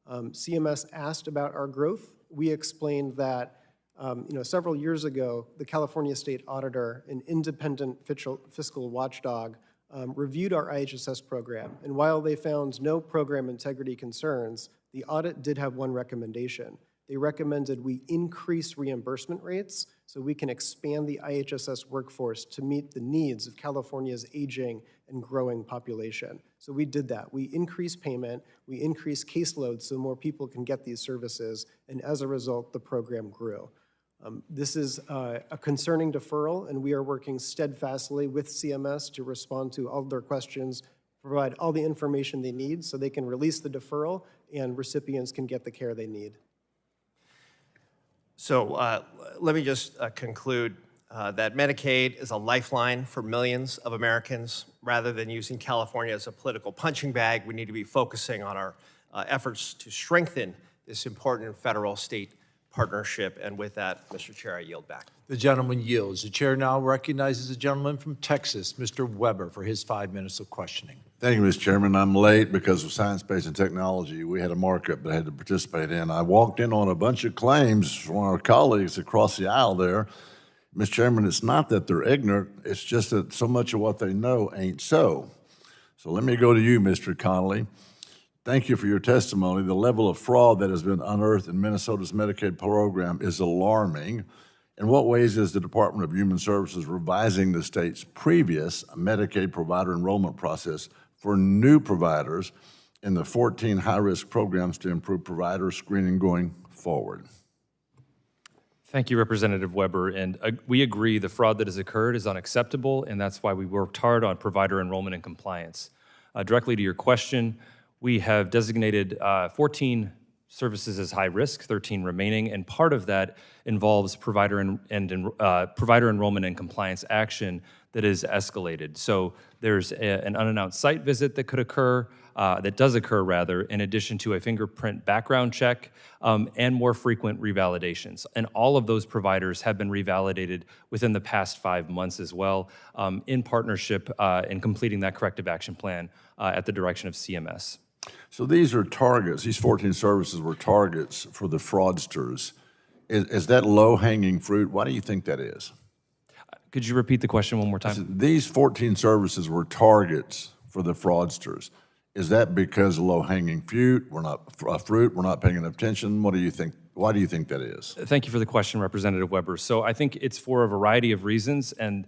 CMS asked about our growth. We explained that several years ago, the California State Auditor, an independent fiscal watchdog, reviewed our IHSS program. And while they found no program integrity concerns, the audit did have one recommendation. They recommended we increase reimbursement rates so we can expand the IHSS workforce to meet the needs of California's aging and growing population. So we did that. We increased payment, we increased caseload so more people can get these services, and as a result, the program grew. This is a concerning deferral, and we are working steadfastly with CMS to respond to all of their questions, provide all the information they need so they can release the deferral and recipients can get the care they need.
So let me just conclude that Medicaid is a lifeline for millions of Americans. Rather than using California as a political punching bag, we need to be focusing on our efforts to strengthen this important federal-state partnership. And with that, Mr. Chair, I yield back.
The gentleman yields. The chair now recognizes the gentleman from Texas, Mr. Weber, for his 5 minutes of questioning.
Thank you, Mr. Chairman. I'm late because of science, space, and technology. We had a markup that I had to participate in. I walked in on a bunch of claims from our colleagues across the aisle there. Mr. Chairman, it's not that they're ignorant, it's just that so much of what they know ain't so. So let me go to you, Mr. Connolly. Thank you for your testimony. The level of fraud that has been unearthed in Minnesota's Medicaid program is alarming. In what ways is the Department of Human Services revising the state's previous Medicaid provider enrollment process for new providers in the 14 high-risk programs to improve provider screening going forward?
Thank you, Representative Weber. And we agree the fraud that has occurred is unacceptable, and that's why we worked hard on provider enrollment and compliance. Directly to your question, we have designated 14 services as high risk, 13 remaining, and part of that involves provider enrollment and compliance action that is escalated. So there's an unannounced site visit that could occur, that does occur rather, in addition to a fingerprint background check and more frequent revalidations. And all of those providers have been revalidated within the past 5 months as well, in partnership in completing that corrective action plan at the direction of CMS.
So these are targets, these 14 services were targets for the fraudsters. Is that low-hanging fruit? Why do you think that is?
Could you repeat the question one more time?
These 14 services were targets for the fraudsters. Is that because of low-hanging fruit? We're not paying enough attention? What do you think? Why do you think that is?
Thank you for the question, Representative Weber. So I think it's for a variety of reasons, and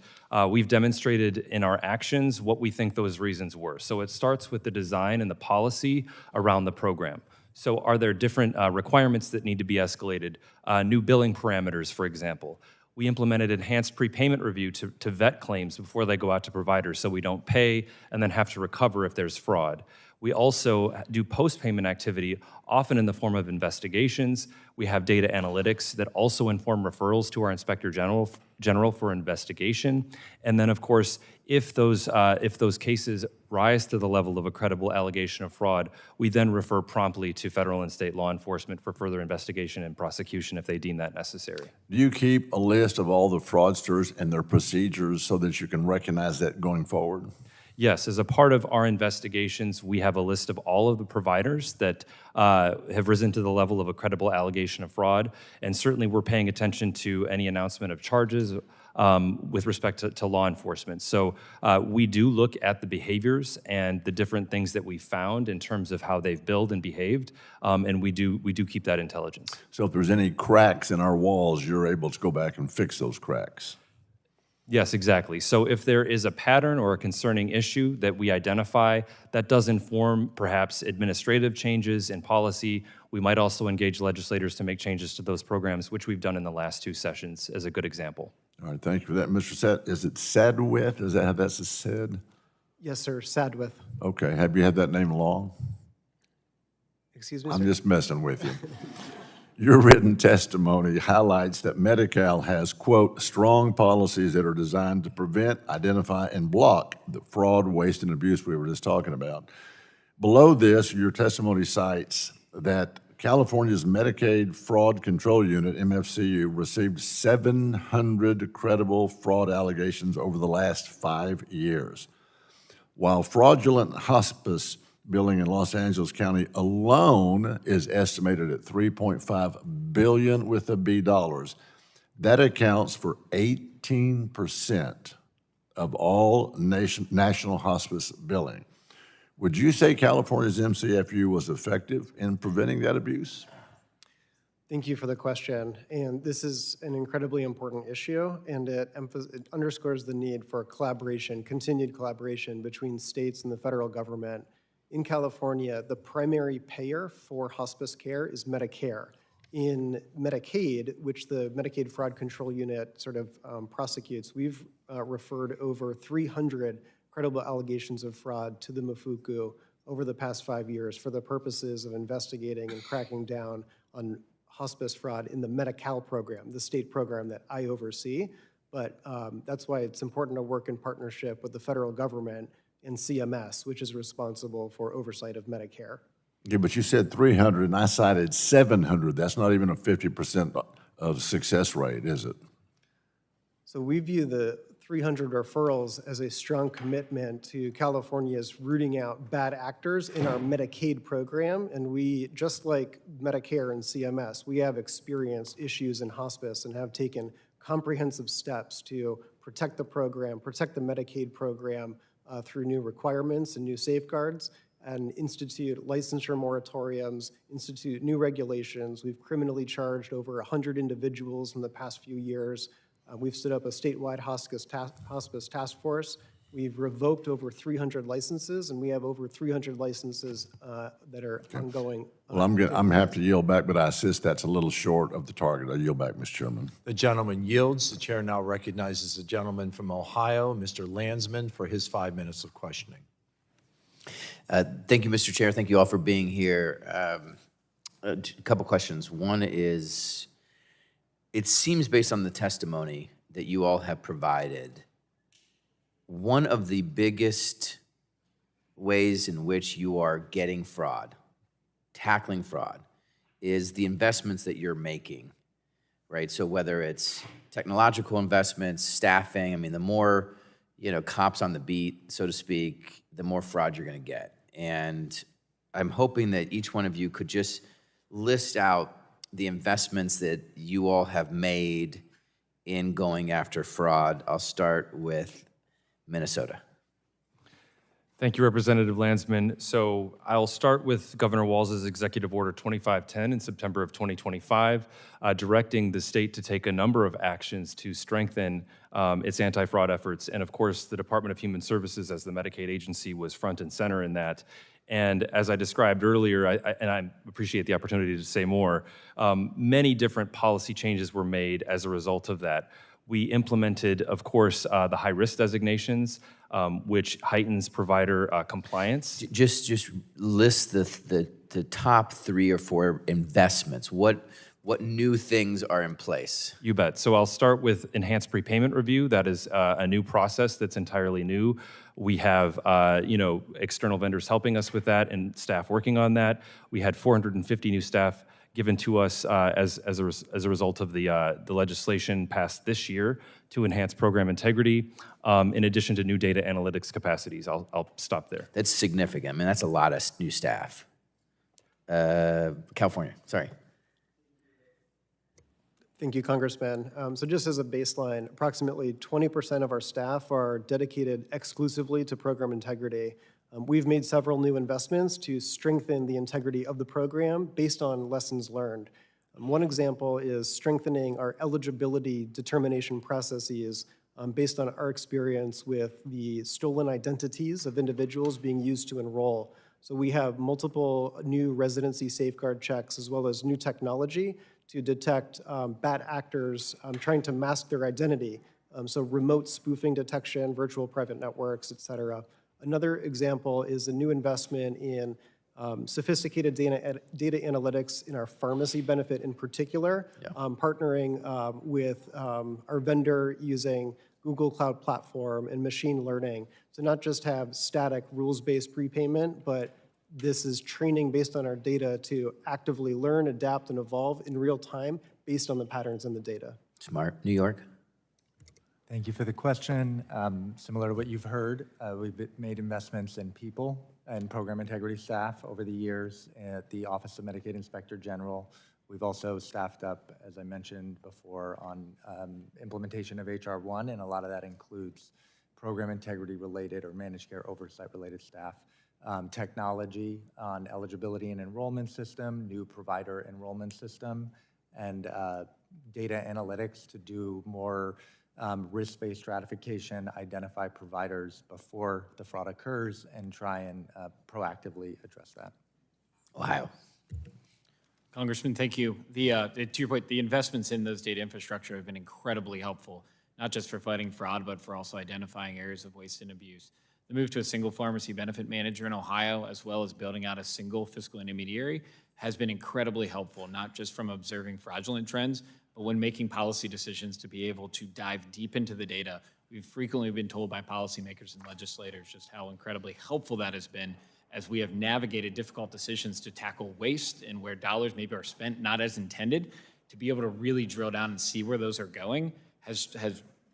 we've demonstrated in our actions what we think those reasons were. So it starts with the design and the policy around the program. So are there different requirements that need to be escalated? New billing parameters, for example. We implemented enhanced prepayment review to vet claims before they go out to providers so we don't pay and then have to recover if there's fraud. We also do post-payment activity, often in the form of investigations. We have data analytics that also inform referrals to our Inspector General General for investigation. And then, of course, if those cases rise to the level of a credible allegation of fraud, we then refer promptly to federal and state law enforcement for further investigation and prosecution if they deem that necessary.
Do you keep a list of all the fraudsters and their procedures so that you can recognize that going forward?
Yes, as a part of our investigations, we have a list of all of the providers that have risen to the level of a credible allegation of fraud, and certainly we're paying attention to any announcement of charges with respect to law enforcement. So we do look at the behaviors and the different things that we found in terms of how they've billed and behaved, and we do keep that intelligence.
So if there's any cracks in our walls, you're able to go back and fix those cracks?
Yes, exactly. So if there is a pattern or a concerning issue that we identify that does inform perhaps administrative changes in policy, we might also engage legislators to make changes to those programs, which we've done in the last 2 sessions as a good example.
All right, thank you for that. Mr. Is it Sadwith? Is that how that's said?
Yes, sir, Sadwith.
Okay, have you had that name long?
Excuse me,
I'm
sir?
just messing with you. Your written testimony highlights that Medi-Cal has, quote, strong policies that are designed to prevent, identify, and block the fraud, waste, and abuse we were just talking about. Below this, your testimony cites that California's Medicaid Fraud Control Unit, MFCU, received 700 credible fraud allegations over the last 5 years. While fraudulent hospice billing in Los Angeles County alone is estimated at $3.5 billion with a B dollars. That accounts for 18% of all national hospice billing. Would you say California's MCFU was effective in preventing that abuse?
Thank you for the question. And this is an incredibly important issue, and it underscores the need for collaboration, continued collaboration between states and the federal government. In California, the primary payer for hospice care is Medicare. In Medicaid, which the Medicaid Fraud Control Unit sort of prosecutes, we've referred over 300 credible allegations of fraud to the MFUCU over the past 5 years for the purposes of investigating and cracking down on hospice fraud in the Medi-Cal program, the state program that I oversee. But that's why it's important to work in partnership with the federal government and CMS, which is responsible for oversight of Medicare.
Yeah, but you said 300, and I cited 700. That's not even a 50% of success rate, is it?
So we view the 300 referrals as a strong commitment to California's rooting out bad actors in our Medicaid program. And we, just like Medicare and CMS, we have experienced issues in hospice and have taken comprehensive steps to protect the program, protect the Medicaid program, through new requirements and new safeguards, and institute licensure moratoriums, institute new regulations. We've criminally charged over 100 individuals in the past few years. We've stood up a statewide hospice task force. We've revoked over 300 licenses, and we have over 300 licenses that are ongoing.
Well, I'm happy to yield back, but I insist that's a little short of the target. I yield back, Mr. Chairman.
The gentleman yields. The chair now recognizes the gentleman from Ohio, Mr. Landsman, for his 5 minutes of questioning.
Thank you, Mr. Chair. Thank you all for being here. A couple questions. One is, it seems based on the testimony that you all have provided, one of the biggest ways in which you are getting fraud, tackling fraud, is the investments that you're making, right? So whether it's technological investments, staffing, I mean, the more, cops on the beat, so to speak, the more fraud you're going to get. And I'm hoping that each one of you could just list out the investments that you all have made in going after fraud. I'll start with Minnesota.
Thank you, Representative Landsman. So I'll start with Governor Walz's Executive Order 2510 in September of 2025, directing the state to take a number of actions to strengthen its anti-fraud efforts. And of course, the Department of Human Services as the Medicaid agency was front and center in that. And as I described earlier, and I appreciate the opportunity to say more, many different policy changes were made as a result of that. We implemented, of course, the high-risk designations, which heightens provider compliance.
Just list the top 3 or 4 investments. What what new things are in place?
You bet. So I'll start with enhanced prepayment review. That is a new process that's entirely new. We have, external vendors helping us with that and staff working on that. We had 450 new staff given to us as a result of the legislation passed this year to enhance program integrity, in addition to new data analytics capacities. I'll stop there.
That's significant. I mean, that's a lot of new staff. California, sorry.
Thank you, Congressman. So just as a baseline, approximately 20% of our staff are dedicated exclusively to program integrity. We've made several new investments to strengthen the integrity of the program based on lessons learned. One example is strengthening our eligibility determination processes based on our experience with the stolen identities of individuals being used to enroll. So we have multiple new residency safeguard checks as well as new technology to detect bad actors trying to mask their identity. So remote spoofing detection, virtual private networks, et cetera. Another example is a new investment in sophisticated data analytics in our pharmacy benefit in particular, partnering with our vendor using Google Cloud Platform and machine learning to not just have static rules-based prepayment, but this is training based on our data to actively learn, adapt, and evolve in real time based on the patterns in the data.
Smart. New York?
Thank you for the question. Similar to what you've heard, we've made investments in people and program integrity staff over the years at the Office of Medicaid Inspector General. We've also staffed up, as I mentioned before, on implementation of HR 1, and a lot of that includes program integrity related or managed care oversight related staff. Technology on eligibility and enrollment system, new provider enrollment system, and data analytics to do more risk-based stratification, identify providers before the fraud occurs, and try and proactively address that.
Ohio.
Congressman, thank you. To your point, the investments in those data infrastructure have been incredibly helpful, not just for fighting fraud, but for also identifying areas of waste and abuse. The move to a single pharmacy benefit manager in Ohio, as well as building out a single fiscal intermediary, has been incredibly helpful, not just from observing fraudulent trends, but when making policy decisions to be able to dive deep into the data. We've frequently been told by policymakers and legislators just how incredibly helpful that has been as we have navigated difficult decisions to tackle waste and where dollars maybe are spent not as intended. To be able to really drill down and see where those are going has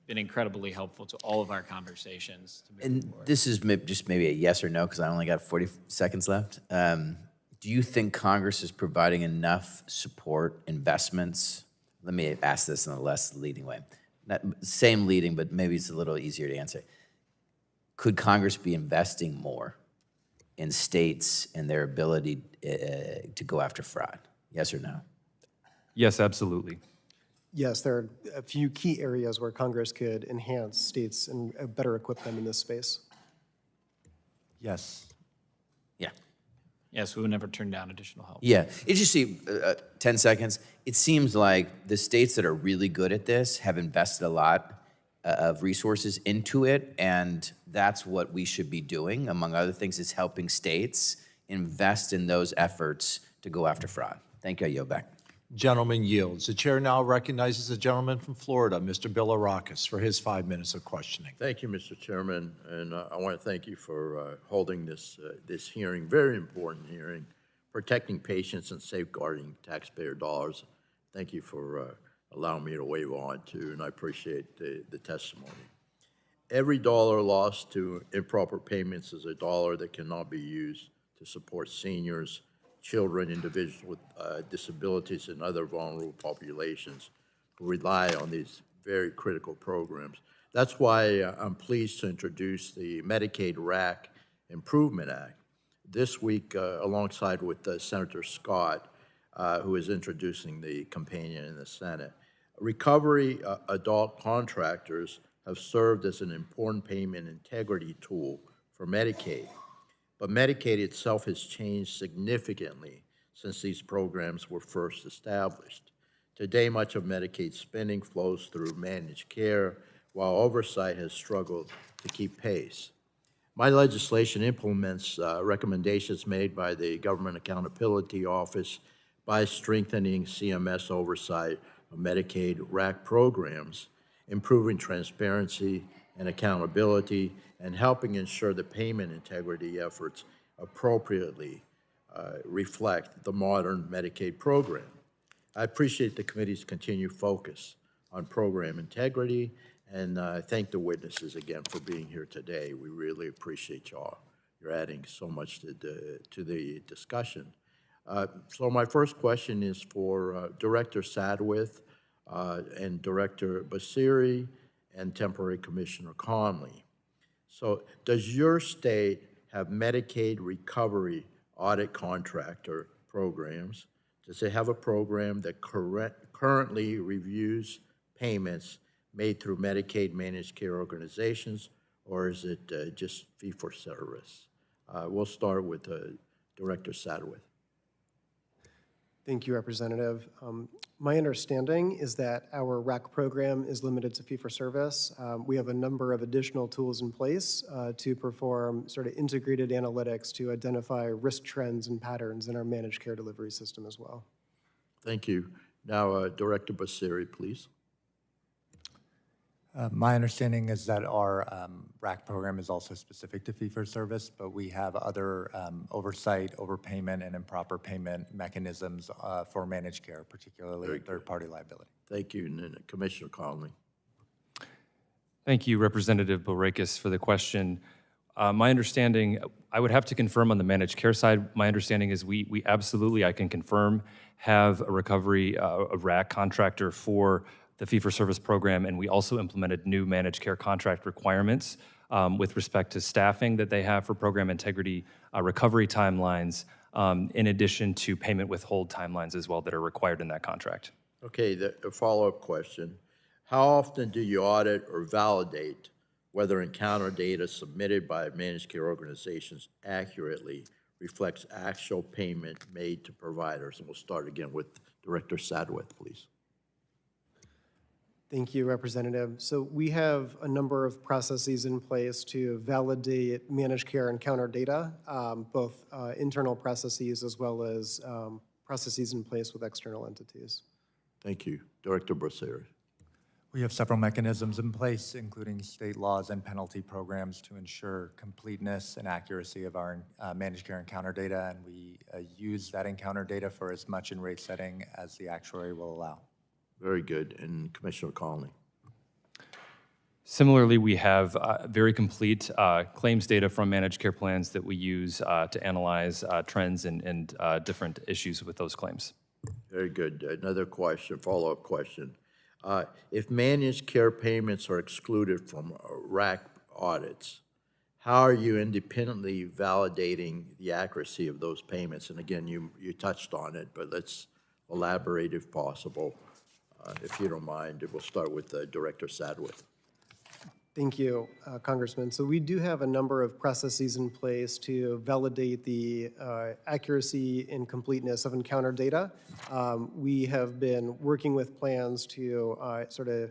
been incredibly helpful to all of our conversations.
And this is just maybe a yes or no, because I only got 40 seconds left. Do you think Congress is providing enough support, investments? Let me ask this in a less leading way. Same leading, but maybe it's a little easier to answer. Could Congress be investing more in states and their ability to go after fraud? Yes or no?
Yes, absolutely.
Yes, there are a few key areas where Congress could enhance states and better equip them in this space.
Yes.
Yeah.
Yes, we would never turn down additional help.
Yeah, it just seems, 10 seconds, it seems like the states that are really good at this have invested a lot of resources into it, and that's what we should be doing, among other things, is helping states invest in those efforts to go after fraud. Thank you, I yield back.
Gentleman yields. The chair now recognizes the gentleman from Florida, Mr. Bilirakis, for his 5 minutes of questioning.
Thank you, Mr. Chairman, and I want to thank you for holding this hearing, very important hearing, protecting patients and safeguarding taxpayer dollars. Thank you for allowing me to weigh on too, and I appreciate the testimony. Every dollar lost to improper payments is a dollar that cannot be used to support seniors, children, individuals with disabilities, and other vulnerable populations who rely on these very critical programs. That's why I'm pleased to introduce the Medicaid RAC Improvement Act this week alongside with Senator Scott, who is introducing the companion in the Senate. Recovery adult contractors have served as an important payment integrity tool for Medicaid. But Medicaid itself has changed significantly since these programs were first established. Today, much of Medicaid spending flows through managed care, while oversight has struggled to keep pace. My legislation implements recommendations made by the Government Accountability Office, by strengthening CMS oversight of Medicaid RAC programs, improving transparency and accountability, and helping ensure the payment integrity efforts appropriately reflect the modern Medicaid program. I appreciate the committee's continued focus on program integrity, and I thank the witnesses again for being here today. We really appreciate y'all. You're adding so much to the discussion. So my first question is for Director Sadwith and Director Basiri and Temporary Commissioner Conley. So does your state have Medicaid recovery audit contractor programs? Does it have a program that currently reviews payments made through Medicaid managed care organizations, or is it just fee-for-service? We'll start with Director Sadowith.
Thank you, Representative. My understanding is that our RAC program is limited to fee-for-service. We have a number of additional tools in place to perform sort of integrated analytics to identify risk trends and patterns in our managed care delivery system as well.
Thank you. Now, Director Basiri, please.
My understanding is that our RAC program is also specific to fee-for-service, but we have other oversight, overpayment, and improper payment mechanisms for managed care, particularly third-party liability.
Thank you. And then Commissioner Conley.
Thank you, Representative Borakis, for the question. My understanding, I would have to confirm on the managed care side. My understanding is we absolutely, I can confirm, have a recovery, a RAC contractor for the fee-for-service program, and we also implemented new managed care contract requirements with respect to staffing that they have for program integrity, recovery timelines, in addition to payment withhold timelines as well that are required in that contract.
Okay, the follow-up question. How often do you audit or validate whether encounter data submitted by managed care organizations accurately reflects actual payment made to providers? And we'll start again with Director Sadowith, please.
Thank you, Representative. So we have a number of processes in place to validate managed care encounter data, both internal processes as well as processes in place with external entities.
Thank you. Director Braseri.
We have several mechanisms in place, including state laws and penalty programs to ensure completeness and accuracy of our managed care encounter data, and we use that encounter data for as much in rate setting as the actuary will allow.
Very good. And Commissioner Conley.
Similarly, we have very complete claims data from managed care plans that we use to analyze trends and different issues with those claims.
Very good. Another question, follow-up question. If managed care payments are excluded from RAC audits, how are you independently validating the accuracy of those payments? And again, you touched on it, but let's elaborate if possible. If you don't mind, we'll start with Director Sadowith.
Thank you, Congressman. So we do have a number of processes in place to validate the accuracy and completeness of encounter data. We have been working with plans to sort of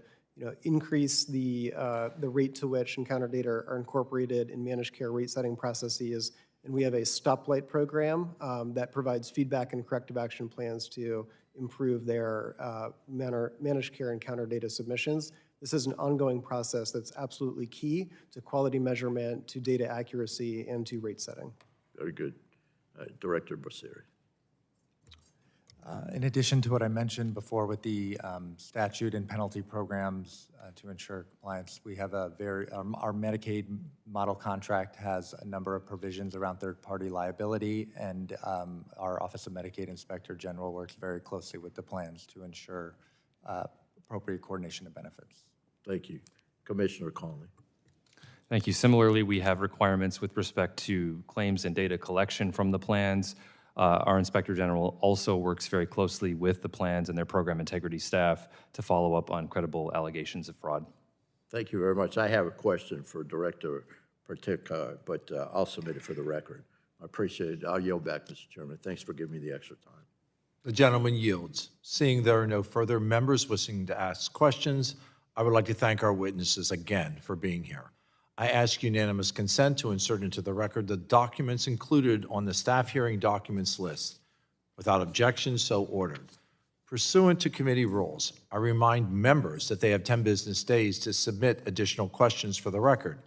increase the rate to which encounter data are incorporated in managed care rate setting processes. And we have a stoplight program that provides feedback and corrective action plans to improve their managed care encounter data submissions. This is an ongoing process that's absolutely key to quality measurement, to data accuracy, and to rate setting.
Very good. Director Braseri.
In addition to what I mentioned before with the statute and penalty programs to ensure compliance, we have our Medicaid model contract has a number of provisions around third-party liability, and our Office of Medicaid Inspector General works very closely with the plans to ensure appropriate coordination of benefits.
Thank you. Commissioner Conley.
Thank you. Similarly, we have requirements with respect to claims and data collection from the plans. Our Inspector General also works very closely with the plans and their program integrity staff to follow up on credible allegations of fraud.
Thank you very much. I have a question for Director Partika, but I'll submit it for the record. I appreciate it. I'll yield back, Mr. Chairman. Thanks for giving me the extra time.
The gentleman yields. Seeing there are no further members wishing to ask questions, I would like to thank our witnesses again for being here. I ask unanimous consent to insert into the record the documents included on the staff hearing documents list. Without objection, so ordered. Pursuant to committee rules, I remind members that they have 10 business days to submit additional questions for the record,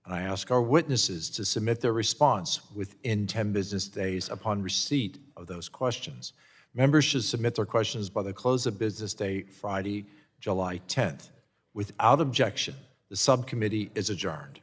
and I ask our witnesses to submit their response within 10 business days upon receipt of those questions. Members should submit their questions by the close of business day, Friday, July 10th. Without objection, the subcommittee is adjourned.